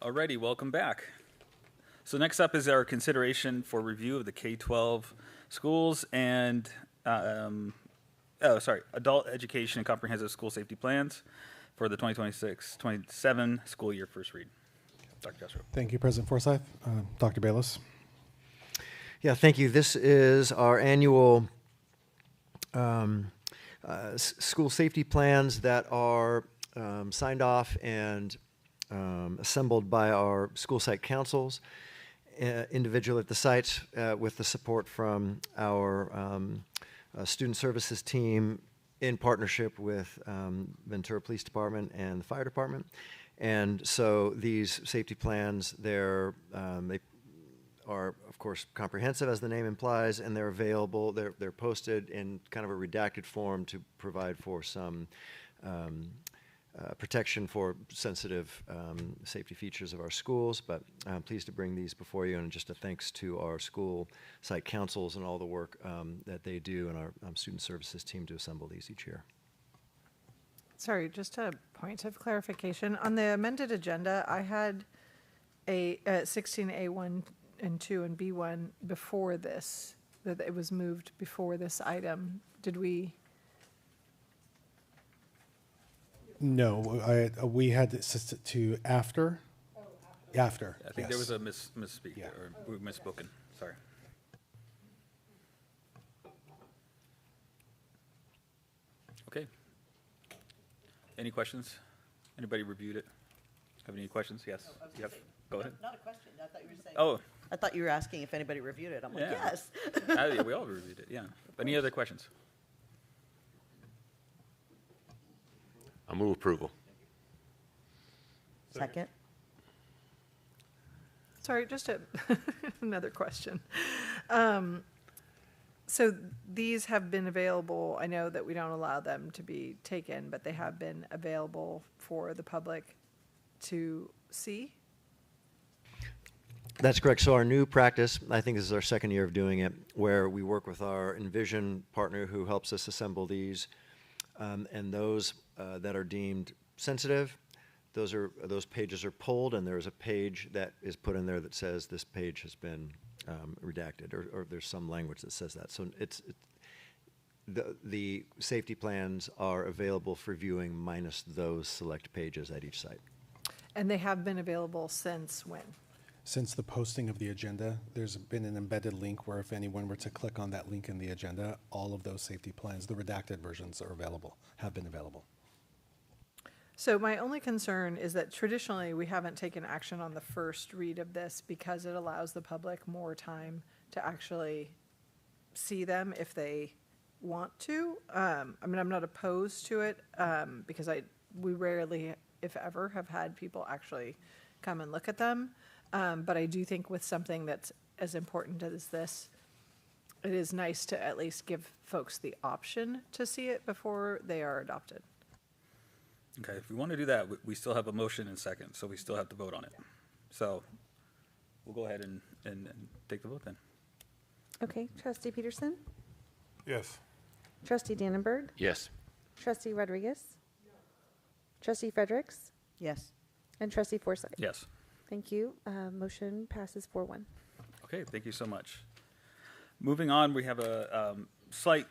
Alrighty, welcome back. So next up is our consideration for review of the K-12 schools and, adult education and comprehensive school safety plans for the 2026-27 school year. First read. Dr. Castro. Thank you, President Forsyth. Dr. Bayless. Yeah, thank you. This is our annual school safety plans that are signed off and assembled by our school site councils, individually at the sites, with the support from our student services team in partnership with Ventura Police Department and the Fire Department. And so these safety plans, they are, of course, comprehensive, as the name implies, and they're available. They're posted in kind of a redacted form to provide for some protection for sensitive safety features of our schools. But I'm pleased to bring these before you, and just a thanks to our school site councils and all the work that they do, and our student services team to assemble these each year. Sorry, just a point of clarification. On the amended agenda, I had a 16A1 and 2 and B1 before this, that it was moved before this item. Did we? No, we had to after. After. I think there was a misspeak or we misspoken. Sorry. Okay. Any questions? Anybody reviewed it? Have any questions? Yes. Yep. Go ahead. Not a question. I thought you were saying. Oh. I thought you were asking if anybody reviewed it. I'm like, Yeah. yes. Yeah, we all reviewed it. Yeah. Any other questions? I move approval. Second. Sorry, just another question. So these have been available. I know that we don't allow them to be taken, but they have been available for the public to see? That's correct. So our new practice, I think this is our second year of doing it, where we work with our Envision partner who helps us assemble these, and those that are deemed sensitive, those pages are pulled, and there's a page that is put in there that says this page has been redacted, or there's some language that says that. So the safety plans are available for viewing minus those select pages at each site. And they have been available since when? Since the posting of the agenda, there's been an embedded link where if anyone were to click on that link in the agenda, all of those safety plans, the redacted versions, are available, have been available. So my only concern is that traditionally we haven't taken action on the first read of this because it allows the public more time to actually see them if they want to. I mean, I'm not opposed to it because we rarely, if ever, have had people actually come and look at them. But I do think with something that's as important as this, it is nice to at least give folks the option to see it before they are adopted. Okay, if we want to do that, we still have a motion and second, so we still have to vote on it. So we'll go ahead and take the vote then. Okay, Trustee Peterson? Yes. Trustee Dannenberg? Yes. Trustee Rodriguez? Trustee Fredericks? Yes. And Trustee Forsythe? Yes. Thank you. Motion passes 4-1. Okay, thank you so much. Moving on, we have a slight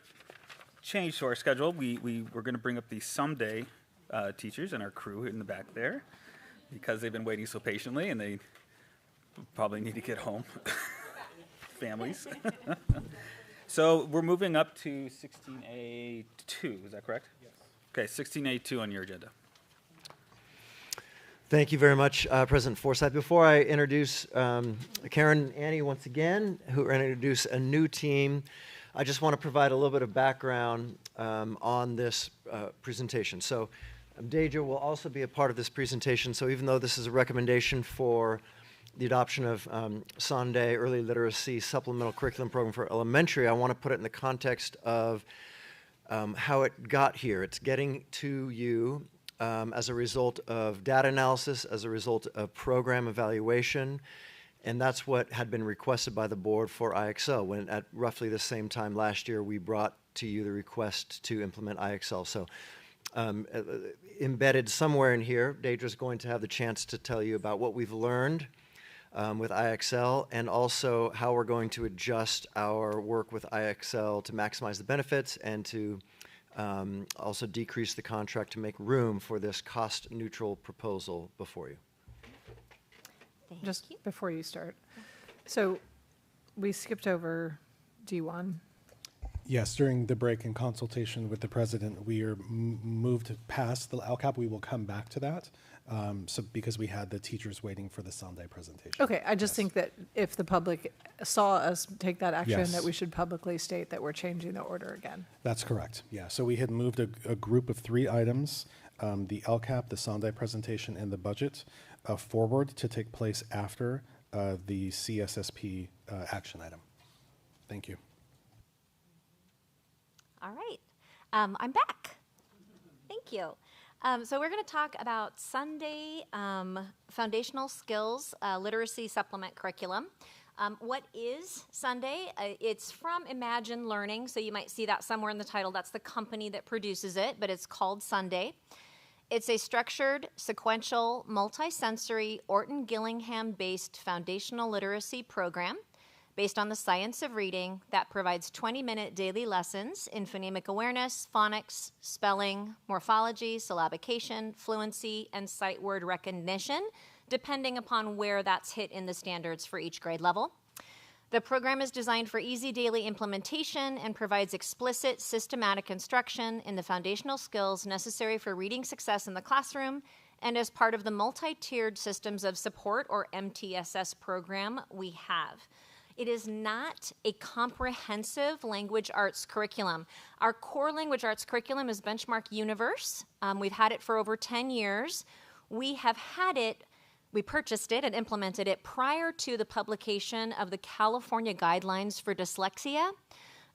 change to our schedule. We're going to bring up the someday teachers and our crew in the back there because they've been waiting so patiently and they probably need to get home. Families. So we're moving up to 16A2, is that correct? Yes. Okay, 16A2 on your agenda. Thank you very much, President Forsythe. Before I introduce Karen and Annie once again, who are going to introduce a new team, I just want to provide a little bit of background on this presentation. So Deja will also be a part of this presentation. So even though this is a recommendation for the adoption of Sunday Early Literacy Supplemental Curriculum Program for elementary, I want to put it in the context of how it got here. It's getting to you as a result of data analysis, as a result of program evaluation, and that's what had been requested by the board for IXL, when at roughly the same time last year we brought to you the request to implement IXL. So Embedded somewhere in here, Deidre's going to have the chance to tell you about what we've learned with IXL, and also how we're going to adjust our work with IXL to maximize the benefits and to also decrease the contract to make room for this cost-neutral proposal before you. Just before you start. So we skipped over D1. Yes, during the break in consultation with the president, we are moved past the LCAP. We will come back to that, so because we had the teachers waiting for the Sunday presentation. Okay, I just think that if the public saw us take that action, Yes. that we should publicly state that we're changing the order again. That's correct, yeah. So we had moved a group of 3 items, the LCAP, the Sunday presentation, and the budget forward to take place after the CSSP action item. Thank you. All right. I'm back. Thank you. So we're going to talk about Sunday Foundational Skills Literacy Supplement Curriculum. What is Sunday? It's from Imagine Learning, so you might see that somewhere in the title. That's the company that produces it, but it's called Sunday. It's a structured, sequential, multisensory, Orton-Gillingham-based foundational literacy program based on the science of reading that provides 20-minute daily lessons in phonemic awareness, phonics, spelling, morphology, syllabication, fluency, and sight word recognition, depending upon where that's hit in the standards for each grade level. The program is designed for easy daily implementation and provides explicit, systematic instruction in the foundational skills necessary for reading success in the classroom and as part of the multi-tiered systems of support, or MTSS program, we have. It is not a comprehensive language arts curriculum. Our core language arts curriculum is Benchmark Universe. We've had it for over 10 years. We purchased it and implemented it prior to the publication of the California Guidelines for Dyslexia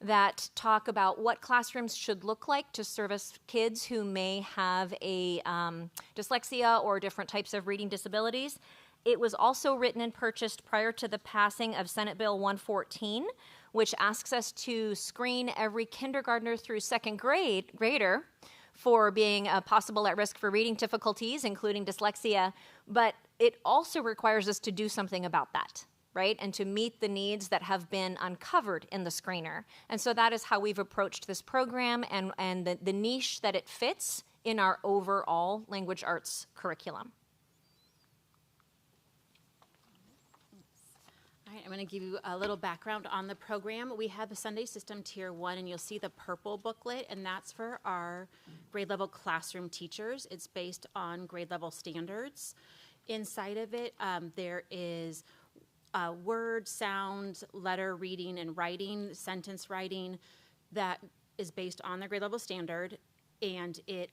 that talk about what classrooms should look like to service kids who may have a dyslexia or different types of reading disabilities. It was also written and purchased prior to the passing of Senate Bill 114, which asks us to screen every kindergartner through second grader for being possible at risk for reading difficulties, including dyslexia. But it also requires us to do something about that, right? And to meet the needs that have been uncovered in the screener. And so that is how we've approached this program and the niche that it fits in our overall language arts curriculum. All right, I'm going to give you a little background on the program. We have the Sunday System Tier 1, and you'll see the purple booklet, and that's for our grade level classroom teachers. It's based on grade level standards. Inside of it, there is word, sound, letter reading and writing, sentence writing that is based on the grade level standard, and it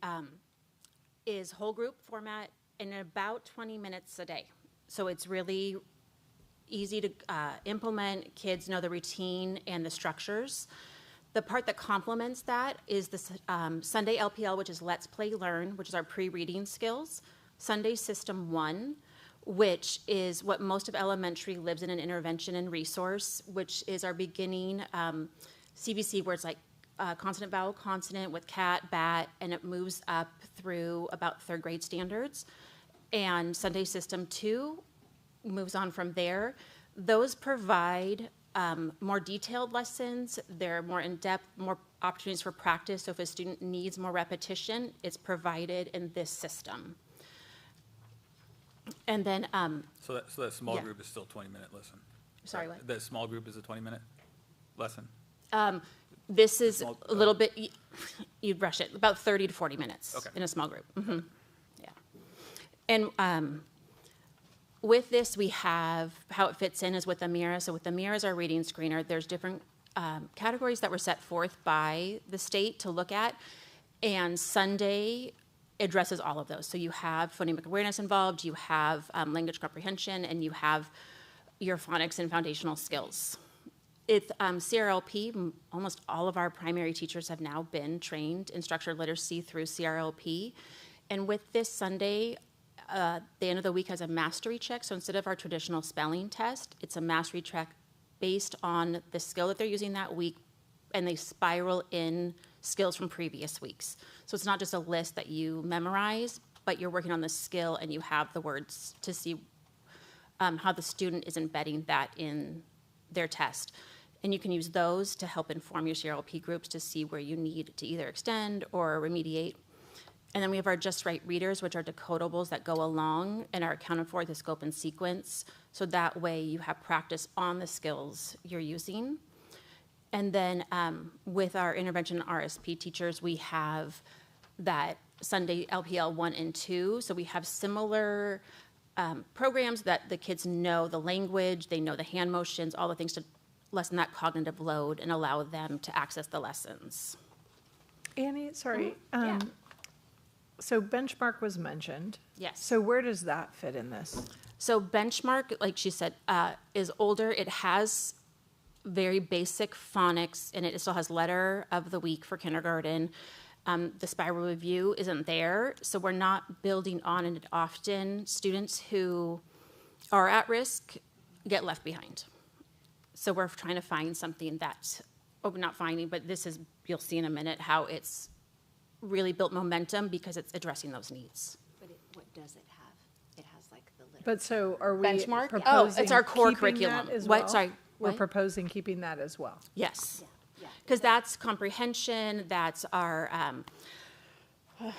is whole group format in about 20 minutes a day. So it's really easy to implement. Kids know the routine and the structures. The part that complements that is the Sunday LPL, which is Let's Play Learn, which is our pre-reading skills. Sunday System 1, which is what most of elementary lives in, an intervention and resource, which is our beginning CVC words like consonant, vowel, consonant with cat, bat, and it moves up through about 3rd grade standards. And Sunday System 2 moves on from there. Those provide more detailed lessons. They're more in-depth, more opportunities for practice. So if a student needs more repetition, it's provided in this system. And then so that small group is still 20-minute lesson. Sorry, what? That small group is a 20-minute lesson. This is a little bit, you'd rush it, about 30 to 40 minutes in a small group. Mm-hmm. Yeah. And with this, we have how it fits in is with Amira. So with Amira as our reading screener, there's different categories that were set forth by the state to look at, and Sunday addresses all of those. So you have phonemic awareness involved, you have language comprehension, and you have your phonics and foundational skills. It's CRLP. Almost all of our primary teachers have now been trained in structured literacy through CRLP. And with this Sunday, the end of the week has a mastery check. So instead of our traditional spelling test, it's a mastery check based on the skill that they're using that week, and they spiral in skills from previous weeks. So it's not just a list that you memorize, but you're working on the skill and you have the words to see how the student is embedding that in their test. And you can use those to help inform your CRLP groups to see where you need to either extend or remediate. And then we have our Just Right readers, which are decodables that go along and are accounted for the scope and sequence. So that way you have practice on the skills you're using. And then with our intervention RSP teachers, we have that Sunday LPL 1 and 2. So we have similar programs that the kids know the language, they know the hand motions, all the things to lessen that cognitive load and allow them to access the lessons. Annie, sorry. So benchmark was mentioned. Yes. So where does that fit in this? So benchmark, like she said, is older. It has very basic phonics, and it still has letter of the week for kindergarten. The spiral review isn't there, so we're not building on it often. Students who are at risk get left behind. So we're trying to find something that, not finding, but this is, you'll see in a minute how it's really built momentum because it's addressing those needs. But what does it have? It has like the literature. But so are we Benchmark? proposing It's our core keeping curriculum. that as What? well? Sorry, We're what? proposing keeping that as well. Yes. Because that's comprehension, that's our, when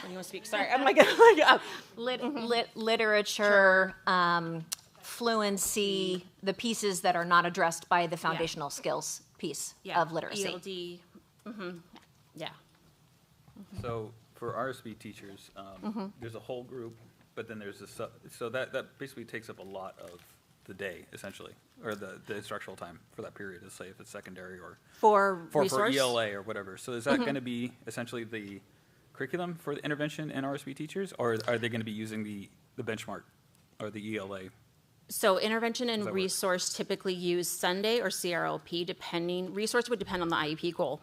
you want to speak, sorry, I'm like, Literature, fluency, the pieces that are not addressed by the foundational skills piece of literacy. ELD, yeah. So for RSB teachers, there's a whole group, but then there's a so that basically takes up a lot of the day, essentially, or the instructional time for that period, let's say if it's secondary or For for resource? ELA or whatever. So is that going to be essentially the curriculum for the intervention and RSB teachers, or are they going to be using the benchmark or the ELA? So intervention Does and that work? resource typically use Sunday or CRLP, depending, resource would depend on the IEP goal,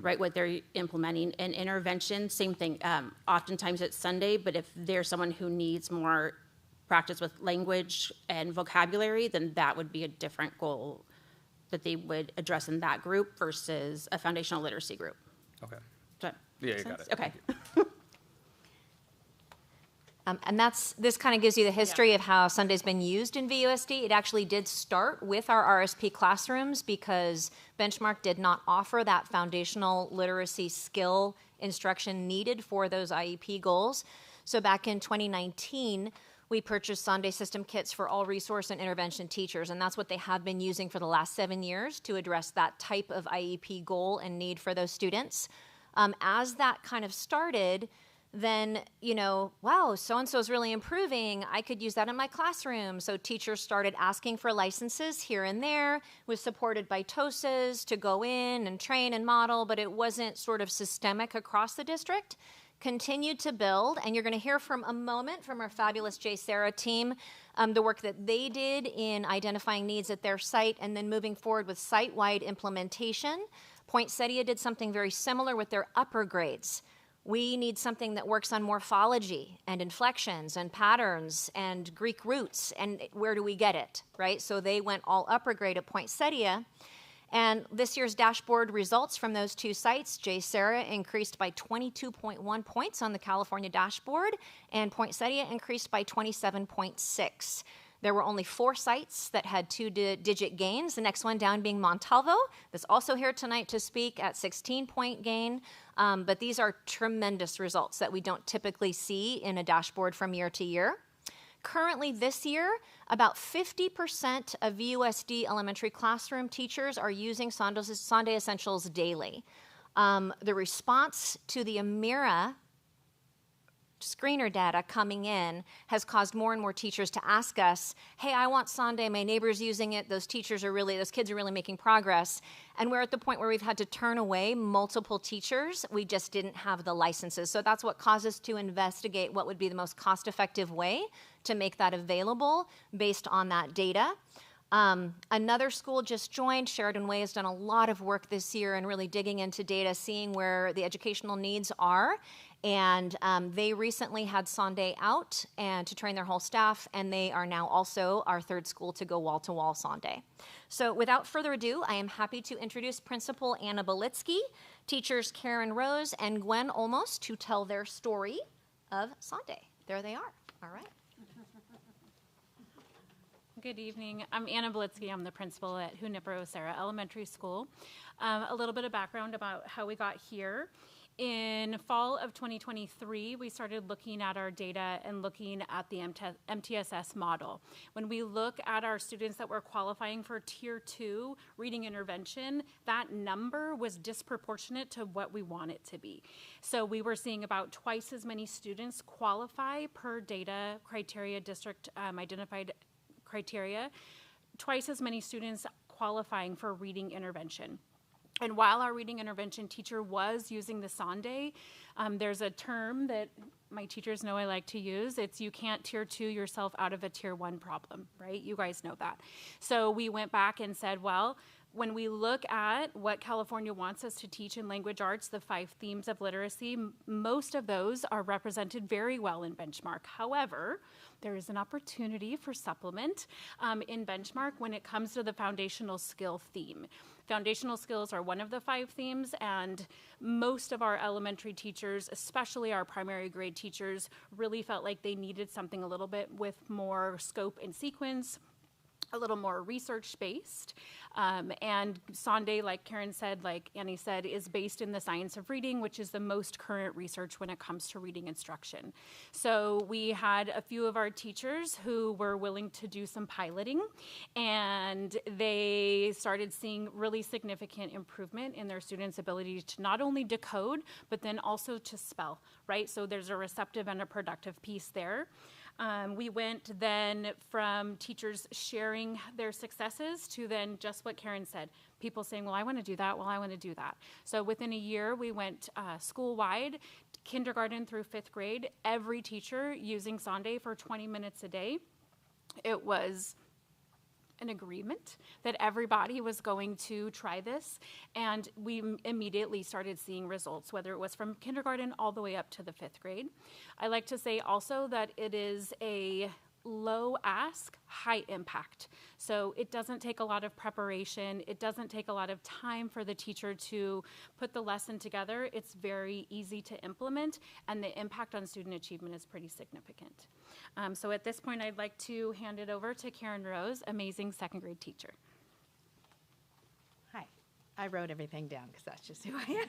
right, what they're implementing. And intervention, same thing. Oftentimes it's Sunday, but if there's someone who needs more practice with language and vocabulary, then that would be a different goal that they would address in that group versus a foundational literacy group. Okay. Does that Yeah, make you got sense? it. Okay. And this kind of gives you the history of how Sunday's been used in VUSD. It actually did start with our RSP classrooms because Benchmark did not offer that foundational literacy skill instruction needed for those IEP goals. So back in 2019, we purchased Sunday system kits for all resource and intervention teachers, and that's what they have been using for the last 7 years to address that type of IEP goal and need for those students. As that kind of started, then, wow, so-and-so is really improving. I could use that in my classroom. So teachers started asking for licenses here and there, was supported by TOSAs to go in and train and model, but it wasn't sort of systemic across the district. Continued to build, and you're going to hear from a moment from our fabulous J. Sarah team, the work that they did in identifying needs at their site and then moving forward with site-wide implementation. Poinsettia did something very similar with their upper grades. We need something that works on morphology and inflections and patterns and Greek roots, and where do we get it, right? So they went all upper grade at Poinsettia. And this year's dashboard results from those two sites, J. Sarah increased by 22.1 points on the California dashboard, and Poinsettia increased by 27.6. There were only 4 sites that had 2-digit gains, the next one down being Montalvo, that's also here tonight to speak at 16-point gain. But these are tremendous results that we don't typically see in a dashboard from year to year. Currently this year, about 50% of VUSD elementary classroom teachers are using Sunday Essentials daily. The response to the Amira screener data coming in has caused more and more teachers to ask us, hey, I want Sunday, my neighbor's using it, those kids are really making progress. And we're at the point where we've had to turn away multiple teachers. We just didn't have the licenses. So that's what caused us to investigate what would be the most cost-effective way to make that available based on that data. Another school just joined, Sheridan Way, has done a lot of work this year and really digging into data, seeing where the educational needs are. And they recently had Sunday out and to train their whole staff, and they are now also our third school to go wall-to-wall Sunday. So without further ado, I am happy to introduce Principal Anna Belitsky, teachers Karen Rose and Gwen Olmos to tell their story of Sunday. There they are. All right. Good evening. I'm Anna Belitsky. I'm the principal at Junipero Serra Elementary School. A little bit of background about how we got here. In fall of 2023, we started looking at our data and looking at the MTSS model. When we look at our students that were qualifying for Tier 2 reading intervention, that number was disproportionate to what we want it to be. So we were seeing about twice as many students qualify per data criteria, district identified criteria, twice as many students qualifying for reading intervention. And while our reading intervention teacher was using the Sunday, there's a term that my teachers know I like to use. It's you can't Tier 2 yourself out of a Tier 1 problem, right? You guys know that. So we went back and said, well, when we look at what California wants us to teach in language arts, the 5 themes of literacy, most of those are represented very well in benchmark. However, there is an opportunity for supplement in benchmark when it comes to the foundational skill theme. Foundational skills are one of the 5 themes, and most of our elementary teachers, especially our primary grade teachers, really felt like they needed something a little bit with more scope and sequence, a little more research-based. And Sunday, like Karen said, like Annie said, is based in the science of reading, which is the most current research when it comes to reading instruction. So we had a few of our teachers who were willing to do some piloting, and they started seeing really significant improvement in their students' ability to not only decode, but then also to spell, right? So there's a receptive and a productive piece there. We went then from teachers sharing their successes to then just what Karen said, people saying, well, I want to do that, well, I want to do that. So within a year, we went school-wide, kindergarten through 5th grade, every teacher using Sunday for 20 minutes a day. It was an agreement that everybody was going to try this, and we immediately started seeing results, whether it was from kindergarten all the way up to the 5th grade. I like to say also that it is a low ask, high impact. So it doesn't take a lot of preparation. It doesn't take a lot of time for the teacher to put the lesson together. It's very easy to implement, and the impact on student achievement is pretty significant. So at this point, I'd like to hand it over to Karen Rose, amazing 2nd grade teacher. Hi. I wrote everything down because that's just who I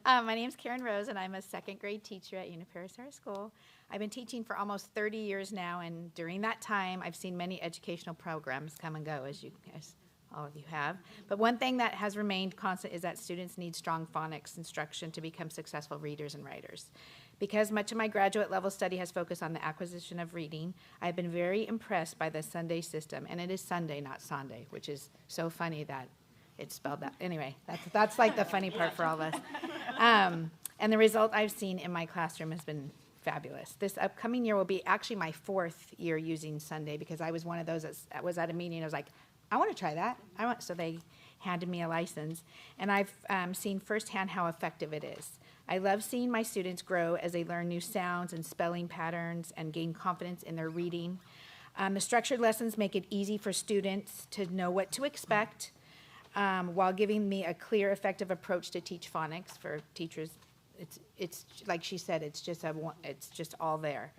am. My name is Karen Rose, and I'm a 2nd grade teacher at Junipero Serra School. I've been teaching for almost 30 years now, and during that time, I've seen many educational programs come and go, as all of you have. But one thing that has remained constant is that students need strong phonics instruction to become successful readers and writers. Because much of my graduate level study has focused on the acquisition of reading, I've been very impressed by the Sunday system, and it is Sunday, not Sunday, which is so funny that it's spelled that. Anyway, that's like the funny part for all of us. And the result I've seen in my classroom has been fabulous. This upcoming year will be actually my 4th year using Sunday, because I was one of those that was at a meeting. I was like, I want to try that. So they handed me a license, and I've seen firsthand how effective it is. I love seeing my students grow as they learn new sounds and spelling patterns and gain confidence in their reading. The structured lessons make it easy for students to know what to expect, while giving me a clear, effective approach to teach phonics. For teachers, it's like she said, it's just all there,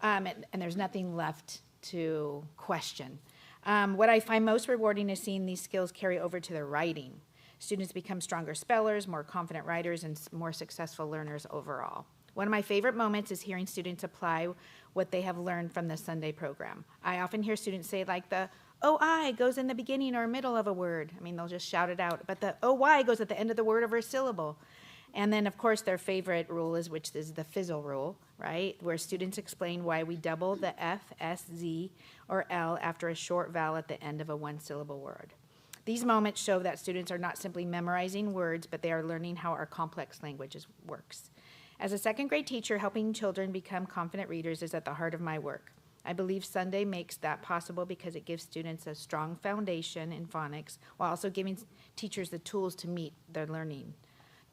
and there's nothing left to question. What I find most rewarding is seeing these skills carry over to their writing. Students become stronger spellers, more confident writers, and more successful learners overall. One of my favorite moments is hearing students apply what they have learned from the Sunday program. I often hear students say, like, the OI goes in the beginning or middle of a word. I mean, they'll just shout it out. But the OY goes at the end of the word over a syllable. And then, of course, their favorite rule is, which is the fizzle rule, right? Where students explain why we double the F, S, Z, or L after a short vowel at the end of a one-syllable word. These moments show that students are not simply memorizing words, but they are learning how our complex language works. As a 2nd grade teacher, helping children become confident readers is at the heart of my work. I believe Sunday makes that possible because it gives students a strong foundation in phonics, while also giving teachers the tools to meet the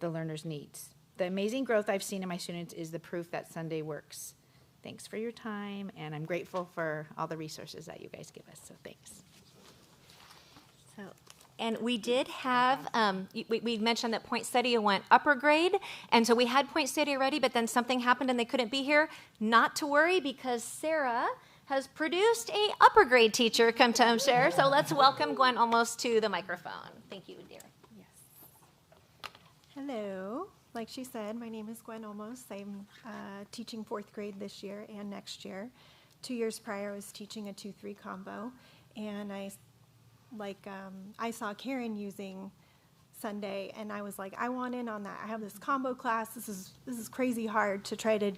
learner's needs. the amazing growth I've seen in my students is the proof that Sunday works. Thanks for your time, and I'm grateful for all the resources that you guys give us, so thanks. So, and we did have, we mentioned that Point Study went upper grade, and so we had Point Study already, but then something happened and they couldn't be here. Not to worry, because Sarah has produced a upper grade teacher come to share. So let's welcome Gwen almost to the microphone. Thank you, dear. Hello. Like she said, my name is Gwen Olmos. I'm teaching 4th grade this year and next year. 2 years prior, I was teaching a 2-3 combo, and I saw Karen using Sunday, and I was like, I want in on that. I have this combo class. This is crazy hard to try to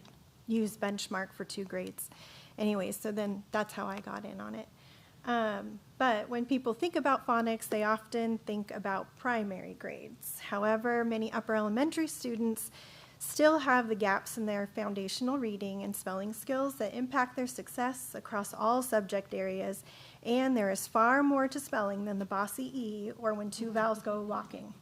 use benchmark for 2 grades. Anyway, so then that's how I got in on it. But when people think about phonics, they often think about primary grades. However, many upper elementary students still have the gaps in their foundational reading and spelling skills that impact their success across all subject areas, and there is far more to spelling than the bossy E or when 2 vowels go walking.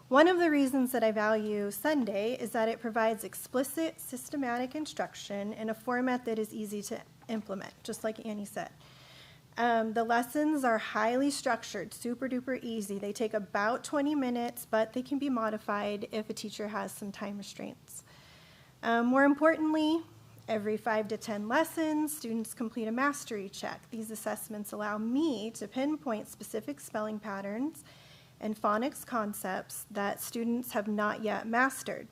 One of the reasons that I value Sunday is that it provides explicit, systematic instruction in a format that is easy to implement, just like Annie said. The lessons are highly structured, super duper easy. They take about 20 minutes, but they can be modified if a teacher has some time restraints. More importantly, every 5 to 10 lessons, students complete a mastery check. These assessments allow me to pinpoint specific spelling patterns and phonics concepts that students have not yet mastered.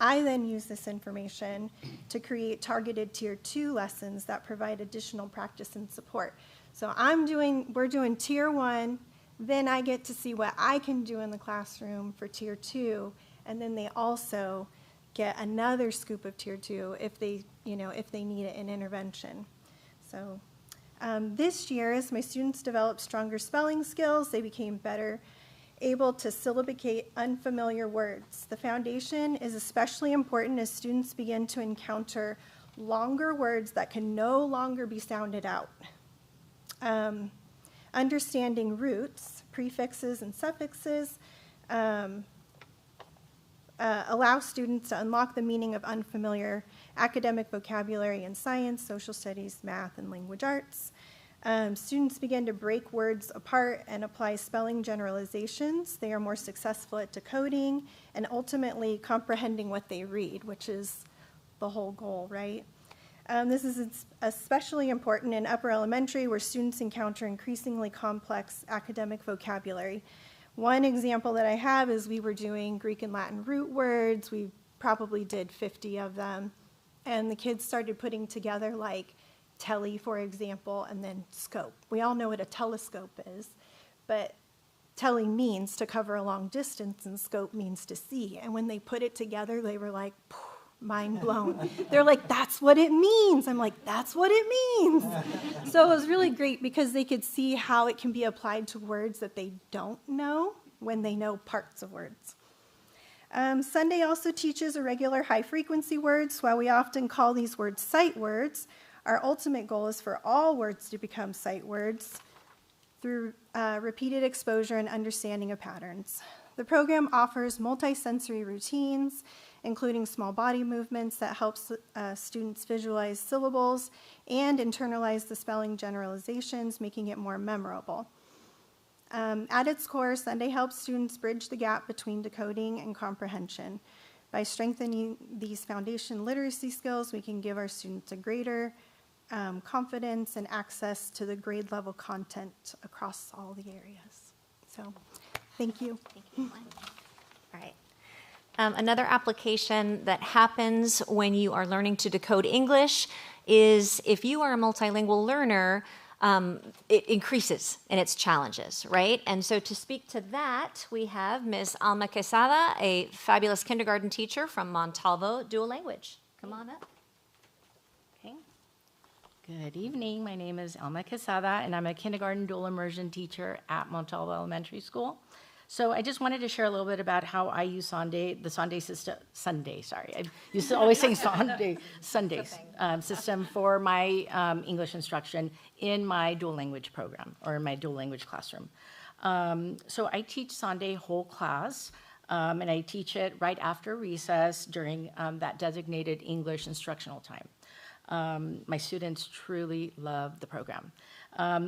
I then use this information to create targeted Tier 2 lessons that provide additional practice and support. So we're doing Tier 1, then I get to see what I can do in the classroom for Tier 2, and then they also get another scoop of Tier 2 if they need an intervention. So this year, as my students developed stronger spelling skills, they became better able to syllabicate unfamiliar words. The foundation is especially important as students begin to encounter longer words that can no longer be sounded out. Understanding roots, prefixes, and suffixes allow students to unlock the meaning of unfamiliar academic vocabulary in science, social studies, math, and language arts. Students begin to break words apart and apply spelling generalizations. They are more successful at decoding and ultimately comprehending what they read, which is the whole goal, right? This is especially important in upper elementary, where students encounter increasingly complex academic vocabulary. One example that I have is we were doing Greek and Latin root words. We probably did 50 of them. And the kids started putting together like tele, for example, and then scope. We all know what a telescope is, but tele means to cover a long distance and scope means to see. And when they put it together, they were like, mind blown. They're like, that's what it means. I'm like, that's what it means. So it was really great because they could see how it can be applied to words that they don't know when they know parts of words. Sunday also teaches irregular high-frequency words. While we often call these words sight words, our ultimate goal is for all words to become sight words through repeated exposure and understanding of patterns. The program offers multisensory routines, including small body movements that helps students visualize syllables and internalize the spelling generalizations, making it more memorable. At its core, Sunday helps students bridge the gap between decoding and comprehension. By strengthening these foundation literacy skills, we can give our students a greater confidence and access to the grade level content across all the areas. So, thank you. Thank you. All right. Another application that happens when you are learning to decode English is if you are a multilingual learner, it increases in its challenges, right? And so to speak to that, we have Ms. Alma Quesada, a fabulous kindergarten teacher from Montalvo Dual Language. Come on up. Okay. Good evening. My name is Alma Quesada, and I'm a kindergarten dual immersion teacher at Montalvo Elementary School. So I just wanted to share a little bit about how I use the Sunday system, I used to always say Sunday system for my English instruction in my dual language program or in my dual language classroom. So I teach Sunday whole class. And I teach it right after recess during that designated English instructional time. My students truly love the program.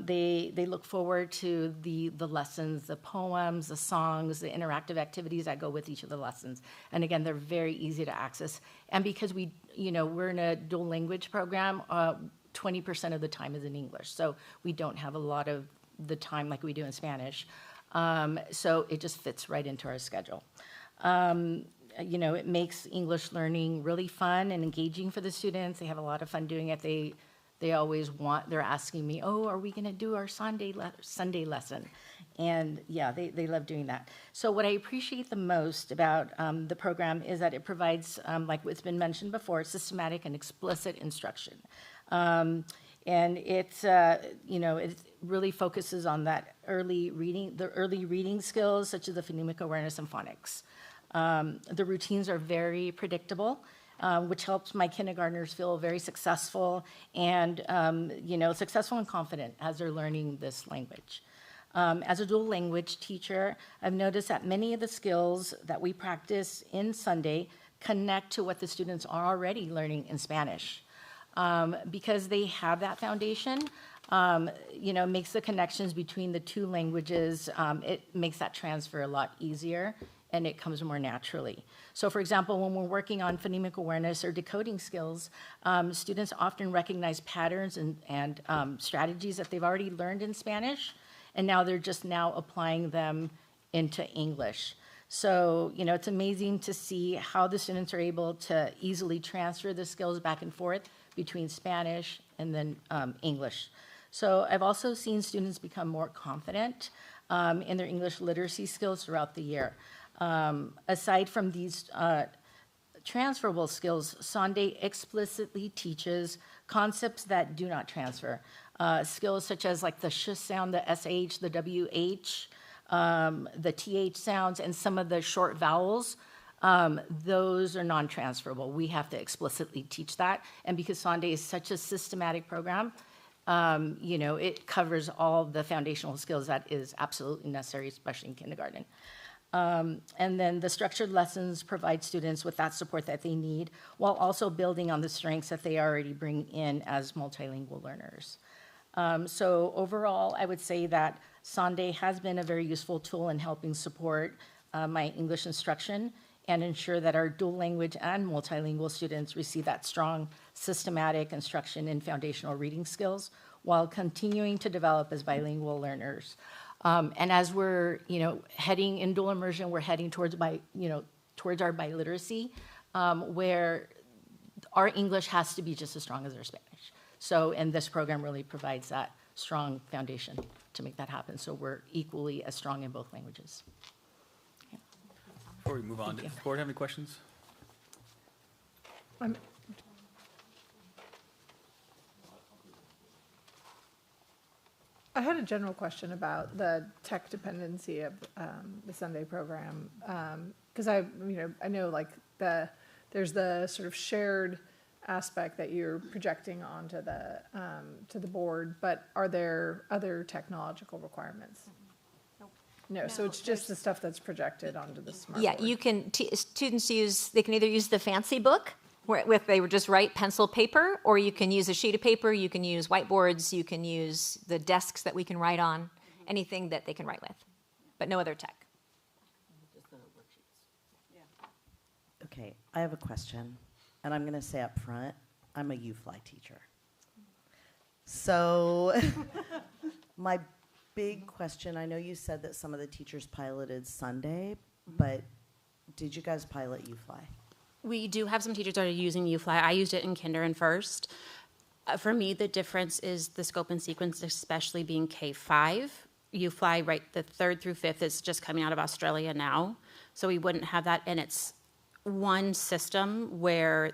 They look forward to the lessons, the poems, the songs, the interactive activities that go with each of the lessons. And again, they're very easy to access. And because we're in a dual language program, 20% of the time is in English. So we don't have a lot of the time like we do in Spanish. So it just fits right into our schedule. It makes English learning really fun and engaging for the students. They have a lot of fun doing it. They always they're asking me, oh, are we going to do our Sunday lesson? And yeah, they love doing that. So what I appreciate the most about the program is that it provides, like what's been mentioned before, systematic and explicit instruction. And it really focuses on that early reading skills, such as the phonemic awareness and phonics. The routines are very predictable, which helps my kindergartners feel very successful and, successful and confident as they're learning this language. As a dual language teacher, I've noticed that many of the skills that we practice in Sunday connect to what the students are already learning in Spanish. Because they have that foundation, makes the connections between the two languages, it makes that transfer a lot easier and it comes more naturally. So for example, when we're working on phonemic awareness or decoding skills, students often recognize patterns and strategies that they've already learned in Spanish, and now they're just now applying them into English. So, it's amazing to see how the students are able to easily transfer the skills back and forth between Spanish and then English. So I've also seen students become more confident in their English literacy skills throughout the year. Aside from these transferable skills, Sunday explicitly teaches concepts that do not transfer. Skills such as like the sh sound, the sh, the wh, the th sounds, and some of the short vowels. Those are non-transferable. We have to explicitly teach that. And because Sunday is such a systematic program, it covers all the foundational skills that is absolutely necessary, especially in kindergarten. And then the structured lessons provide students with that support that they need, while also building on the strengths that they already bring in as multilingual learners. So overall, I would say that Sunday has been a very useful tool in helping support my English instruction and ensure that our dual language and multilingual students receive that strong, systematic instruction in foundational reading skills while continuing to develop as bilingual learners. And as we're, heading in dual immersion, we're heading towards our biliteracy, where our English has to be just as strong as our Spanish. So, and this program really provides that strong foundation to make that happen. So we're equally as strong in both languages. Before we move on, does the board have any questions? I had a general question about the tech dependency of the Sunday program, because I know like there's the sort of shared aspect that you're projecting onto to the board, but are there other technological requirements? No, so it's just the stuff that's projected onto the smart board. You can, students they can either use the fancy book, where they would just write pencil paper, or you can use a sheet of paper, you can use whiteboards, you can use the desks that we can write on, anything that they can write with, but no other tech. Okay, I have a question, and I'm going to say up front, I'm a UFly teacher. So my big question, I know you said that some of the teachers piloted Sunday, but did you guys pilot UFly? We do have some teachers that are using UFly. I used it in kinder and first. For me, the difference is the scope and sequence, especially being K-5. UFly, right, the 3rd through 5th is just coming out of Australia now. So we wouldn't have that, and it's one system where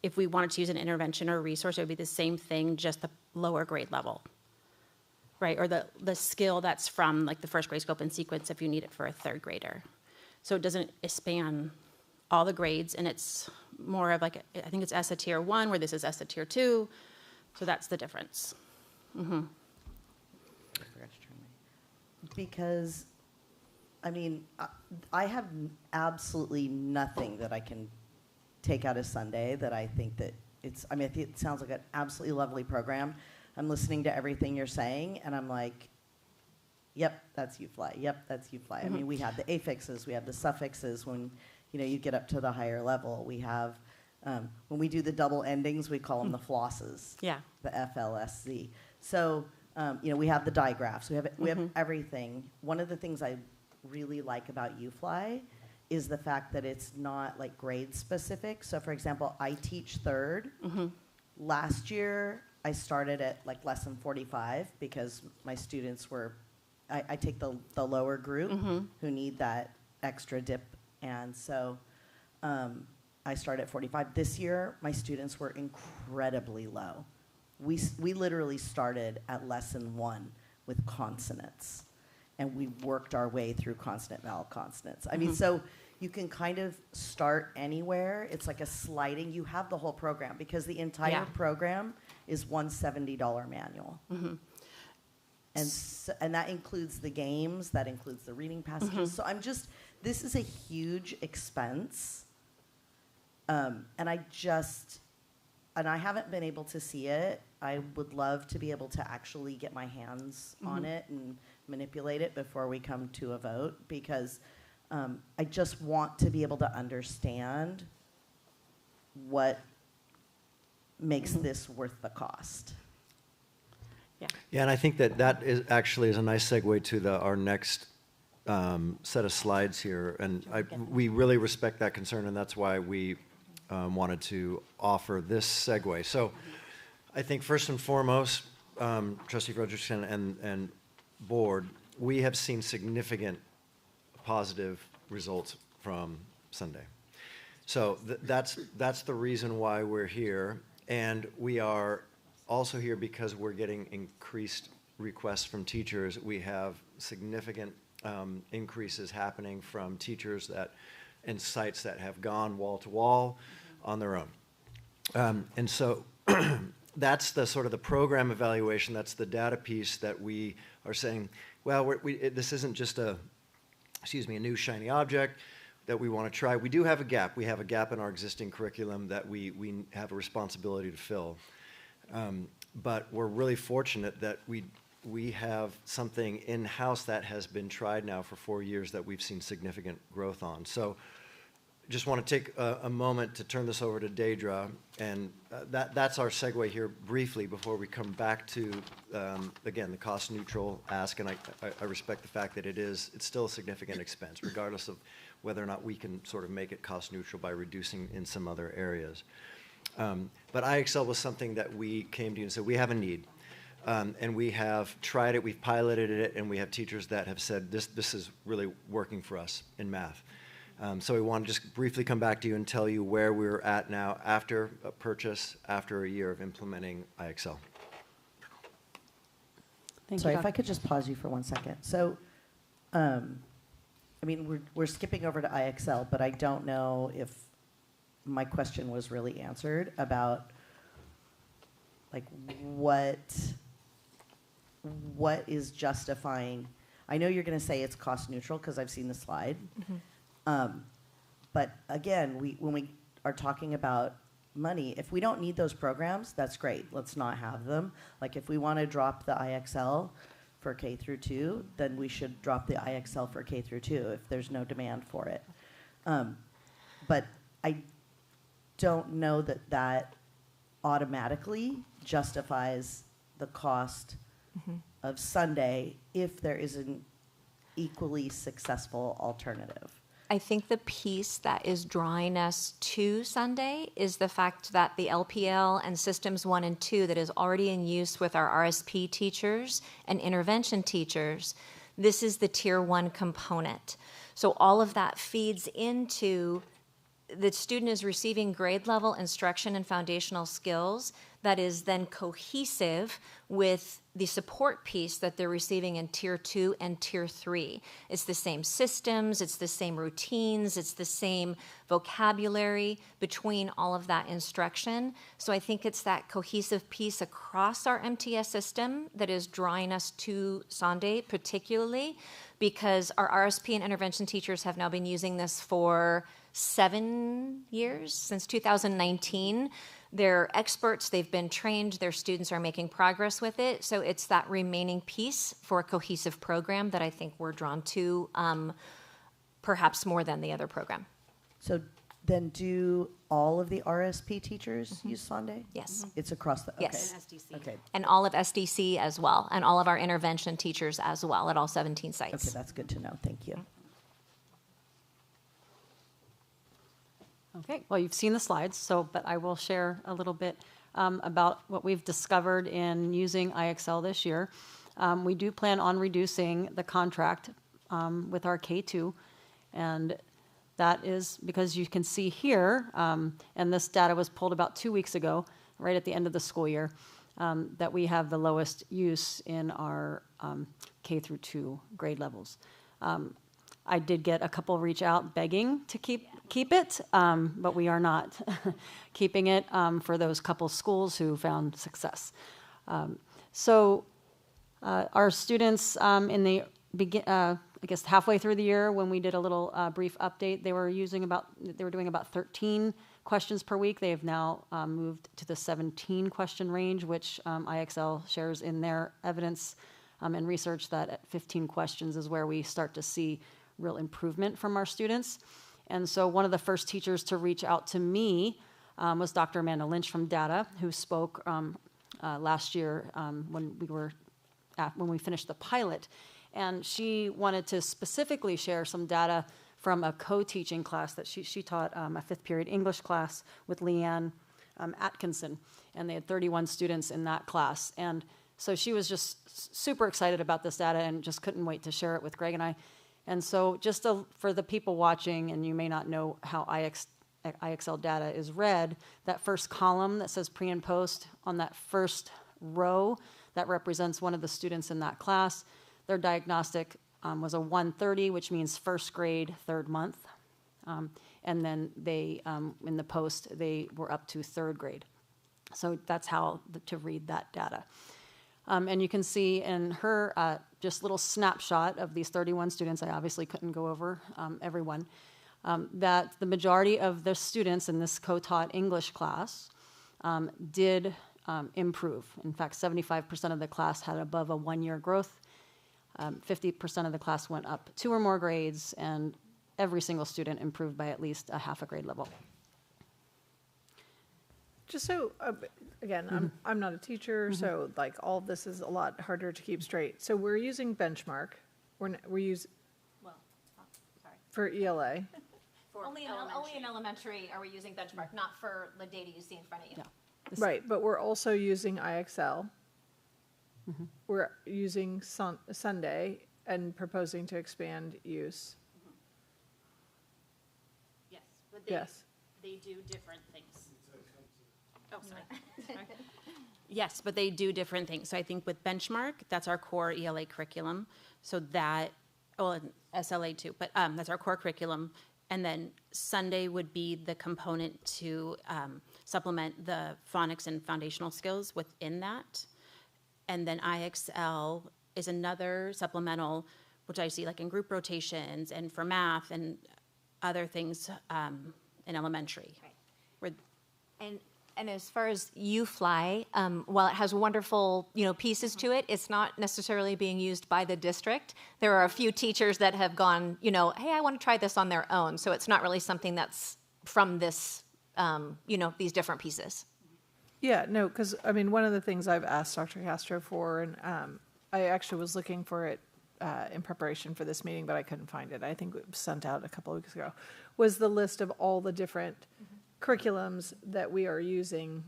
if we wanted to use an intervention or resource, it would be the same thing, just the lower grade level. Right, or the skill that's from like the 1st grade scope and sequence if you need it for a 3rd grader. So it doesn't span all the grades, and it's more of like, I think it's ESSA Tier 1, where this is ESSA Tier 2, so that's the difference. Because I mean, I have absolutely nothing that I can take out of Sunday that I think that I think it sounds like an absolutely lovely program. I'm listening to everything you're saying, and I'm like, yep, that's UFly. Yep, that's UFly. I mean, we have the affixes, we have the suffixes. When, you get up to the higher level, we have, when we do the double endings, we call them the flosses. Yeah. The FLSZ. So, we have the digraphs. We have everything. One of the things I really like about UFly is the fact that it's not like grade specific. So for example, I teach third. Last year I started at like lesson 45 because my students were, I take the lower group who need that extra dip, and so I started at 45. This year my students were incredibly low. We literally started at lesson 1 with consonants, and we worked our way through consonant, vowel, consonants. I mean, so you can kind of start anywhere. It's like a sliding. You have the whole program because the entire program is $170 manual. And that includes the games, that includes the reading passages. So this is a huge expense. And I haven't been able to see it. I would love to be able to actually get my hands on it and manipulate it before we come to a vote, because I just want to be able to understand what makes this worth the cost. Yeah, and I think that is actually a nice segue to our next set of slides here. And we really respect that concern, and that's why we wanted to offer this segue. So I think first and foremost, Trustee Frederickson and board, we have seen significant positive results from Sunday. So that's the reason why we're here. And we are also here because we're getting increased requests from teachers. We have significant increases happening from teachers and sites that have gone wall to wall on their own. And so that's the sort of the program evaluation. That's the data piece that we are saying, well, this isn't just a new shiny object that we want to try. We do have a gap. We have a gap in our existing curriculum that we have a responsibility to fill. But we're really fortunate that we have something in-house that has been tried now for 4 years that we've seen significant growth on. So just want to take a moment to turn this over to Deidre, and that's our segue here briefly before we come back to, again, the cost neutral ask, and I respect the fact that it's still a significant expense, regardless of whether or not we can sort of make it cost neutral by reducing in some other areas. But IXL was something that we came to you and said, we have a need. And we have tried it, we've piloted it, and we have teachers that have said, this is really working for us in math. So we want to just briefly come back to you and tell you where we're at now after a purchase, after a year of implementing IXL. Sorry, if I could just pause you for 1 second. So, I mean, we're skipping over to IXL, but I don't know if my question was really answered about, like, what is justifying. I know you're going to say it's cost neutral because I've seen the slide. But again, when we are talking about money, if we don't need those programs, that's great. Let's not have them. Like, if we want to drop the IXL for K through 2, then we should drop the IXL for K through 2 if there's no demand for it. But I don't know that automatically justifies the cost of Sunday if there is an equally successful alternative. I think the piece that is drawing us to Sunday is the fact that the LPL and Systems 1 and 2 that is already in use with our RSP teachers and intervention teachers, this is the Tier 1 component. So all of that feeds into the student is receiving grade level instruction and foundational skills that is then cohesive with the support piece that they're receiving in Tier 2 and Tier 3. It's the same systems, it's the same routines, it's the same vocabulary between all of that instruction. So I think it's that cohesive piece across our MTS system that is drawing us to Sunday particularly. because our RSP and intervention teachers have now been using this for 7 years, since 2019. They're experts, they've been trained, their students are making progress with it. So it's that remaining piece for a cohesive program that I think we're drawn to, perhaps more than the other program. So then do all of the RSP teachers use Sunday? Yes. It's across the, okay. Yes. And SDC. Okay. And all of SDC as well, and all of our intervention teachers as well at all 17 sites. Okay, that's good to know. Thank you. Okay, well, you've seen the slides, but I will share a little bit about what we've discovered in using IXL this year. We do plan on reducing the contract with our K2, and that is because you can see here, and this data was pulled about 2 weeks ago, right at the end of the school year, that we have the lowest use in our K through 2 grade levels. I did get a couple reach out begging to keep it, but we are not keeping it for those couple schools who found success. Our students in the I guess halfway through the year, when we did a little brief update, they were doing about 13 questions per week. They have now moved to the 17 question range, which IXL shares in their evidence and research that at 15 questions is where we start to see real improvement from our students. And so one of the first teachers to reach out to me was Dr. Amanda Lynch from Data, who spoke last year when we finished the pilot. And she wanted to specifically share some data from a co-teaching class that she taught, a fifth period English class with Leanne Atkinson. And they had 31 students in that class. And so she was just super excited about this data and just couldn't wait to share it with Greg and I. And so just for the people watching, and you may not know how IXL data is read, that first column that says pre and post, on that first row, that represents one of the students in that class. Their diagnostic was a 130, which means first grade, third month. And then they, in the post, they were up to third grade. So that's how to read that data. And you can see in her just little snapshot of these 31 students, I obviously couldn't go over everyone, that the majority of the students in this co-taught English class did improve. In fact, 75% of the class had above a 1-year growth. 50% of the class went up 2 or more grades, and every single student improved by at least a half a grade level. Just so, again, I'm not a teacher, so like all of this is a lot harder to keep straight. So we're using benchmark. We're using for ELA. Only in elementary are we using benchmark, not for the data you see in front of you. No. Right, but we're also using IXL. We're using Sunday and proposing to expand use. Yes, but they do different things. Oh, sorry. Yes, but they do different things. So I think with benchmark, that's our core ELA curriculum. So that, and SLA too, but that's our core curriculum. And then Sunday would be the component to supplement the phonics and foundational skills within that. And then IXL is another supplemental, which I see like in group rotations and for math and other things in elementary. Right. And as far as UFly, while it has wonderful, pieces to it, it's not necessarily being used by the district. There are a few teachers that have gone, hey, I want to try this on their own. So it's not really something that's from this, these different pieces. Yeah, no, because one of the things I've asked Dr. Castro for, and I actually was looking for it in preparation for this meeting, but I couldn't find it. I think it was sent out a couple of weeks ago, was the list of all the different curriculums that we are using,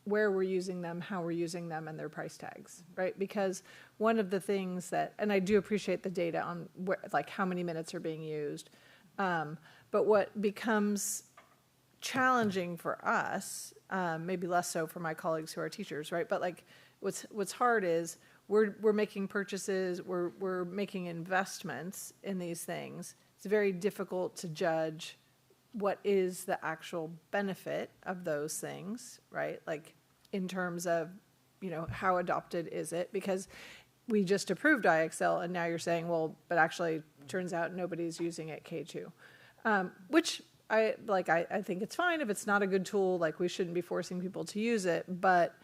where we're using them, how we're using them, and their price tags, right? Because one of the things that, and I do appreciate the data on like how many minutes are being used, but what becomes challenging for us, maybe less so for my colleagues who are teachers, right? But like what's hard is we're making purchases, we're making investments in these things. It's very difficult to judge what is the actual benefit of those things, right? Like in terms of, how adopted is it? Because we just approved IXL, and now you're saying, well, but actually, turns out nobody's using it K2, which I think it's fine if it's not a good tool. Like, we shouldn't be forcing people to use it, but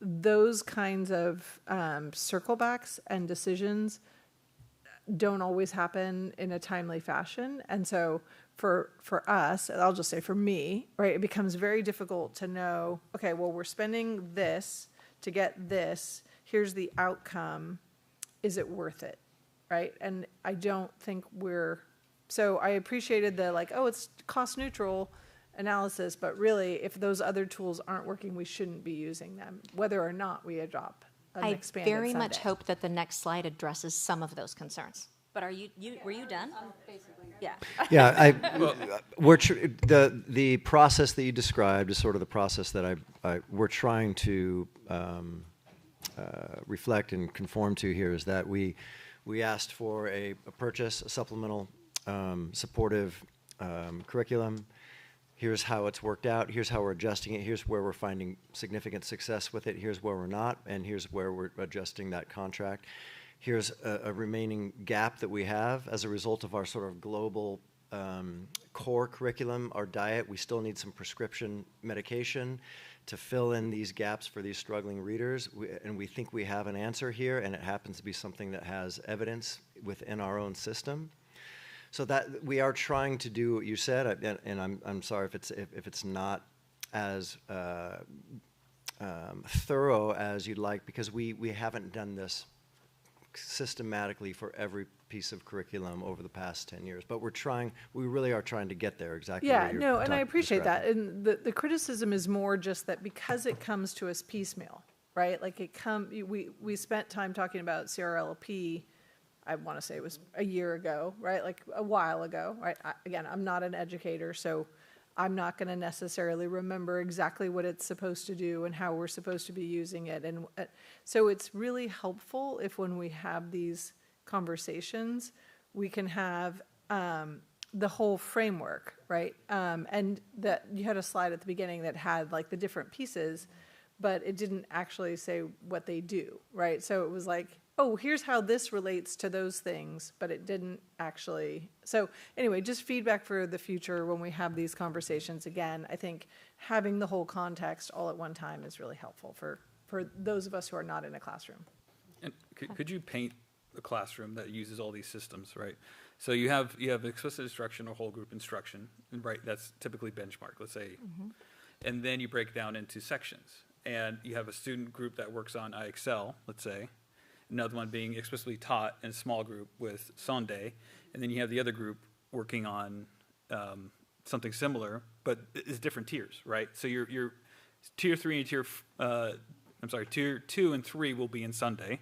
those kinds of circlebacks and decisions don't always happen in a timely fashion. And so for us, I'll just say for me, right, it becomes very difficult to know, okay, well, we're spending this to get this. Here's the outcome. Is it worth it? Right? And I don't think so I appreciated the it's cost neutral analysis, but really, if those other tools aren't working, we shouldn't be using them, whether or not we adopt an expanded I very much Sunday. hope that the next slide addresses some of those concerns. But were you done? Yeah. Yeah, the process that you described is sort of the process that we're trying to reflect and conform to here. Is that we asked for a supplemental supportive curriculum. Here's how it's worked out. Here's how we're adjusting it. Here's where we're finding significant success with it. Here's where we're not, and here's where we're adjusting that contract. Here's a remaining gap that we have as a result of our sort of global core curriculum, our diet. We still need some prescription medication to fill in these gaps for these struggling readers, and we think we have an answer here, and it happens to be something that has evidence within our own system. So that we are trying to do what you said, and I'm sorry if it's not as thorough as you'd like, because we haven't done this systematically for every piece of curriculum over the past 10 years, but we really are trying to get there exactly. Yeah, no, and I appreciate that. And the criticism is more just that because it comes to us piecemeal, right? Like we spent time talking about CRLP. I want to say it was a year ago, right? Like a while ago, right? Again, I'm not an educator, so I'm not going to necessarily remember exactly what it's supposed to do and how we're supposed to be using it. And so it's really helpful if when we have these conversations, we can have the whole framework, right? And that you had a slide at the beginning that had like the different pieces, but it didn't actually say what they do, right? So it was like, oh, here's how this relates to those things, but it didn't actually. So anyway, just feedback for the future when we have these conversations again. I think having the whole context all at one time is really helpful for those of us who are not in a classroom. And could you paint a classroom that uses all these systems, right? So you have explicit instruction or whole group instruction, and right, that's typically benchmark, let's say. Mm-hmm. And then you break down into sections. And you have a student group that works on IXL, let's say, another one being explicitly taught in a small group with Sunday, and then you have the other group working on something similar, but it's different tiers, right? So your tier 3 and tier 2 and 3 will be in Sunday.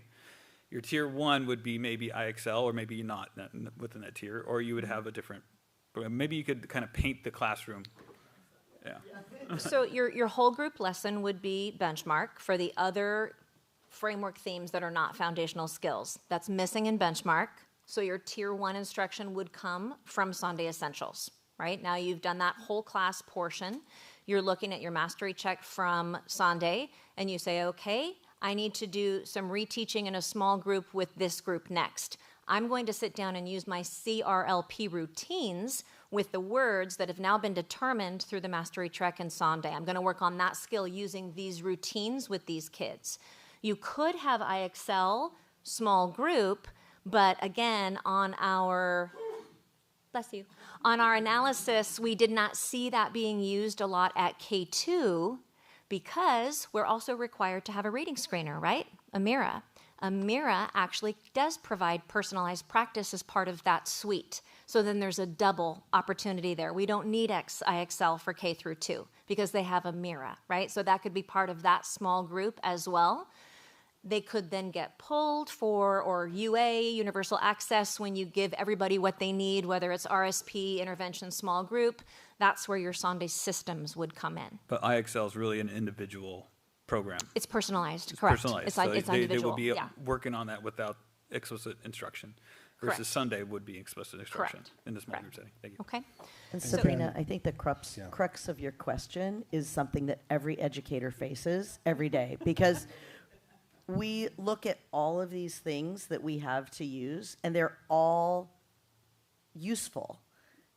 Your tier 1 would be maybe IXL, or maybe not within that tier, or you would have a different. Maybe you could kind of paint the classroom. Yeah. So your whole group lesson would be benchmark for the other framework themes that are not foundational skills. That's missing in benchmark. So your tier 1 instruction would come from Sunday Essentials, right? Now you've done that whole class portion. You're looking at your mastery check from Sunday, and you say, okay, I need to do some reteaching in a small group with this group next. I'm going to sit down and use my CRLP routines with the words that have now been determined through the mastery check and Sunday. I'm going to work on that skill using these routines with these kids. You could have IXL small group, but again, on our analysis, we did not see that being used a lot at K2 because we're also required to have a reading screener, right? A MIRA. A MIRA actually does provide personalized practice as part of that suite. So then there's a double opportunity there. We don't need IXL for K through 2 because they have a MIRA, right? So that could be part of that small group as well. They could then get pulled or UA, universal access, when you give everybody what they need, whether it's RSP, intervention, small group. That's where your Sunday systems would come in. But IXL is really an individual program. It's personalized, correct. Personalized. It's so individual. They will be yeah. working on that without explicit instruction. Versus Correct. Sunday would be explicit instruction Correct. in the small group setting. Thank you. Okay. And Sabrina, I think the crux of your question is something that every educator faces every day, because we look at all of these things that we have to use, and they're all useful.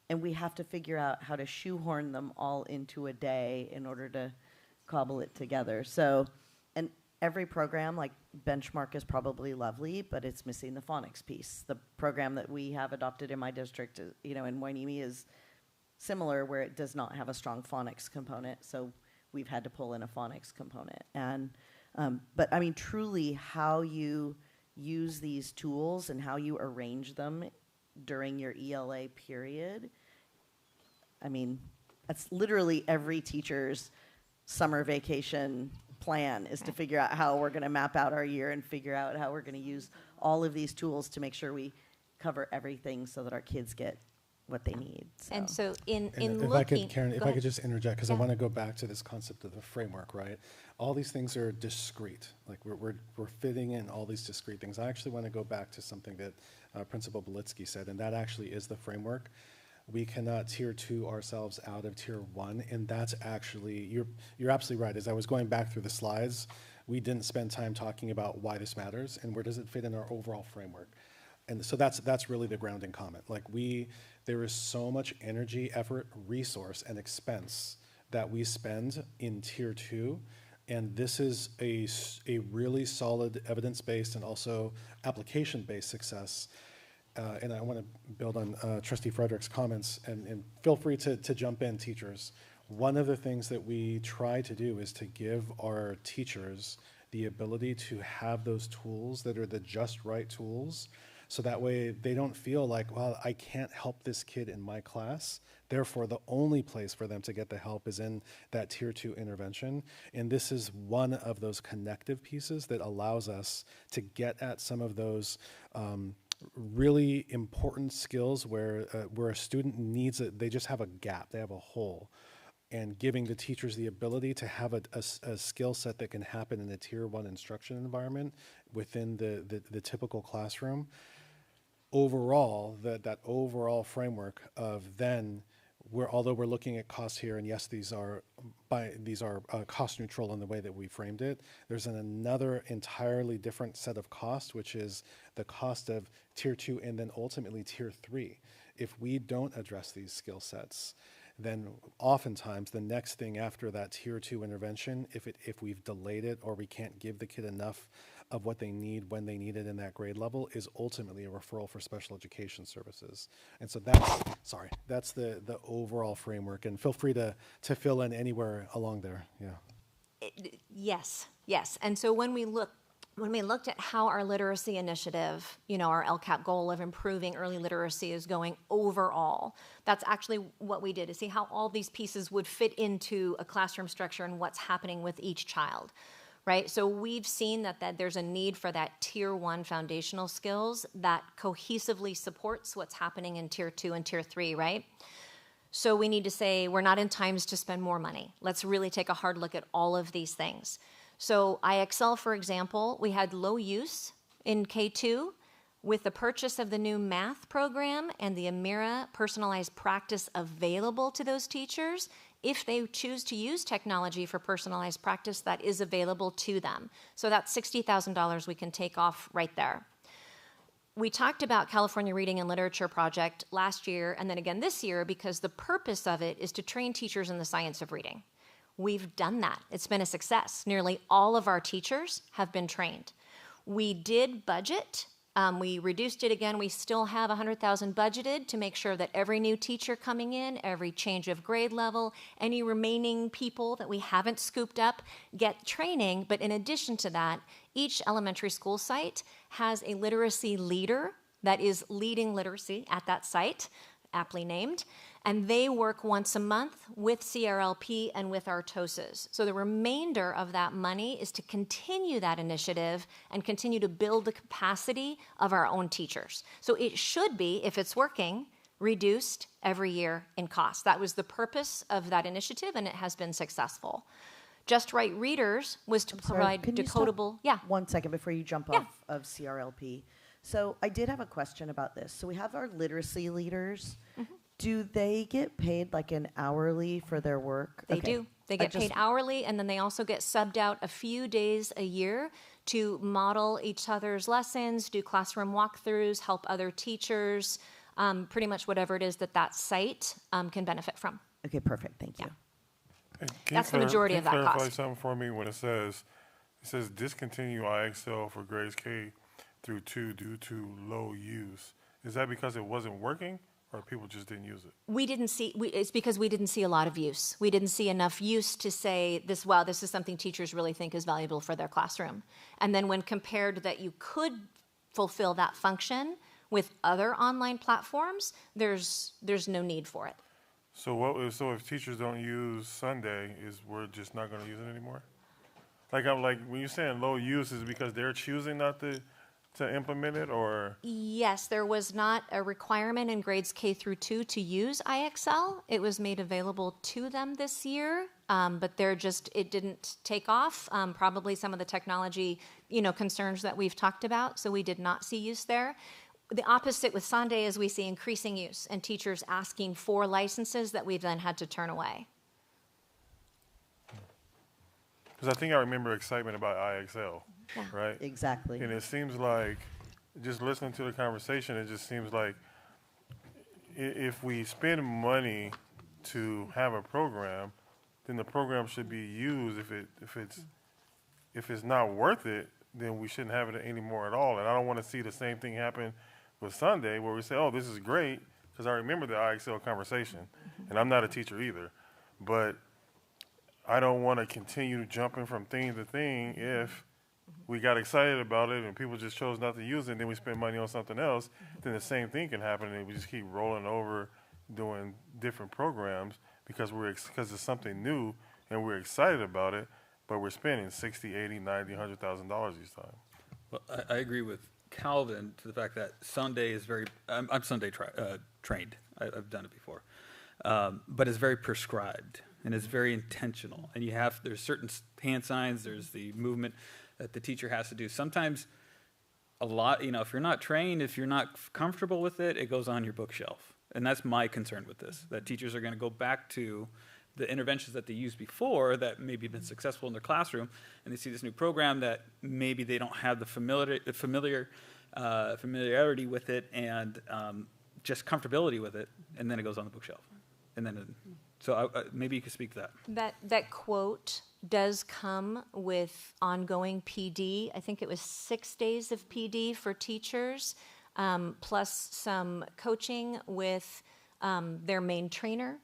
And we have to figure out how to shoehorn them all into a day in order to cobble it together. So, and every program, like Benchmark is probably lovely, but it's missing the phonics piece. The program that we have adopted in my district, in Wainimi is similar, where it does not have a strong phonics component. So we've had to pull in a phonics component. And, but I mean, truly how you use these tools and how you arrange them during your ELA period, I mean, that's literally every teacher's summer vacation plan, is to figure out how we're going to map out our year and figure out how we're going to use all of these tools to make sure we cover everything so that our kids get what they need. So. And so in if looking, I could, Karen, if I ahead. could just interject, because I Yeah. want to go back to this concept of the framework, right? All these things are discrete. Like we're fitting in all these discrete things. I actually want to go back to something that Principal Belitsky said, and that actually is the framework. We cannot tier 2 ourselves out of tier 1, and that's actually, you're absolutely right. As I was going back through the slides, we didn't spend time talking about why this matters and where does it fit in our overall framework. And so that's really the grounding comment. Like there is so much energy, effort, resource, and expense that we spend in tier 2, and this is a really solid evidence-based and also application-based success. And I want to build on Trustee Frederick's comments, and feel free to jump in, teachers. One of the things that we try to do is to give our teachers the ability to have those tools that are the just right tools, so that way they don't feel like, well, I can't help this kid in my class, therefore the only place for them to get the help is in that tier 2 intervention. And this is one of those connective pieces that allows us to get at some of those really important skills where a student needs it, they just have a gap, they have a hole, and giving the teachers the ability to have a skill set that can happen in a tier 1 instruction environment within the typical classroom. Overall, that overall framework of then, although we're looking at costs here, and yes, these are cost neutral in the way that we framed it, there's another entirely different set of costs, which is the cost of tier 2 and then ultimately tier 3. If we don't address these skill sets, then oftentimes the next thing after that tier 2 intervention, if we've delayed it or we can't give the kid enough of what they need when they need it in that grade level, is ultimately a referral for special education services. And so that's the overall framework, and feel free to fill in anywhere along there. Yeah. Yes. And so when we looked at how our literacy initiative, our LCAP goal of improving early literacy is going overall, that's actually what we did, to see how all these pieces would fit into a classroom structure and what's happening with each child. Right? So we've seen that there's a need for that tier 1 foundational skills that cohesively supports what's happening in tier 2 and tier 3, right? So we need to say, we're not in times to spend more money. Let's really take a hard look at all of these things. So IXL, for example, we had low use in K2. With the purchase of the new math program and the Amira personalized practice available to those teachers, if they choose to use technology for personalized practice, that is available to them. So that's $60,000 we can take off right there. We talked about California Reading and Literature Project last year and then again this year, because the purpose of it is to train teachers in the science of reading. We've done that. It's been a success. Nearly all of our teachers have been trained. We did budget. We reduced it again. We still have $100,000 budgeted to make sure that every new teacher coming in, every change of grade level, any remaining people that we haven't scooped up get training. But in addition to that, each elementary school site has a literacy leader that is leading literacy at that site, aptly named, and they work once a month with CRLP and with our TOSAs. So the remainder of that money is to continue that initiative and continue to build the capacity of our own teachers. So it should be, if it's working, reduced every year in cost. That was the purpose of that initiative, and it has been successful. Just Right Readers was to provide decodable. Yeah. 1 second before you jump off of CRLP. So I did have a question about this. So we have our literacy leaders. Mm-hmm. Do they get paid like an hourly for their work? They do. They get paid hourly, and then they also get subbed out a few days a year to model each other's lessons, do classroom walkthroughs, help other teachers, pretty much whatever it is that site can benefit from. Okay, perfect. Thank you. That's the majority of that clarify cost. something for me when it says discontinue IXL for grades K through 2 due to low use. Is that because it wasn't working, or people just didn't use it? We didn't see, it's because we didn't see a lot of use. We didn't see enough use to say this, wow, this is something teachers really think is valuable for their classroom. And then when compared that you could fulfill that function with other online platforms, there's no need for it. So if teachers don't use Sunday, we're just not going to use it anymore? Like when you're saying low use, is it because they're choosing not to implement it, or? Yes, there was not a requirement in grades K through 2 to use IXL. It was made available to them this year, but it didn't take off. Probably some of the technology, concerns that we've talked about, so we did not see use there. The opposite with Sunday is we see increasing use and teachers asking for licenses that we've then had to turn away. Because I think I remember excitement about IXL, right? Exactly. And it seems like, just listening to the conversation, it just seems like if we spend money to have a program, then the program should be used. If it's not worth it, then we shouldn't have it anymore at all. And I don't want to see the same thing happen with Sunday, where we say, oh, this is great, because I remember the IXL conversation, and I'm not a teacher either, but I don't want to continue jumping from thing to thing if we got excited about it and people just chose not to use it, and then we spend money on something else, then the same thing can happen, and we just keep rolling over doing different programs because it's something new and we're excited about it, but we're spending $60,000, $80,000, $90,000, $100,000 each time. Well, I agree with Calvin to the fact that Sunday is I'm Sunday trained. I've done it before. But it's very prescribed and it's very intentional. And there's certain hand signs, there's the movement that the teacher has to do. Sometimes if you're not trained, if you're not comfortable with it, it goes on your bookshelf. And that's my concern with this, that teachers are going to go back to the interventions that they used before that maybe have been successful in their classroom, and they see this new program that maybe they don't have the familiarity with it and just comfortability with it, and then it goes on the bookshelf. And then, maybe you could speak to that. That quote does come with ongoing PD. I think it was 6 days of PD for teachers, plus some coaching with their main trainer.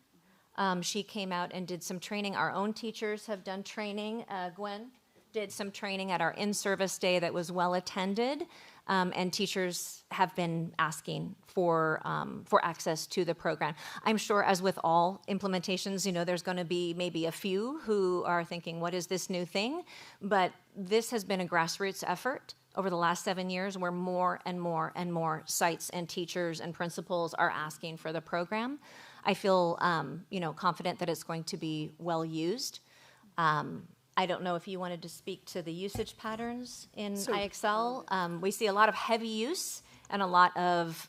She came out and did some training. Our own teachers have done training. Gwen did some training at our in-service day that was well attended, and teachers have been asking for access to the program. I'm sure, as with all implementations, there's going to be maybe a few who are thinking, what is this new thing? But this has been a grassroots effort over the last 7 years where more and more and more sites and teachers and principals are asking for the program. I feel, confident that it's going to be well used. I don't know if you wanted to speak to the usage patterns in IXL. We see a lot of heavy use and a lot of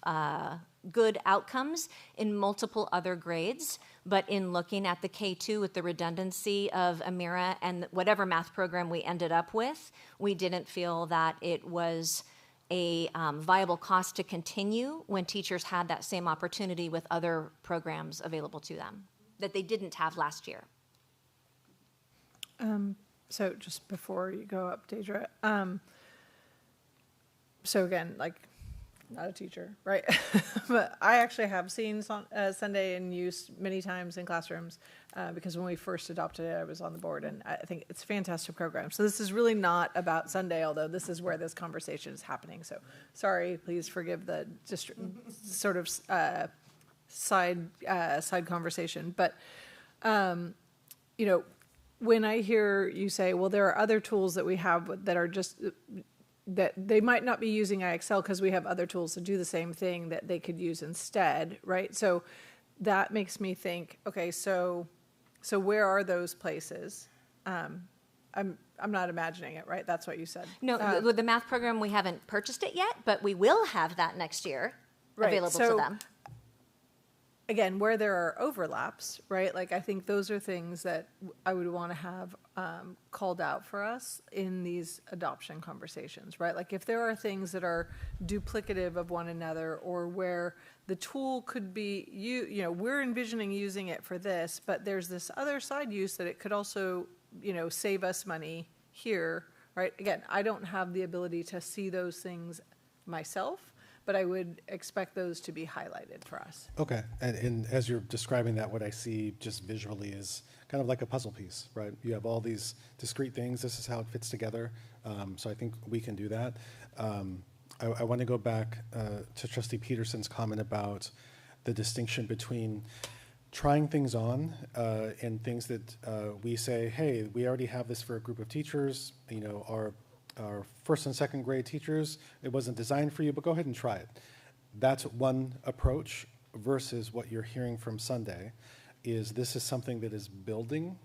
good outcomes in multiple other grades. But in looking at the K2 with the redundancy of Amira and whatever math program we ended up with, we didn't feel that it was a viable cost to continue when teachers had that same opportunity with other programs available to them that they didn't have last year. So just before you go up, Deidre, so again, not a teacher, right? But I actually have seen Sunday in use many times in classrooms because when we first adopted it, I was on the board, and I think it's a fantastic program. So this is really not about Sunday, although this is where this conversation is happening. So sorry, please forgive the just sort of side conversation. But, when I hear you say, well, there are other tools that we have that are just that they might not be using IXL because we have other tools to do the same thing that they could use instead, right? So that makes me think, okay, so where are those places? I'm not imagining it, right? That's what you said. No, with the math program, we haven't purchased it yet, but we will have that next year available to them. again, where there are overlaps, right? Like, I think those are things that I would want to have called out for us in these adoption conversations, right? Like, if there are things that are duplicative of one another, or where the tool could be, you know, we're envisioning using it for this, but there's this other side use that it could also, you know, save us money here, right? Again, I don't have the ability to see those things myself, but I would expect those to be highlighted for us. Okay, and as you're describing that, what I see just visually is kind of like a puzzle piece, right? You have all these discrete things. This is how it fits together. So I think we can do that. I want to go back to Trustee Peterson's comment about the distinction between trying things on and things that we say, hey, we already have this for a group of teachers. You know, our first and second grade teachers, it wasn't designed for you, but go ahead and try it. That's one approach versus what you're hearing from Sunday is this is something that is building,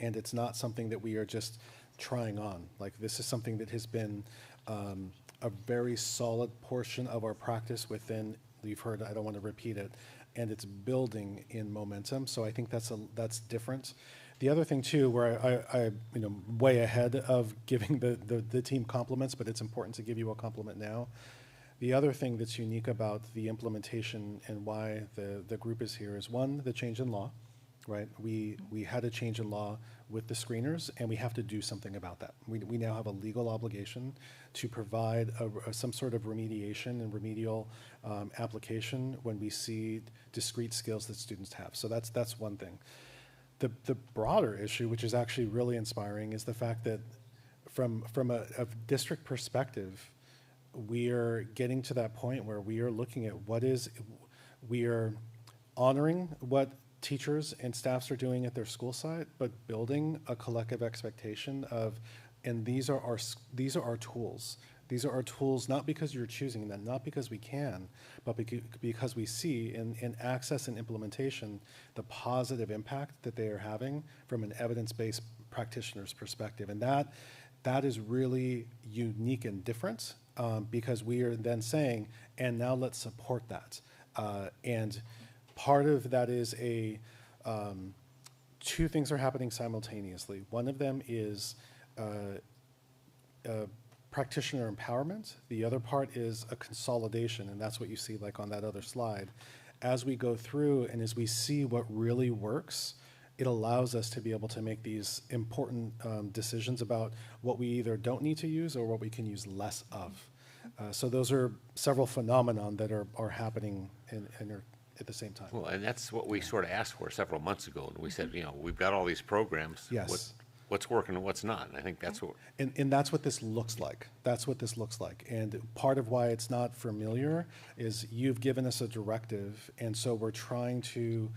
and it's not something that we are just trying on. Like, this is something that has been a very solid portion of our practice within, you've heard, I don't want to repeat it, and it's building in momentum. So I think that's different. The other thing too, where I you know, way ahead of giving the team compliments, but it's important to give you a compliment now. The other thing that's unique about the implementation and why the group is here is, one, the change in law, right? We had a change in law with the screeners, and we have to do something about that. We now have a legal obligation to provide some sort of remediation and remedial application when we see discrete skills that students have. So that's one thing. The broader issue, which is actually really inspiring, is the fact that from a district perspective, we are getting to that point where we are looking at we are honoring what teachers and staffs are doing at their school site, but building a collective expectation of, and these are our tools. These are our tools, not because you're choosing them, not because we can, but because we see in access and implementation the positive impact that they are having from an evidence-based practitioner's perspective. And that is really unique and different because we are then saying, and now let's support that. And part of that is two things are happening simultaneously. One of them is practitioner empowerment. The other part is a consolidation, and that's what you see like on that other slide. As we go through and as we see what really works, it allows us to be able to make these important decisions about what we either don't need to use or what we can use less of. So those are several phenomenon that are happening and are at the same time. Well, and that's what we sort of asked for several months ago. And we said, you know, we've got all these programs. Yes. What's working and what's not. And I think that's what... And that's what this looks like. That's what this looks like. And part of why it's not familiar is you've given us a directive, and so we're trying to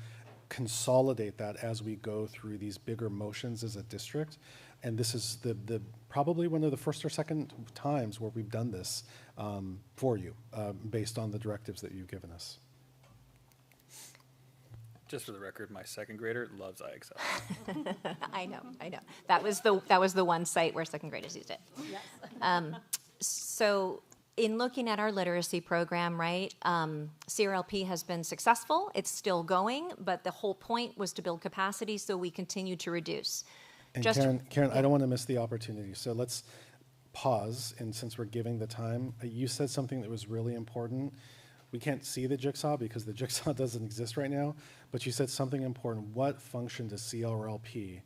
consolidate that as we go through these bigger motions as a district. And this is the probably one of the first or second times where we've done this for you based on the directives that you've given us. Just for the record, my second grader loves iExcel. I know. That was the one site where second graders used it. Yes. So in looking at our literacy program, right, CRLP has been successful. It's still going, but the whole point was to build capacity so we continue to reduce. And Karen, yeah. I don't want to miss the opportunity. So let's pause, and since we're giving the time, you said something that was really important. We can't see the jigsaw because the jigsaw doesn't exist right now, but you said something important. What function does CRLP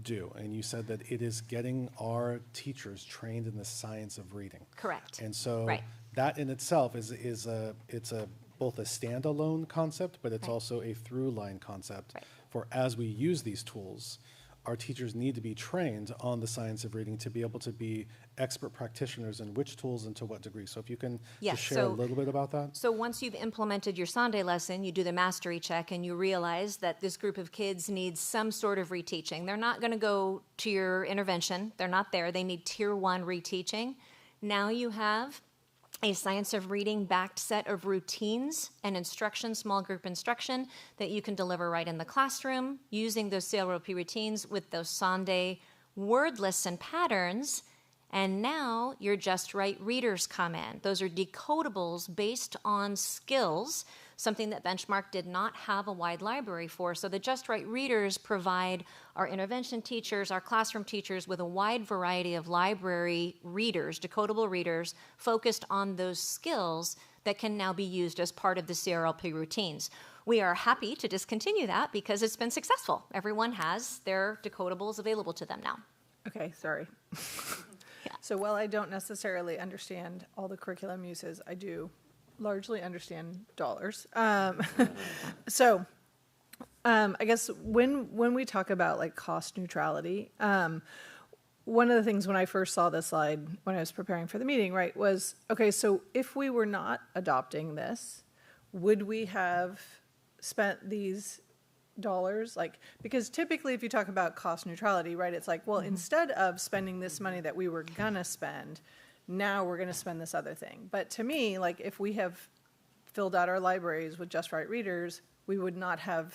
do? And you said that it is getting our teachers trained in the science of reading. Correct. And so right. that in itself is both a standalone concept, but it's right. also a through line concept right. for as we use these tools. Our teachers need to be trained on the science of reading to be able to be expert practitioners in which tools and to what degree. So if you can just share a little bit about that. So once you've implemented your Sunday lesson, you do the mastery check and you realize that this group of kids needs some sort of reteaching. They're not going to go to your intervention. They're not there. They need tier 1 reteaching. Now you have a science of reading backed set of routines and instruction, small group instruction that you can deliver right in the classroom using those CRLP routines with those Sunday word lists and patterns. And now your Just Right readers come in. Those are decodables based on skills something that Benchmark did not have a wide library for. So the Just Right readers provide our intervention teachers, our classroom teachers with a wide variety of library readers, decodable readers, focused on those skills that can now be used as part of the CRLP routines. We are happy to discontinue that because it's been successful. Everyone has their decodables available to them now. Okay, sorry. So while I don't necessarily understand all the curriculum uses, I do largely understand dollars. So I guess when we talk about like cost neutrality, one of the things when I first saw this slide when I was preparing for the meeting, right, was, okay, so if we were not adopting this, would we have spent these dollars? Like, because typically if you talk about cost neutrality, right, it's like, well, instead of spending this money that we were gonna spend, now we're gonna spend this other thing. But to me, like, if we have filled out our libraries with Just Right readers, we would not have,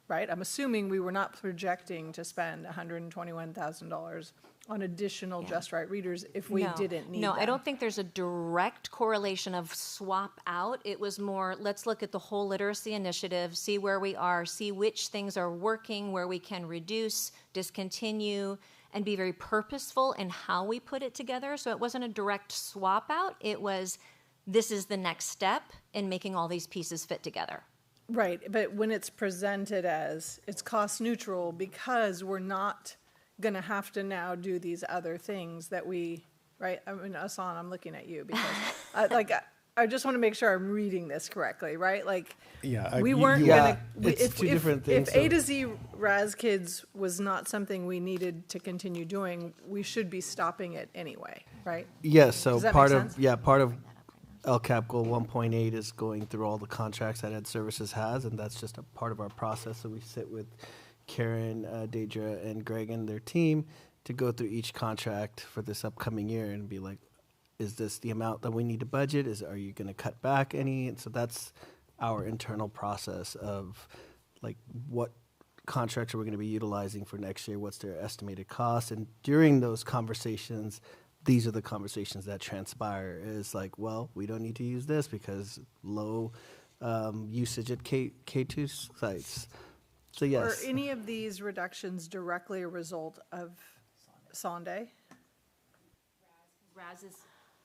right? I'm assuming we were not projecting to spend $121,000 on additional Just Right readers if we didn't need No, them. I don't think there's a direct correlation of swap out. It was more, let's look at the whole literacy initiative, see where we are, see which things are working, where we can reduce, discontinue, and be very purposeful in how we put it together. So it wasn't a direct swap out. It was, this is the next step in making all these pieces fit together. Right, but when it's presented as it's cost neutral because we're not gonna have to now do these other things that we, right? I mean, Asan, I'm looking at you because I just want to make sure I'm reading this correctly, right? Like, Yeah, we weren't gonna. it's two different things, If A so- to Z RAS Kids was not something we needed to continue doing, we should be stopping it anyway, right? Yes, so Does that part make of, sense? part of LCAP goal 1.8 is going through all the contracts that Ed Services has, and that's just a part of our process. So we sit with Karen, Deidre, and Greg and their team to go through each contract for this upcoming year and be like, is this the amount that we need to budget? Are you going to cut back any? And so that's our internal process of like what contracts are we going to be utilizing for next year? What's their estimated cost? And during those conversations, these are the conversations that transpire. Is like, well, we don't need to use this because low usage at K2 sites. So yes. Are any of these reductions directly a result of Sunday?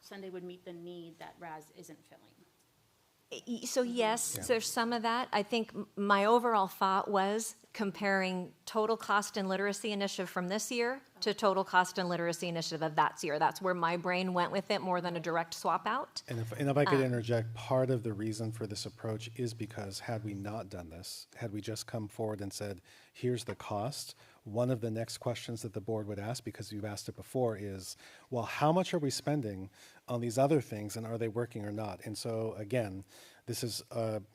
Sunday would meet the need that RAS isn't filling. So yes, there's some of that. I think my overall thought was comparing total cost and literacy initiative from this year to total cost and literacy initiative of that year. That's where my brain went with it more than a direct swap out. And if I could interject, part of the reason for this approach is because had we not done this, had we just come forward and said, here's the cost, one of the next questions that the board would ask, because you've asked it before, is, well, how much are we spending on these other things and are they working or not? And so again, this is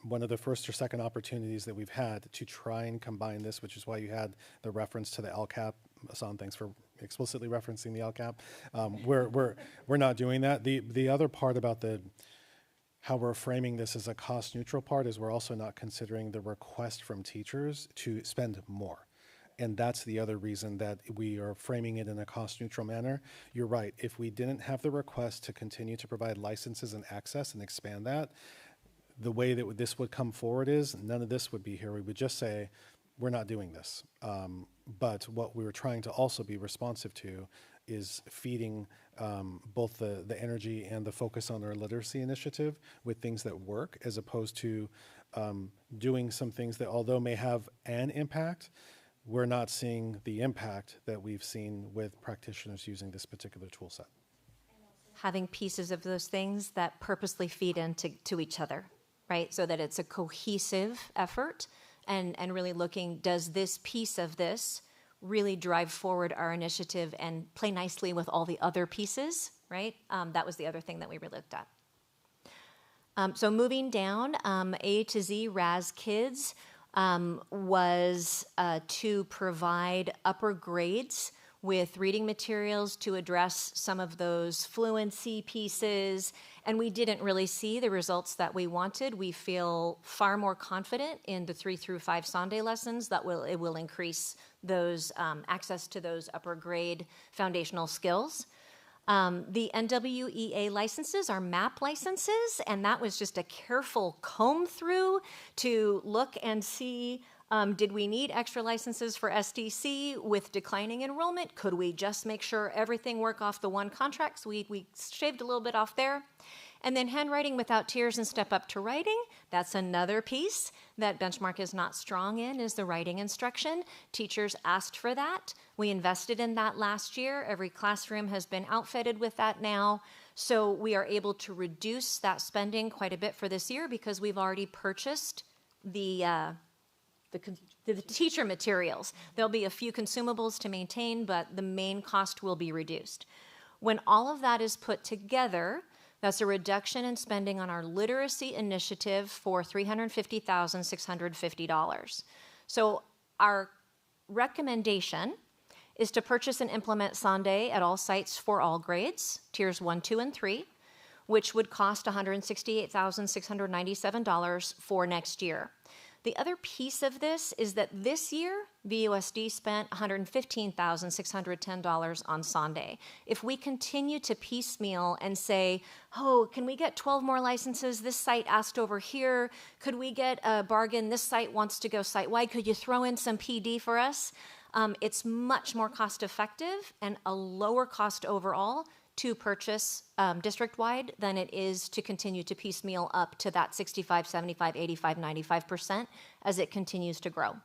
one of the first or second opportunities that we've had to try and combine this, which is why you had the reference to the LCAP. Asan, thanks for explicitly referencing the LCAP. We're not doing that. The other part about how we're framing this as a cost neutral part is we're also not considering the request from teachers to spend more. And that's the other reason that we are framing it in a cost neutral manner. You're right. If we didn't have the request to continue to provide licenses and access and expand that, the way that this would come forward is none of this would be here. We would just say, we're not doing this. But what we were trying to also be responsive to is feeding both the energy and the focus on our literacy initiative with things that work, as opposed to doing some things that, although may have an impact, we're not seeing the impact that we've seen with practitioners using this particular tool set. Having pieces of those things that purposely feed into each other, right? So that it's a cohesive effort and really looking, does this piece of this really drive forward our initiative and play nicely with all the other pieces, right? That was the other thing that we really looked at. So moving down, A to Z RAS Kids was to provide upper grades with reading materials to address some of those fluency pieces, and we didn't really see the results that we wanted. We feel far more confident in the 3 through 5 Sunday lessons that it will increase those access to those upper grade foundational skills. The NWEA licenses are MAP licenses, and that was just a careful comb through to look and see, did we need extra licenses for SDC with declining enrollment? Could we just make sure everything work off the one contract? So we shaved a little bit off there. And then handwriting without tears and step up to writing, that's another piece that Benchmark is not strong in, is the writing instruction. Teachers asked for that. We invested in that last year. Every classroom has been outfitted with that now. So we are able to reduce that spending quite a bit for this year because we've already purchased the teacher materials. There'll be a few consumables to maintain, but the main cost will be reduced. When all of that is put together, that's a reduction in spending on our literacy initiative for $350,650. So our recommendation is to purchase and implement Sunday at all sites for all grades, tiers 1, 2, and 3, which would cost $168,697 for next year. The other piece of this is that this year, VUSD spent $115,610 on Sunday. If we continue to piecemeal and say, oh, can we get 12 more licenses? This site asked over here. Could we get a bargain? This site wants to go site-wide. Could you throw in some PD for us? It's much more cost-effective and a lower cost overall to purchase district-wide than it is to continue to piecemeal up to that 65, 75, 85, 95% as it continues to grow.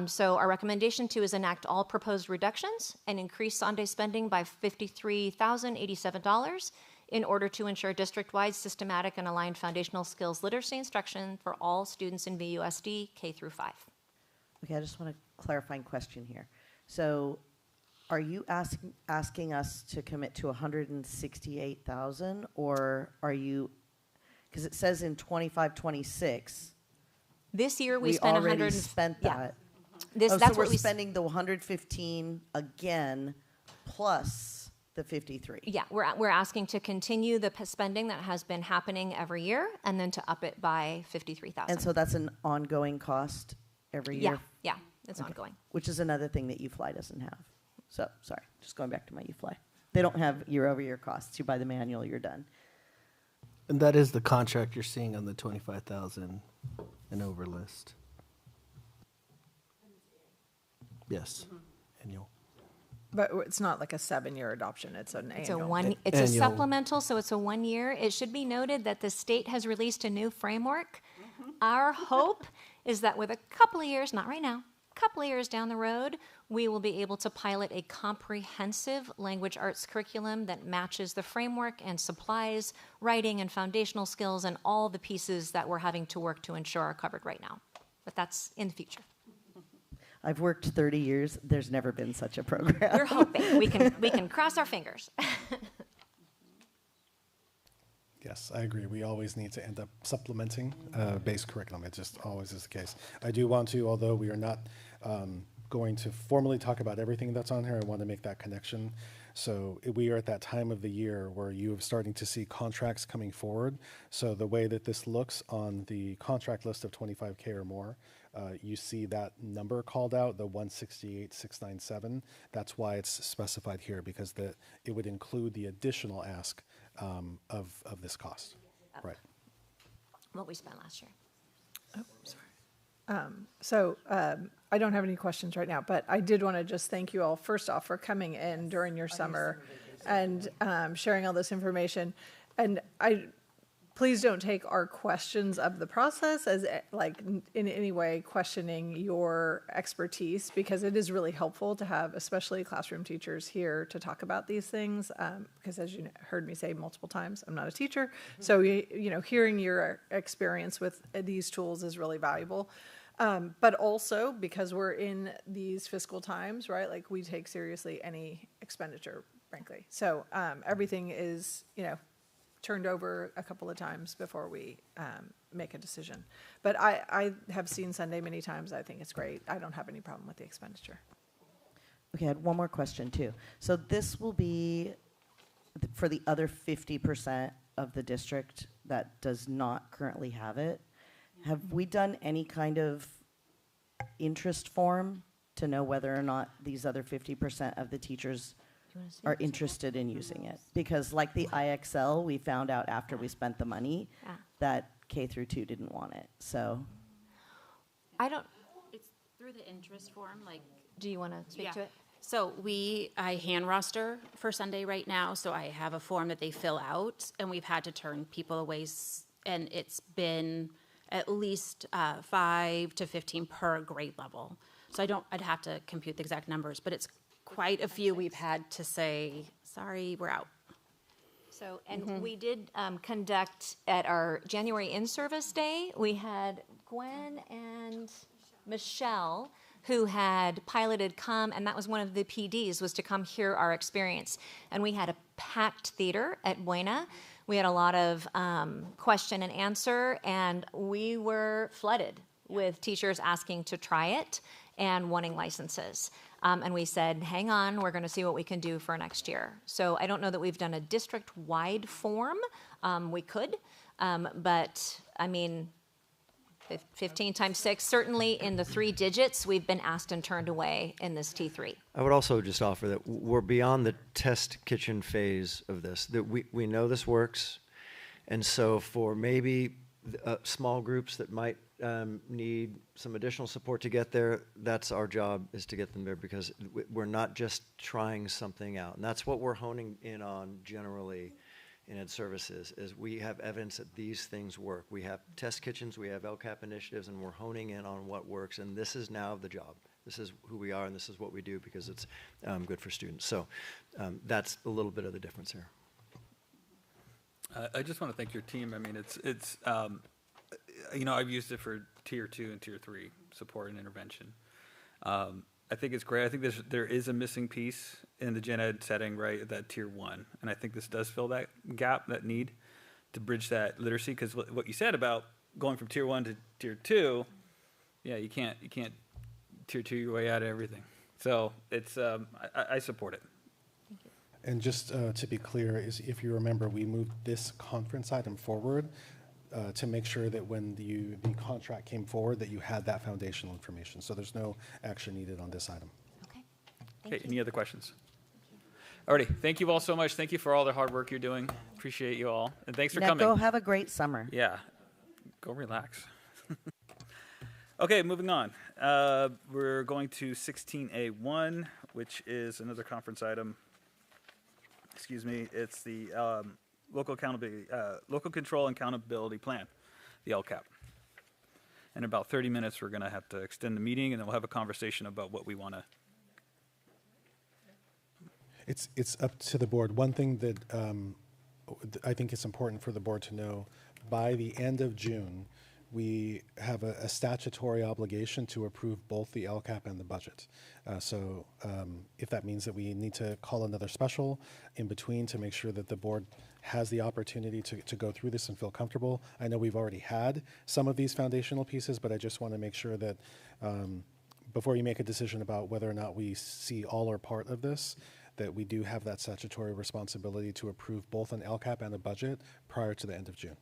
So our recommendation too is enact all proposed reductions and increase Sunday spending by $53,087 in order to ensure district-wide systematic and aligned foundational skills literacy instruction for all students in VUSD K through 5. Okay, I just want a clarifying question here. So are you asking us to commit to 168,000, or are you, because it says in 25, 26. This year we spent already spent that. That's so what we're spending the 115 again plus the 53. Yeah, we're asking to continue the spending that has been happening every year and then to up it by 53,000. And so that's an ongoing cost every year? Yeah, it's ongoing. Which is another thing that UFly doesn't have. So, sorry, just going back to my UFly. They don't have year-over-year costs. You buy the manual, you're done. And that is the contract you're seeing on the 25,000 and over list. Yes, annual. But it's not like a 7-year adoption, it's an annual. It's a supplemental, so it's a 1 year. It should be noted that the state has released a new framework. Our hope is that with a couple of years, not right now, a couple of years down the road, we will be able to pilot a comprehensive language arts curriculum that matches the framework and supplies writing and foundational skills and all the pieces that we're having to work to ensure are covered right now. But that's in the future. I've worked 30 years. There's never been such a program. We're hoping. We can cross our fingers. Yes, I agree. We always need to end up supplementing base curriculum. It just always is the case. I do want to, although we are not going to formally talk about everything that's on here, I want to make that connection. So we are at that time of the year where you are starting to see contracts coming forward. So the way that this looks on the contract list of 25K or more, you see that number called out, the 168,697. That's why it's specified here, because it would include the additional ask of this cost. Right. What we spent last year. Oh, sorry. I don't have any questions right now, but I did want to just thank you all, first off, for coming in during your summer and sharing all this information. And please don't take our questions of the process as like in any way questioning your expertise, because it is really helpful to have especially classroom teachers here to talk about these things, because as you heard me say multiple times, I'm not a teacher. So hearing your experience with these tools is really valuable. But also because we're in these fiscal times, right? Like we take seriously any expenditure, frankly. So everything is, turned over a couple of times before we make a decision. But I have seen Sunday many times. I think it's great. I don't have any problem with the expenditure. Okay, I had one more question too. So this will be for the other 50% of the district that does not currently have it. Have we done any kind of interest form to know whether or not these other 50% of the teachers are interested in using it. Because like the IXL, we found out after we spent the money Yeah. that K through 2 didn't want it. So I don't, It's through the interest form, like. do you want to speak Yeah. to it? So I hand roster for Sunday right now, so I have a form that they fill out, and we've had to turn people away, and it's been at least 5 to 15 per grade level. So I'd have to compute the exact numbers, but it's quite a few we've had to say, sorry, we're out. So, and we did conduct at our January in-service day, we had Gwen and Michelle who had piloted come, and that was one of the PDs, was to come hear our experience. And we had a packed theater at Buena. We had a lot of question and answer, and we were flooded with teachers asking to try it and wanting licenses. And we said, hang on, we're going to see what we can do for next year. So I don't know that we've done a district-wide form. We could, but I mean, 15 times 6, certainly in the 3 digits, we've been asked and turned away in this T3. I would also just offer that we're beyond the test kitchen phase of this, that we know this works. And so for maybe small groups that might need some additional support to get there, that's our job, is to get them there, because we're not just trying something out. And that's what we're honing in on generally in Ed Services, is we have evidence that these things work. We have test kitchens, we have LCAP initiatives, and we're honing in on what works. And this is now the job. This is who we are, and this is what we do, because it's good for students. So that's a little bit of the difference here. I just want to thank your team. I mean, it's you know, I've used it for tier 2 and tier 3 support and intervention. I think it's great. I think there is a missing piece in the gen ed setting, right, that tier 1. And I think this does fill that gap, that need to bridge that literacy. Because what you said about going from tier 1 to tier 2, yeah, you can't tier 2 your way out of everything. So it's I support it. And just to be clear, is if you remember, we moved this conference item forward to make sure that when the contract came forward, that you had that foundational information. So there's no action needed on this item. Okay, any other questions? Alrighty, thank you all so much. Thank you for all the hard work you're doing. Appreciate you all. And thanks for coming. Go have a great summer. Yeah, go relax. Okay, moving on. We're going to 16A1, which is another conference item. Excuse me, it's the local control and accountability plan, the LCAP. In about 30 minutes, we're going to have to extend the meeting, and then we'll have a conversation about what we want to. It's up to the board. One thing that I think it's important for the board to know, by the end of June, we have a statutory obligation to approve both the LCAP and the budget. So if that means that we need to call another special in between to make sure that the board has the opportunity to go through this and feel comfortable. I know we've already had some of these foundational pieces, but I just want to make sure that before you make a decision about whether or not we see all or part of this, that we do have that statutory responsibility to approve both an LCAP and a budget prior to the end of June.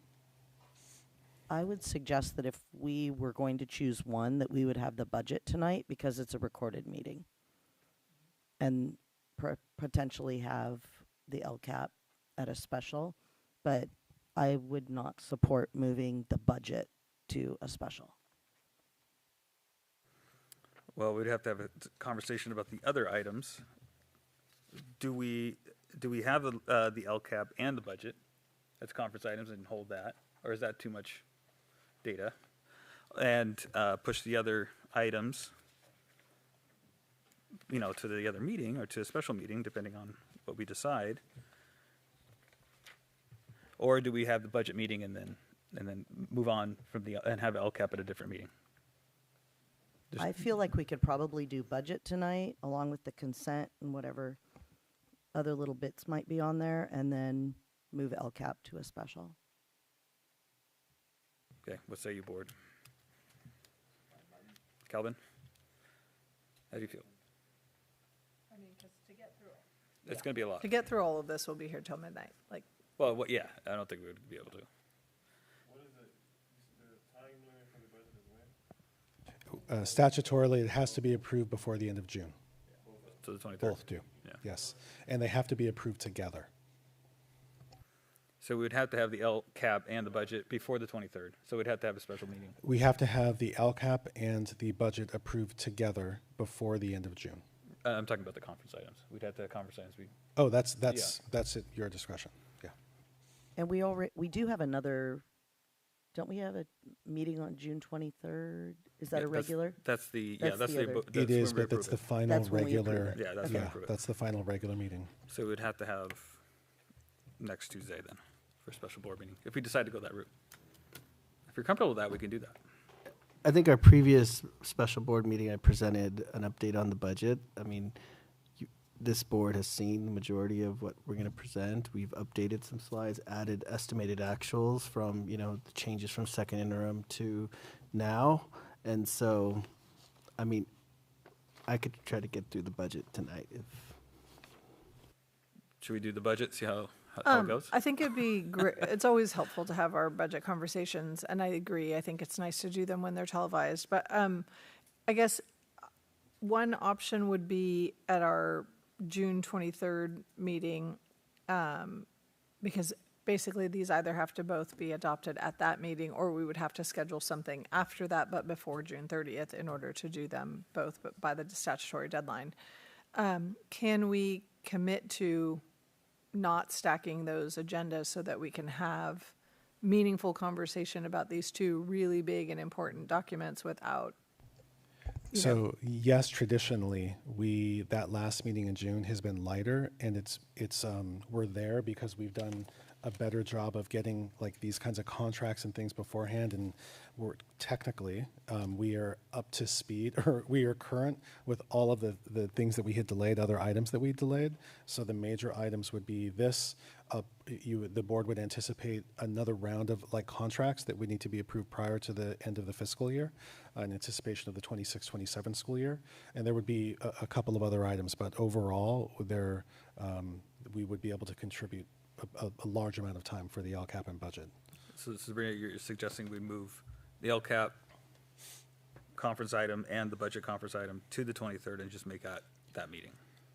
I would suggest that if we were going to choose one, that we would have the budget tonight, because it's a recorded meeting, and potentially have the LCAP at a special. But I would not support moving the budget to a special. Well, we'd have to have a conversation about the other items. Do we have the LCAP and the budget as conference items and hold that, or is that too much data? And push the other items, you know, to the other meeting or to a special meeting, depending on what we decide. Or do we have the budget meeting and then move on from and have LCAP at a different meeting? I feel like we could probably do budget tonight, along with the consent and whatever other little bits might be on there, and then move LCAP to a special. Okay, what say you, board? Calvin? How do you feel? I mean, because to get through it. It's going to be a lot. To get through all of this, we'll be here till midnight. Like, Well, yeah, I don't think we would be able to. What is it? The time limit for the budget is when? Statutorily, it has to be approved before the end of June. So the 23rd. Both do. Yeah. Yes, and they have to be approved together. So we would have to have the LCAP and the budget before the 23rd. So we'd have to have a special meeting. We have to have the LCAP and the budget approved together before the end of June. I'm talking about the conference items. We'd have to have conference items. Oh, that's at your discretion. Yeah. And we do have another, don't we have a meeting on June 23rd? Is that a regular? That's the other. It is, but that's the final That's when we approve regular. it. Yeah, that's when we approve it. That's the final regular meeting. So we'd have to have next Tuesday then for a special board meeting, if we decide to go that route. If you're comfortable with that, we can do that. I think our previous special board meeting, I presented an update on the budget. I mean, this board has seen the majority of what we're going to present. We've updated some slides, added estimated actuals from, the changes from second interim to now. And so, I mean, I could try to get through the budget tonight if. Should we do the budget, see how it goes? I think it'd be great. It's always helpful to have our budget conversations, and I agree. I think it's nice to do them when they're televised. But I guess one option would be at our June 23rd meeting, because basically these either have to both be adopted at that meeting, or we would have to schedule something after that, but before June 30th in order to do them both but by the statutory deadline. Can we commit to not stacking those agendas so that we can have meaningful conversation about these two really big and important documents without? So yes, traditionally that last meeting in June has been lighter, and it's we're there because we've done a better job of getting like these kinds of contracts and things beforehand, and we're technically we are up to speed, or we are current with all of the things that we had delayed, other items that we delayed. So the major items would be this. The board would anticipate another round of like contracts that would need to be approved prior to the end of the fiscal year, in anticipation of the 26-27 school year, and there would be a couple of other items, but overall, we would be able to contribute a large amount of time for the LCAP and budget. So Sabrina, you're suggesting we move the LCAP conference item and the budget conference item to the 23rd and just make that meeting.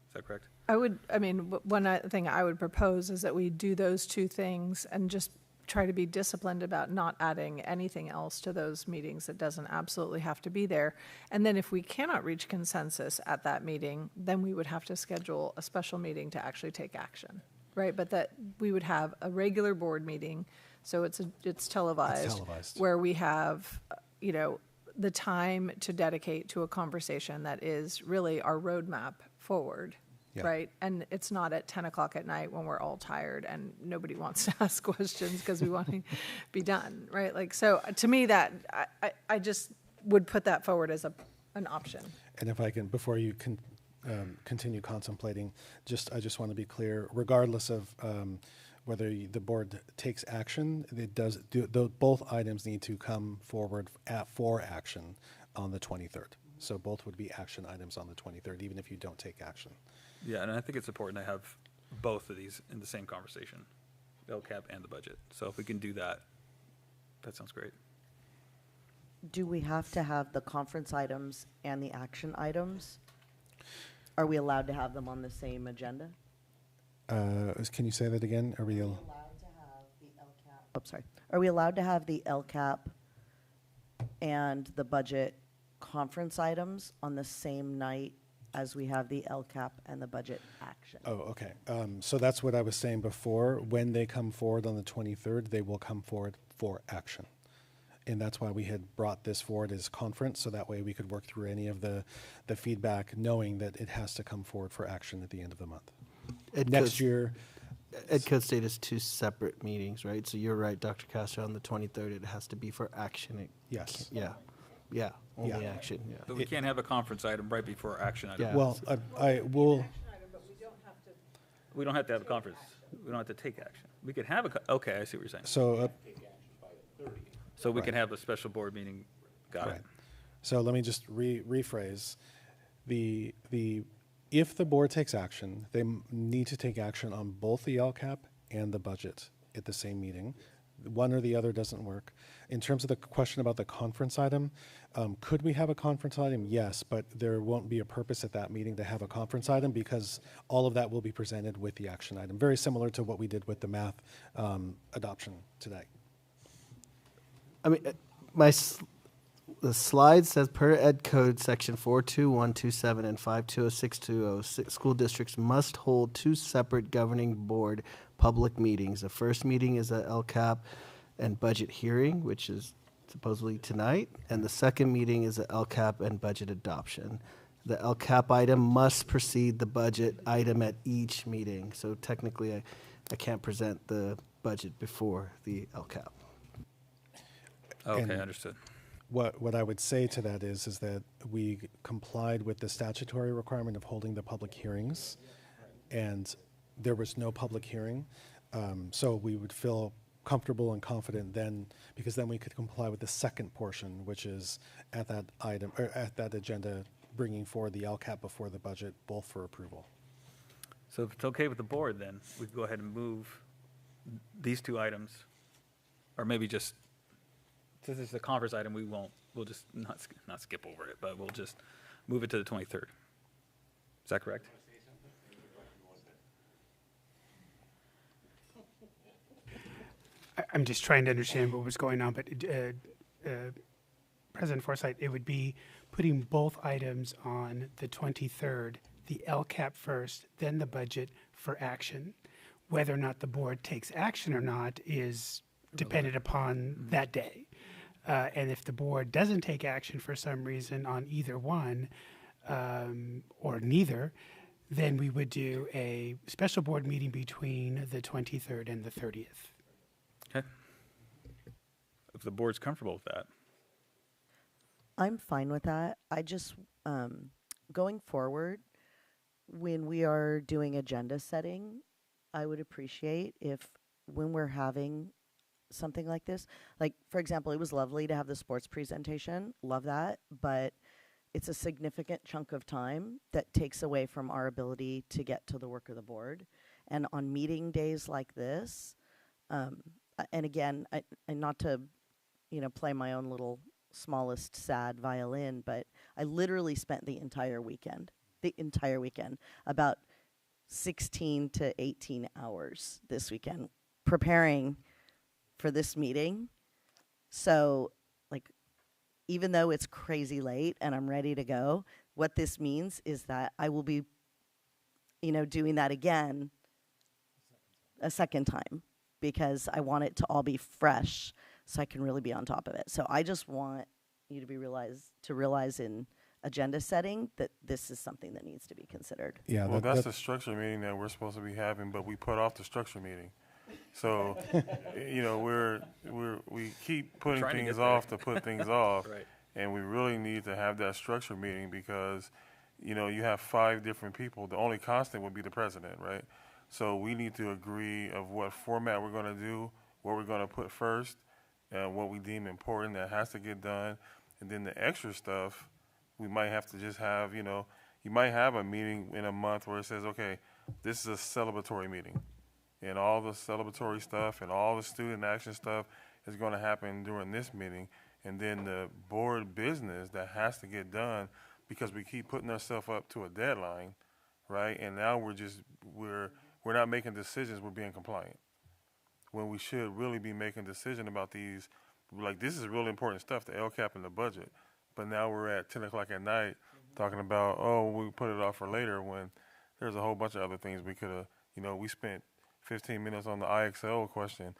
Is that correct? One thing I would propose is that we do those two things and just try to be disciplined about not adding anything else to those meetings that doesn't absolutely have to be there. And then if we cannot reach consensus at that meeting, then we would have to schedule a special meeting to actually take action, right? But that we would have a regular board meeting, so it's televised, where we have, the time to dedicate to a conversation that is really our roadmap forward. Yeah. Right. And it's not at 10 o'clock at night when we're all tired and nobody wants to ask questions because we want to be done. Right. Like, so to me that I just would put that forward as an option. And if I can, before you can continue contemplating, I just want to be clear, regardless of whether the board takes action, both items need to come forward for action on the 23rd. So both would be action items on the 23rd, even if you don't take action. Yeah, and I think it's important to have both of these in the same conversation, the LCAP and the budget. So if we can do that, that sounds great. Do we have to have the conference items and the action items? Are we allowed to have them on the same agenda? Can you say that again? Are we allowed to have the LCAP? Oh, sorry. Are we allowed to have the LCAP and the budget conference items on the same night as we have the LCAP and the budget action? Oh, okay. So that's what I was saying before. When they come forward on the 23rd, they will come forward for action. And that's why we had brought this forward as conference, so that way we could work through any of the feedback, knowing that it has to come forward for action at the end of the month. Next year. Ed Code State is two separate meetings, right? So you're right, Dr. Castro, on the 23rd, it has to be for action. Yes. Yeah, only action, yeah. But we can't have a conference item right before action item. Yeah. Well, I will. We don't have to have a conference. We don't have to take action. We could have okay, I see what you're saying. So we can have a special board meeting. Got it. So let me just rephrase. If the board takes action, they need to take action on both the LCAP and the budget at the same meeting. One or the other doesn't work. In terms of the question about the conference item, Could we have a conference item? Yes, but there won't be a purpose at that meeting to have a conference item because all of that will be presented with the action item, very similar to what we did with the math adoption today. I mean, the slide says per ed code section 42127 and 520620, school districts must hold 2 separate governing board public meetings. The first meeting is a LCAP and budget hearing, which is supposedly tonight, and the second meeting is a LCAP and budget adoption. The LCAP item must precede the budget item at each meeting. So technically, I can't present the budget before the LCAP. Okay, And understood. What I would say to that is that we complied with the statutory requirement of holding the public hearings, and there was no public hearing. So we would feel comfortable and confident then, because then we could comply with the second portion, which is at that item or at that agenda, bringing forward the LCAP before the budget, both for approval. So if it's okay with the board, then we can go ahead and move these 2 items, or maybe just, since it's a conference item, we'll just not skip over it, but we'll just move it to the 23rd. Is that correct? I'm just trying to understand what was going on, but President Forsythe, it would be putting both items on the 23rd, the LCAP first, then the budget for action. Whether or not the board takes action or not is dependent upon that day. And if the board doesn't take action for some reason on either one or neither, then we would do a special board meeting between the 23rd and the 30th. Okay. If the board's comfortable with that. I'm fine with that. I just, going forward, when we are doing agenda setting, I would appreciate if when we're having something like this, like, for example, it was lovely to have the sports presentation. Love that. But it's a significant chunk of time that takes away from our ability to get to the work of the board. And on meeting days like this, and again, and not to, play my own little smallest sad violin, but I literally spent the entire weekend, about 16 to 18 hours this weekend preparing for this meeting. So, like, even though it's crazy late and I'm ready to go, what this means is that I will be, doing that again a second time, because I want it to all be fresh so I can really be on top of it. So I just want you to realize in agenda setting that this is something that needs to be considered. Yeah, well, that's the structure meeting that we're supposed to be having, but we put off the structure meeting. So, we keep putting things off to put things off, Right. And we really need to have that structure meeting because, you have 5 different people. The only constant would be the president, right? So we need to agree of what format we're going to do, what we're going to put first, what we deem important that has to get done, and then the extra stuff, we might have to just have, you might have a meeting in a month where it says, okay, this is a celebratory meeting, and all the celebratory stuff and all the student action stuff is going to happen during this meeting, and then the board business that has to get done because we keep putting ourselves up to a deadline, right? And now we're not making decisions, we're being compliant. When we should really be making decisions about these, like this is really important stuff, the LCAP and the budget. But now we're at 10 o'clock at night talking about, we put it off for later when there's a whole bunch of other things we could have, we spent 15 minutes on the IXL question.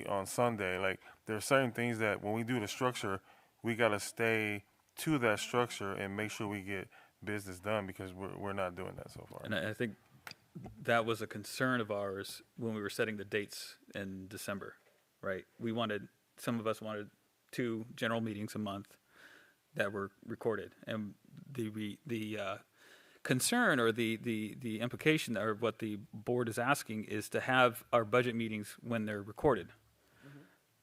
On Sunday, like there's certain things that when we do the structure, we got to stay to that structure and make sure we get business done because we're not doing that so far. And I think that was a concern of ours when we were setting the dates in December, right? Some of us wanted 2 general meetings a month that were recorded. And the concern or the implication or what the board is asking is to have our budget meetings when they're recorded.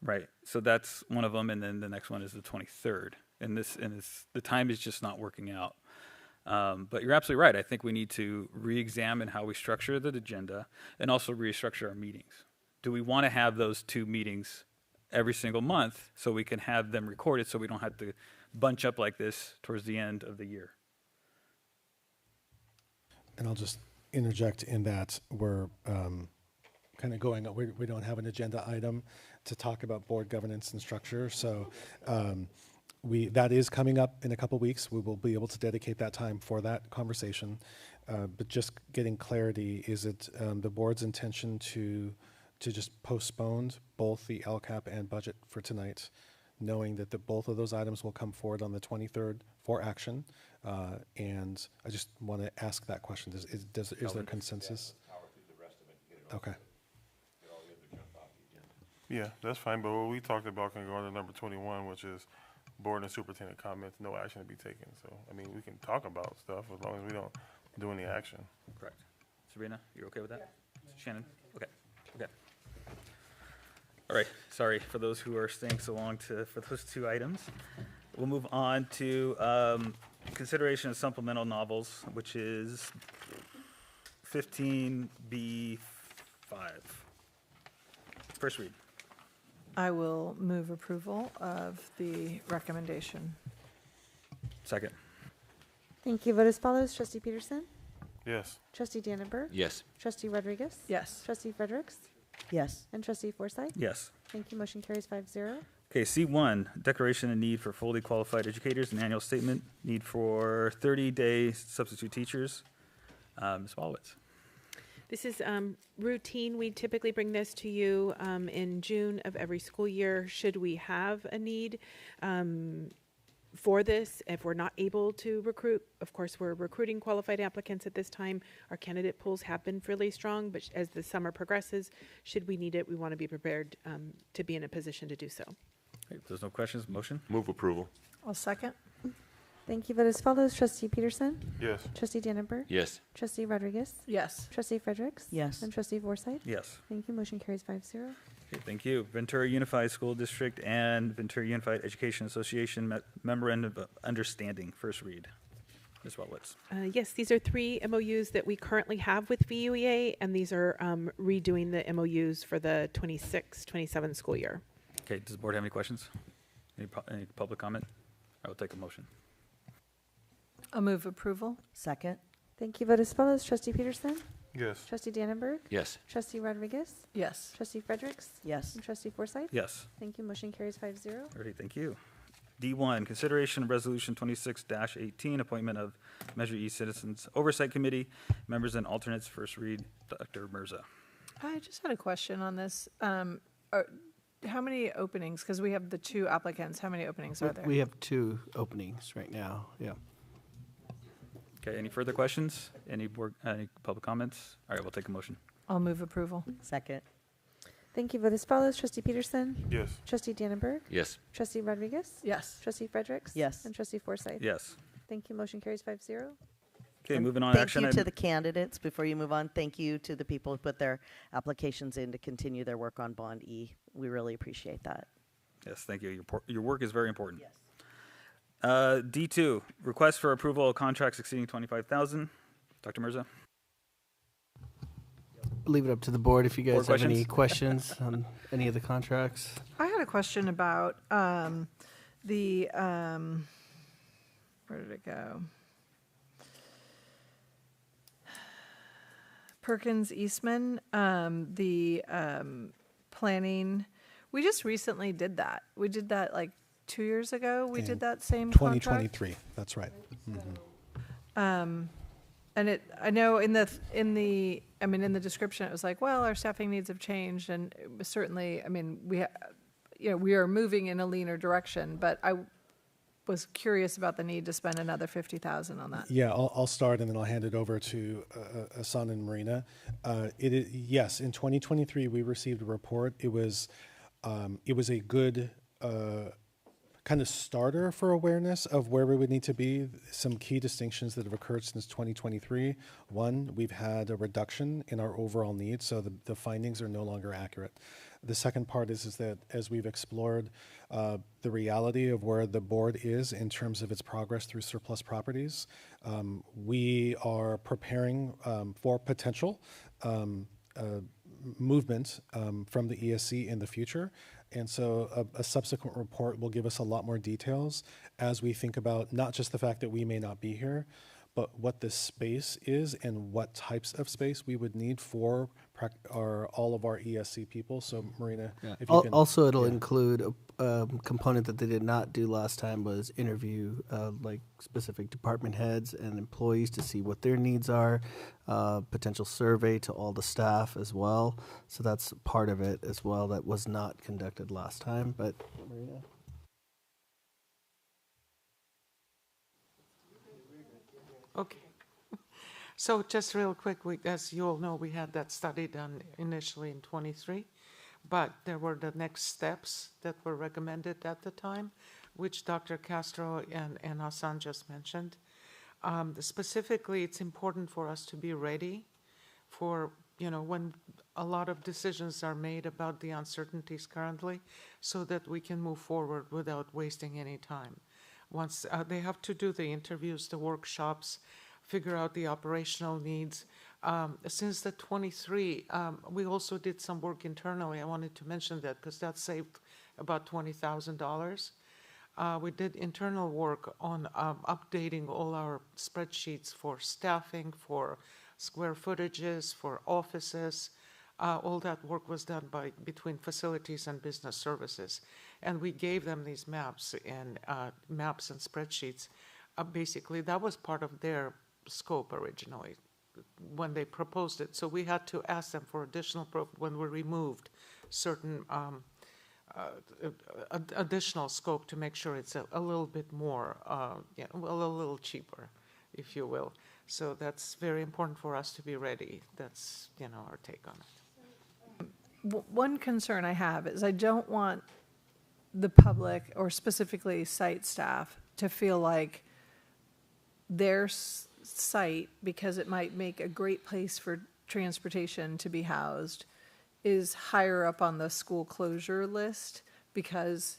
Right. So that's one of them. And then the next one is the 23rd. And the time is just not working out. But you're absolutely right. I think we need to re-examine how we structure the agenda and also restructure our meetings. Do we want to have those 2 meetings every single month so we can have them recorded so we don't have to bunch up like this towards the end of the year. And I'll just interject in that we're kind of going, we don't have an agenda item to talk about board governance and structure. So that is coming up in a couple weeks. We will be able to dedicate that time for that conversation. But just getting clarity, is it the board's intention to just postpone both the LCAP and budget for tonight, knowing that both of those items will come forward on the 23rd for action? And I just want to ask that question. Is there consensus? Okay. Yeah, that's fine, but what we talked about can go on to number 21, which is board and superintendent comments, no action to be taken. So, I mean, we can talk about stuff as long as we don't do any action. Correct. Sabrina, you're okay with that? Shannon? Okay. Okay. All right. Sorry for those who are staying so long for those two items. We'll move on to consideration of supplemental novels, which is 15B5. First read. I will move approval of the recommendation. Second. Thank you. Vote as follows. Trustee Peterson? Yes. Trustee Dannenberg? Yes. Trustee Rodriguez? Yes. Trustee Fredericks? Yes. And Trustee Forsythe? Yes. Thank you. Motion carries 5-0. Okay, C1, declaration of need for fully qualified educators and annual statement, need for 30-day substitute teachers. Ms. Walowitz. This is routine. We typically bring this to you in June of every school year. Should we have a need for this, if we're not able to recruit, of course, we're recruiting qualified applicants at this time. Our candidate pools have been fairly strong, but as the summer progresses, should we need it, we want to be prepared to be in a position to do so. Okay, if there's no questions, motion? Move approval. I'll second. Thank you. Vote as follows. Trustee Peterson? Yes. Trustee Dannenberg? Yes. Trustee Rodriguez? Yes. Trustee Fredericks? Yes. And Trustee Forsythe? Yes. Thank you. Motion carries 5-0. Okay, thank you. Ventura Unified School District and Ventura Unified Education Association Memorandum of Understanding, first read. Ms. Walowitz. Yes, these are 3 MOUs that we currently have with VUEA, and these are redoing the MOUs for the 26-27 school year. Okay, does the board have any questions? Any public comment? I will take a motion. I'll move approval. Second. Thank you. Vote as follows. Trustee Peterson? Yes. Trustee Dannenberg? Yes. Trustee Rodriguez? Yes. Trustee Fredericks? Yes. And Trustee Forsythe? Yes. Thank you. Motion carries 5-0. All right, thank you. D1, consideration of resolution 26-18, appointment of Measure E Citizens Oversight Committee, members and alternates, first read, Dr. Mirza. I just had a question on this. How many openings? Because we have the 2 applicants. How many openings are there? We have 2 openings right now, yeah. Okay, any further questions? Any public comments? All right, we'll take a motion. I'll move approval. Second. Thank you. Vote as follows. Trustee Peterson? Yes. Trustee Dannenberg? Yes. Trustee Rodriguez? Yes. Trustee Fredericks? Yes. And Trustee Forsythe? Yes. Thank you. Motion carries 5-0. Okay, And moving on. Thank Action you to item. the candidates. Before you move on, thank you to the people who put their applications in to continue their work on Bond E. We really appreciate that. Yes, thank you. Your work is very important. Yes. D2, request for approval of contracts exceeding $25,000. Dr. Mirza. Leave it up to the board if you guys Board have any questions on any of the contracts. I had a question about where did it go? Perkins Eastman, the planning. We just recently did that. We did that like 2 years ago. We did that same 2023. contract. That's right. And I know in the description it was like, well, our staffing needs have changed, and it was certainly, we are moving in a leaner direction. But I was curious about the need to spend another $50,000 on that. Yeah, I'll start and then I'll hand it over to Asan and Marina. Yes, in 2023 we received a report. It was a good kind of starter for awareness of where we would need to be. Some key distinctions that have occurred since 2023. One, we've had a reduction in our overall needs, so the findings are no longer accurate. The second part is that as we've explored the reality of where the board is in terms of its progress through surplus properties, we are preparing for potential movement from the ESC in the future. And so a subsequent report will give us a lot more details as we think about not just the fact that we may not be here, but what this space is and what types of space we would need for all of our ESC people. So Marina, if you can. Also, it'll include a component that they did not do last time was interview like specific department heads and employees to see what their needs are, potential survey to all the staff as well. So that's part of it as well that was not conducted last time. But Marina. Okay. So just real quick, as you all know, we had that study done initially in 23, but there were the next steps that were recommended at the time, which Dr. Castro and Hassan just mentioned. Specifically, it's important for us to be ready for, when a lot of decisions are made about the uncertainties currently, so that we can move forward without wasting any time. Once they have to do the interviews, the workshops, figure out the operational needs. Since the 23, we also did some work internally. I wanted to mention that because that saved about $20,000. We did internal work on updating all our spreadsheets for staffing, for square footages, for offices. All that work was done between facilities and business services. And we gave them these maps and spreadsheets. Basically, that was part of their scope originally when they proposed it. So we had to ask them for additional when we removed certain additional scope to make sure it's a little bit more, a little cheaper, if you will. So that's very important for us to be ready. That's, our take on it. One concern I have is I don't want the public, or specifically site staff, to feel like their site, because it might make a great place for transportation to be housed, is higher up on the school closure list because,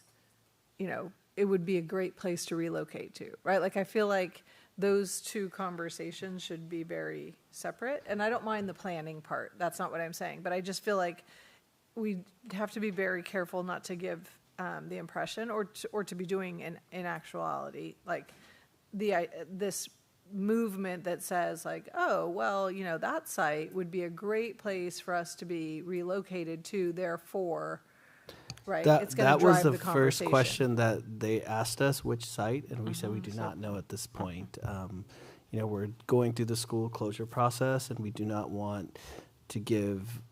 it would be a great place to relocate to, right? Like, I feel like those two conversations should be very separate. And I don't mind the planning part. That's not what I'm saying. But I just feel like we have to be very careful not to give the impression or to be doing in actuality, like this movement that says like, oh, well, that site would be a great place for us to be relocated to, therefore, right? It's going to drive the conversation. That was the first question that they asked us, which site, and we said we do not know at this point. We're going through the school closure process, and we do not want to give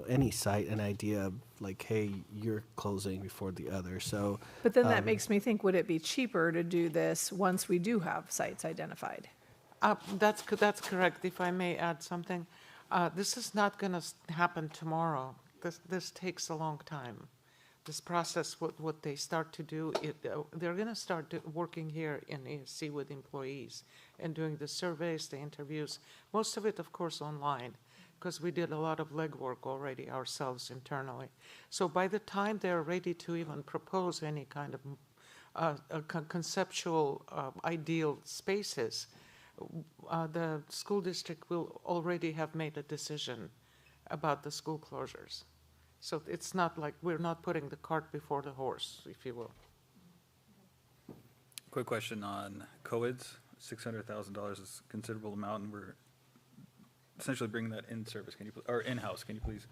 any site an idea of like, hey, you're closing before the other. So, but then that makes me think, would it be cheaper to do this once we do have sites identified? That's correct. If I may add something, this is not going to happen tomorrow. This takes a long time. This process, what they start to do, they're going to start working here in ESC with employees and doing the surveys, the interviews, most of it, of course, online, because we did a lot of legwork already ourselves internally. So by the time they're ready to even propose any kind of conceptual ideal spaces, the school district will already have made a decision about the school closures. So it's not like we're not putting the cart before the horse, if you will. Quick question on COIDs. $600,000 is a considerable amount, and we're essentially bringing that in service. Or in-house? Can you please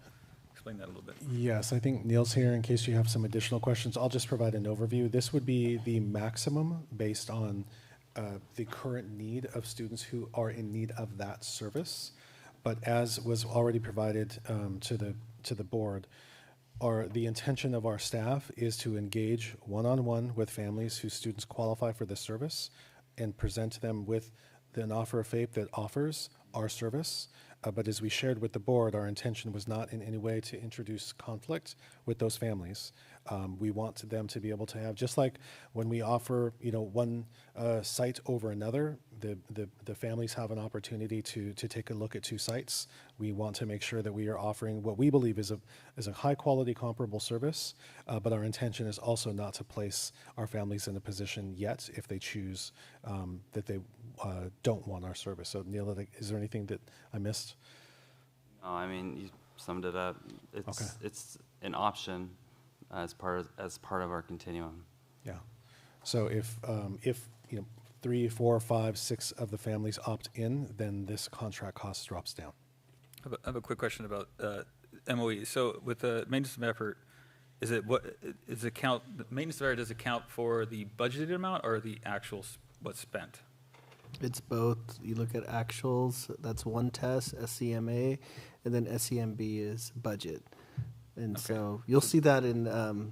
explain that a little bit? Yes, I think Neil's here in case you have some additional questions. I'll just provide an overview. This would be the maximum based on the current need of students who are in need of that service. But as was already provided to the board, the intention of our staff is to engage one-on-one with families whose students qualify for this service and present them with an offer of FAPE that offers our service. But as we shared with the board, our intention was not in any way to introduce conflict with those families. We want them to be able to have, just like when we offer, one site over another, the families have an opportunity to take a look at two sites. We want to make sure that we are offering what we believe is a high quality comparable service, but our intention is also not to place our families in a position yet if they choose that they don't want our service. So Neil, is there anything that I missed? No, I mean, you summed it up. It's an option as part of our continuum. Yeah. So if 3, 4, 5, 6 of the families opt in, then this contract cost drops down. I have a quick question about MOE. So with the maintenance of effort, is it the maintenance of effort does it count for the budgeted amount or the actual what's spent? It's both. You look at actuals, that's one test, SCMA, and then SCMB is budget. And so you'll see that in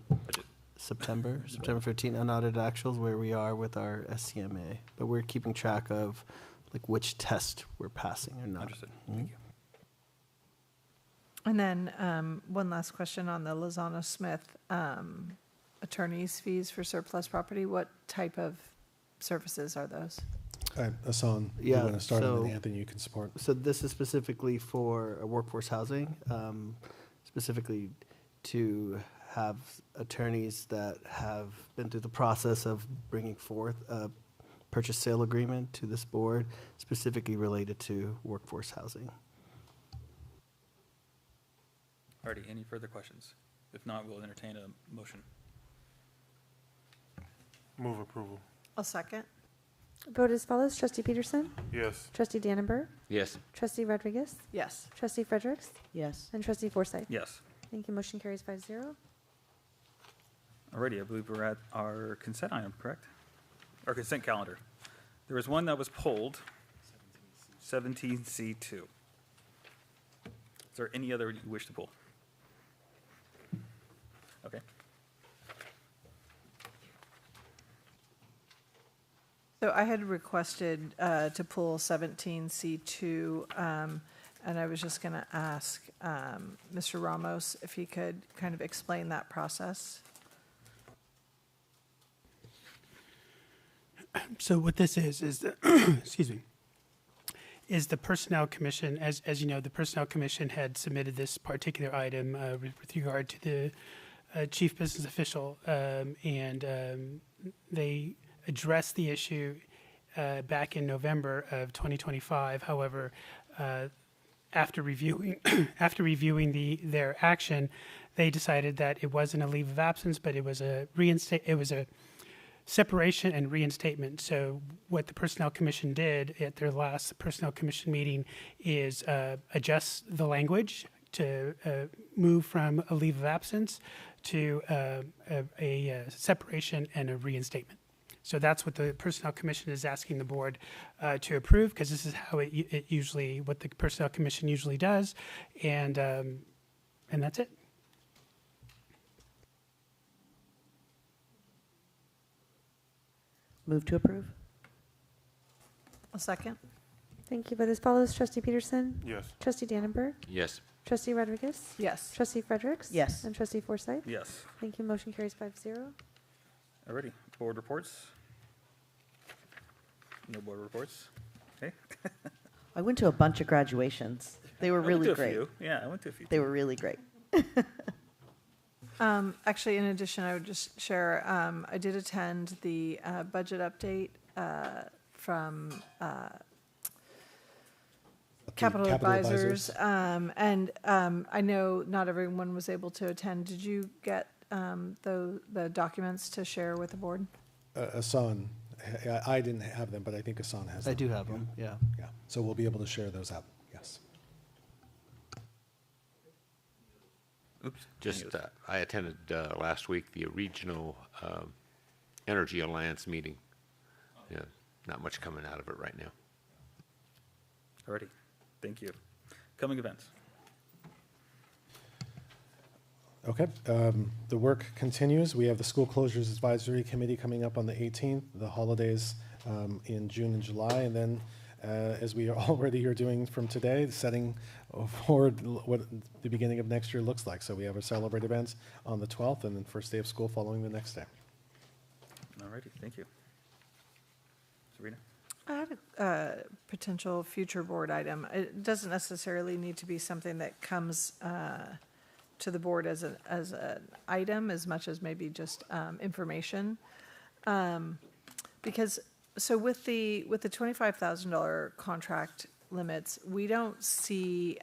September 15, unaudited actuals, where we are with our SCMA. But we're keeping track of like which test we're passing or not. Understood. Thank you. And then one last question on the Lozano Smith attorney's fees for surplus property. What type of services are those? Hassan, you want to start, and then Anthony, you can support. So this is specifically for workforce housing, specifically to have attorneys that have been through the process of bringing forth a purchase sale agreement to this board, specifically related to workforce housing. Alrighty, any further questions? If not, we'll entertain a motion. Move approval. I'll second. Vote as follows. Trustee Peterson? Yes. Trustee Dannenberg? Yes. Trustee Rodriguez? Yes. Trustee Fredericks? Yes. And Trustee Forsythe? Yes. Thank you. Motion carries 5-0. Alrighty, I believe we're at our consent item, correct? Our consent calendar. There was one that was pulled, 17C2. Is there any other you wish to pull? Okay. So I had requested to pull 17C2, and I was just going to ask Mr. Ramos if he could kind of explain that process. So what this is the, excuse me, is the Personnel Commission. As you know, the Personnel Commission had submitted this particular item with regard to the chief business official, and they addressed the issue back in November of 2025. However, after reviewing their action, they decided that it wasn't a leave of absence, but it was a separation and reinstatement. So what the Personnel Commission did at their last Personnel Commission meeting is adjust the language to move from a leave of absence to a separation and a reinstatement. So that's what the Personnel Commission is asking the board to approve, because this is how it usually, what the Personnel Commission usually does, and that's it. Move to approve. A second. Thank you. Vote as follows. Trustee Peterson? Yes. Trustee Dannenberg? Yes. Trustee Rodriguez? Yes. Trustee Fredericks? Yes. And Trustee Forsythe? Yes. Thank you. Motion carries 5-0. Alrighty, board reports. No board reports. Okay. I went to a bunch of graduations. They were really great. Yeah, I went to a few. They were really great. Actually, in addition, I would just share, I did attend the budget update from Capital Advisors. And I know not everyone was able to attend. Did you get the documents to share with the board? Hassan, I didn't have them, but I think Hassan has them. I do have them, yeah. Yeah, so we'll be able to share those out, yes. Oops. Just, I attended last week the regional Energy Alliance meeting. Yeah, not much coming out of it right now. Alrighty, thank you. Coming events. Okay, the work continues. We have the School Closures Advisory Committee coming up on the 18th, the holidays in June and July, and then as we already are doing from today, setting forward what the beginning of next year looks like. So we have our Celebrate events on the 12th, and then first day of school following the next day. Alrighty, thank you. Serena? I had a potential future board item. It doesn't necessarily need to be something that comes to the board as an item as much as maybe just information. Because so with the $25,000 contract limits, we don't see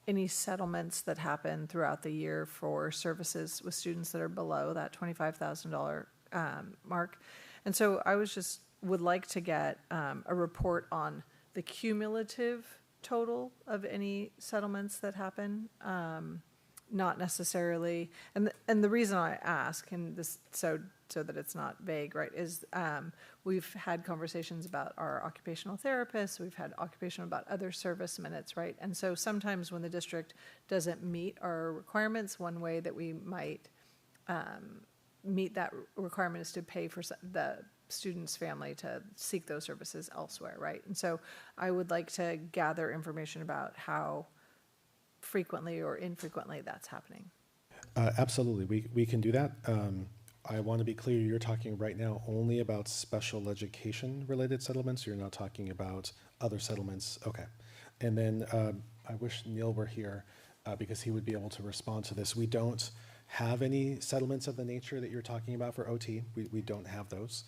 any settlements that happen throughout the year for services with students that are below that $25,000 mark. And so I would like to get a report on the cumulative total of any settlements that happen, not necessarily, and the reason I ask, and this so that it's not vague, right, is we've had conversations about our occupational therapists, we've had occupational about other service minutes, right, and so sometimes when the district doesn't meet our requirements, one way that we might meet that requirement is to pay for the student's family to seek those services elsewhere, right? And so I would like to gather information about how frequently or infrequently that's happening. Absolutely, we can do that. I want to be clear, you're talking right now only about special education related settlements. You're not talking about other settlements. Okay. And then I wish Neil were here because he would be able to respond to this. We don't have any settlements of the nature that you're talking about for OT. We don't have those.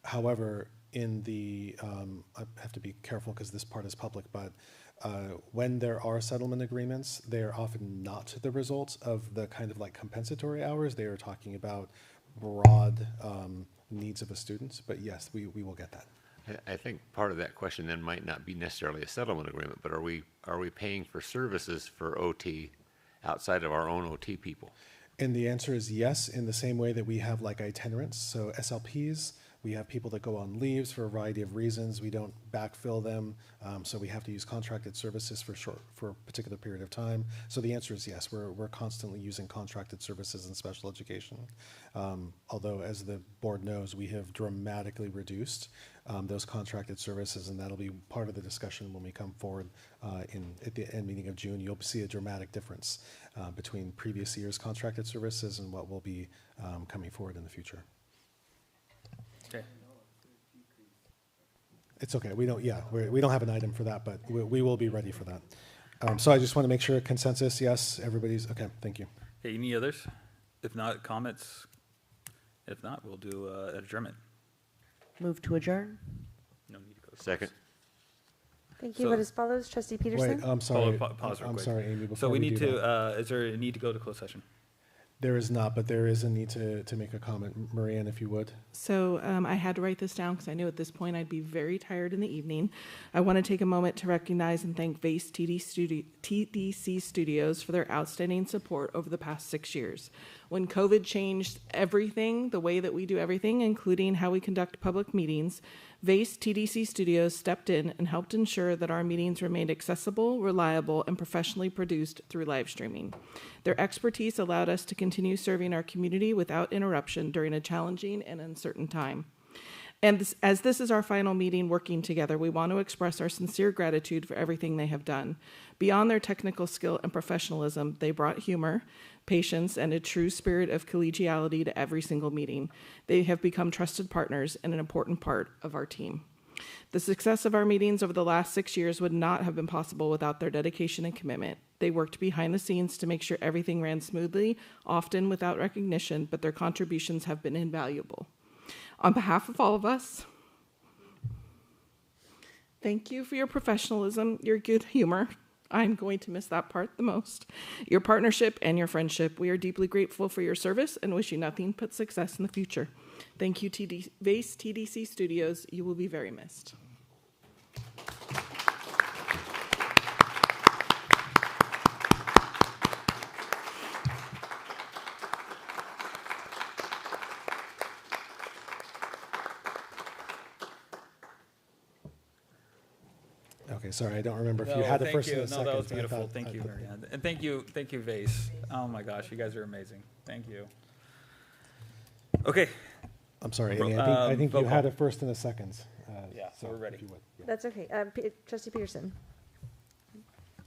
However, in the, I have to be careful because this part is public, but when there are settlement agreements, they're often not the result of the kind of like compensatory hours. They are talking about broad needs of a student. But yes, we will get that. I think part of that question then might not be necessarily a settlement agreement, but are we paying for services for OT outside of our own OT people? And the answer is yes, in the same way that we have like itinerants, so SLPs. We have people that go on leaves for a variety of reasons. We don't backfill them, so we have to use contracted services for a particular period of time. So the answer is yes. We're constantly using contracted services in special education. Although, as the board knows, we have dramatically reduced those contracted services, and that'll be part of the discussion when we come forward at the end meeting of June. You'll see a dramatic difference between previous year's contracted services and what will be coming forward in the future. Okay. It's okay. We don't have an item for that, but we will be ready for that. So I just want to make sure consensus. Yes, everybody's okay. Thank you. Okay. Any others? If not, comments. If not, we'll do adjournment. Move to adjourn. No need to go. Second. Thank you. Vote as follows. Trustee Peterson? Wait, I'm sorry. Pause real I'm quick. sorry, Amy. Before So we need do to. that. Is there a need to go to closed session? There is not, but there is a need to make a comment. Marianne, if you would. So I had to write this down because I knew at this point I'd be very tired in the evening. I want to take a moment to recognize and thank VASE TDC Studios for their outstanding support over the past 6 years. When COVID changed everything, the way that we do everything, including how we conduct public meetings, VASE TDC Studios stepped in and helped ensure that our meetings remained accessible, reliable, and professionally produced through live streaming. Their expertise allowed us to continue serving our community without interruption during a challenging and uncertain time. And as this is our final meeting working together, we want to express our sincere gratitude for everything they have done. Beyond their technical skill and professionalism, they brought humor, patience, and a true spirit of collegiality to every single meeting. They have become trusted partners and an important part of our team. The success of our meetings over the last 6 years would not have been possible without their dedication and commitment. They worked behind the scenes to make sure everything ran smoothly, often without recognition, but their contributions have been invaluable. On behalf of all of us, thank you for your professionalism, your good humor. I'm going to miss that part the most. Your partnership and your friendship. We are deeply grateful for your service and wish you nothing but success in the future. Thank you, VASE TDC Studios. You will be very missed. Okay, sorry, I don't remember if you had the first and the second. No, that was beautiful. Thank you, Marianne. And thank you, VASE. Oh my gosh, you guys are amazing. Thank you. Okay. I'm sorry, Amy. I think you had a first and a second. Yeah, so we're ready. If you would, yeah. That's okay. Trustee Peterson?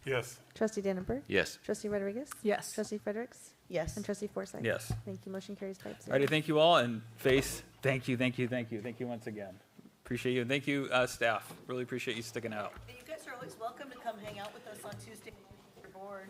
Yes. Trustee Dannenberg? Yes. Trustee Rodriguez? Yes. Trustee Fredericks? Yes. And Trustee Forsythe? Yes. Thank you. Motion carries 5-0. All righty, thank you all, and VASE, thank you once again. Appreciate you, and thank you, staff. Really appreciate you sticking out. You guys are always welcome to come hang out with us on Tuesday. Board.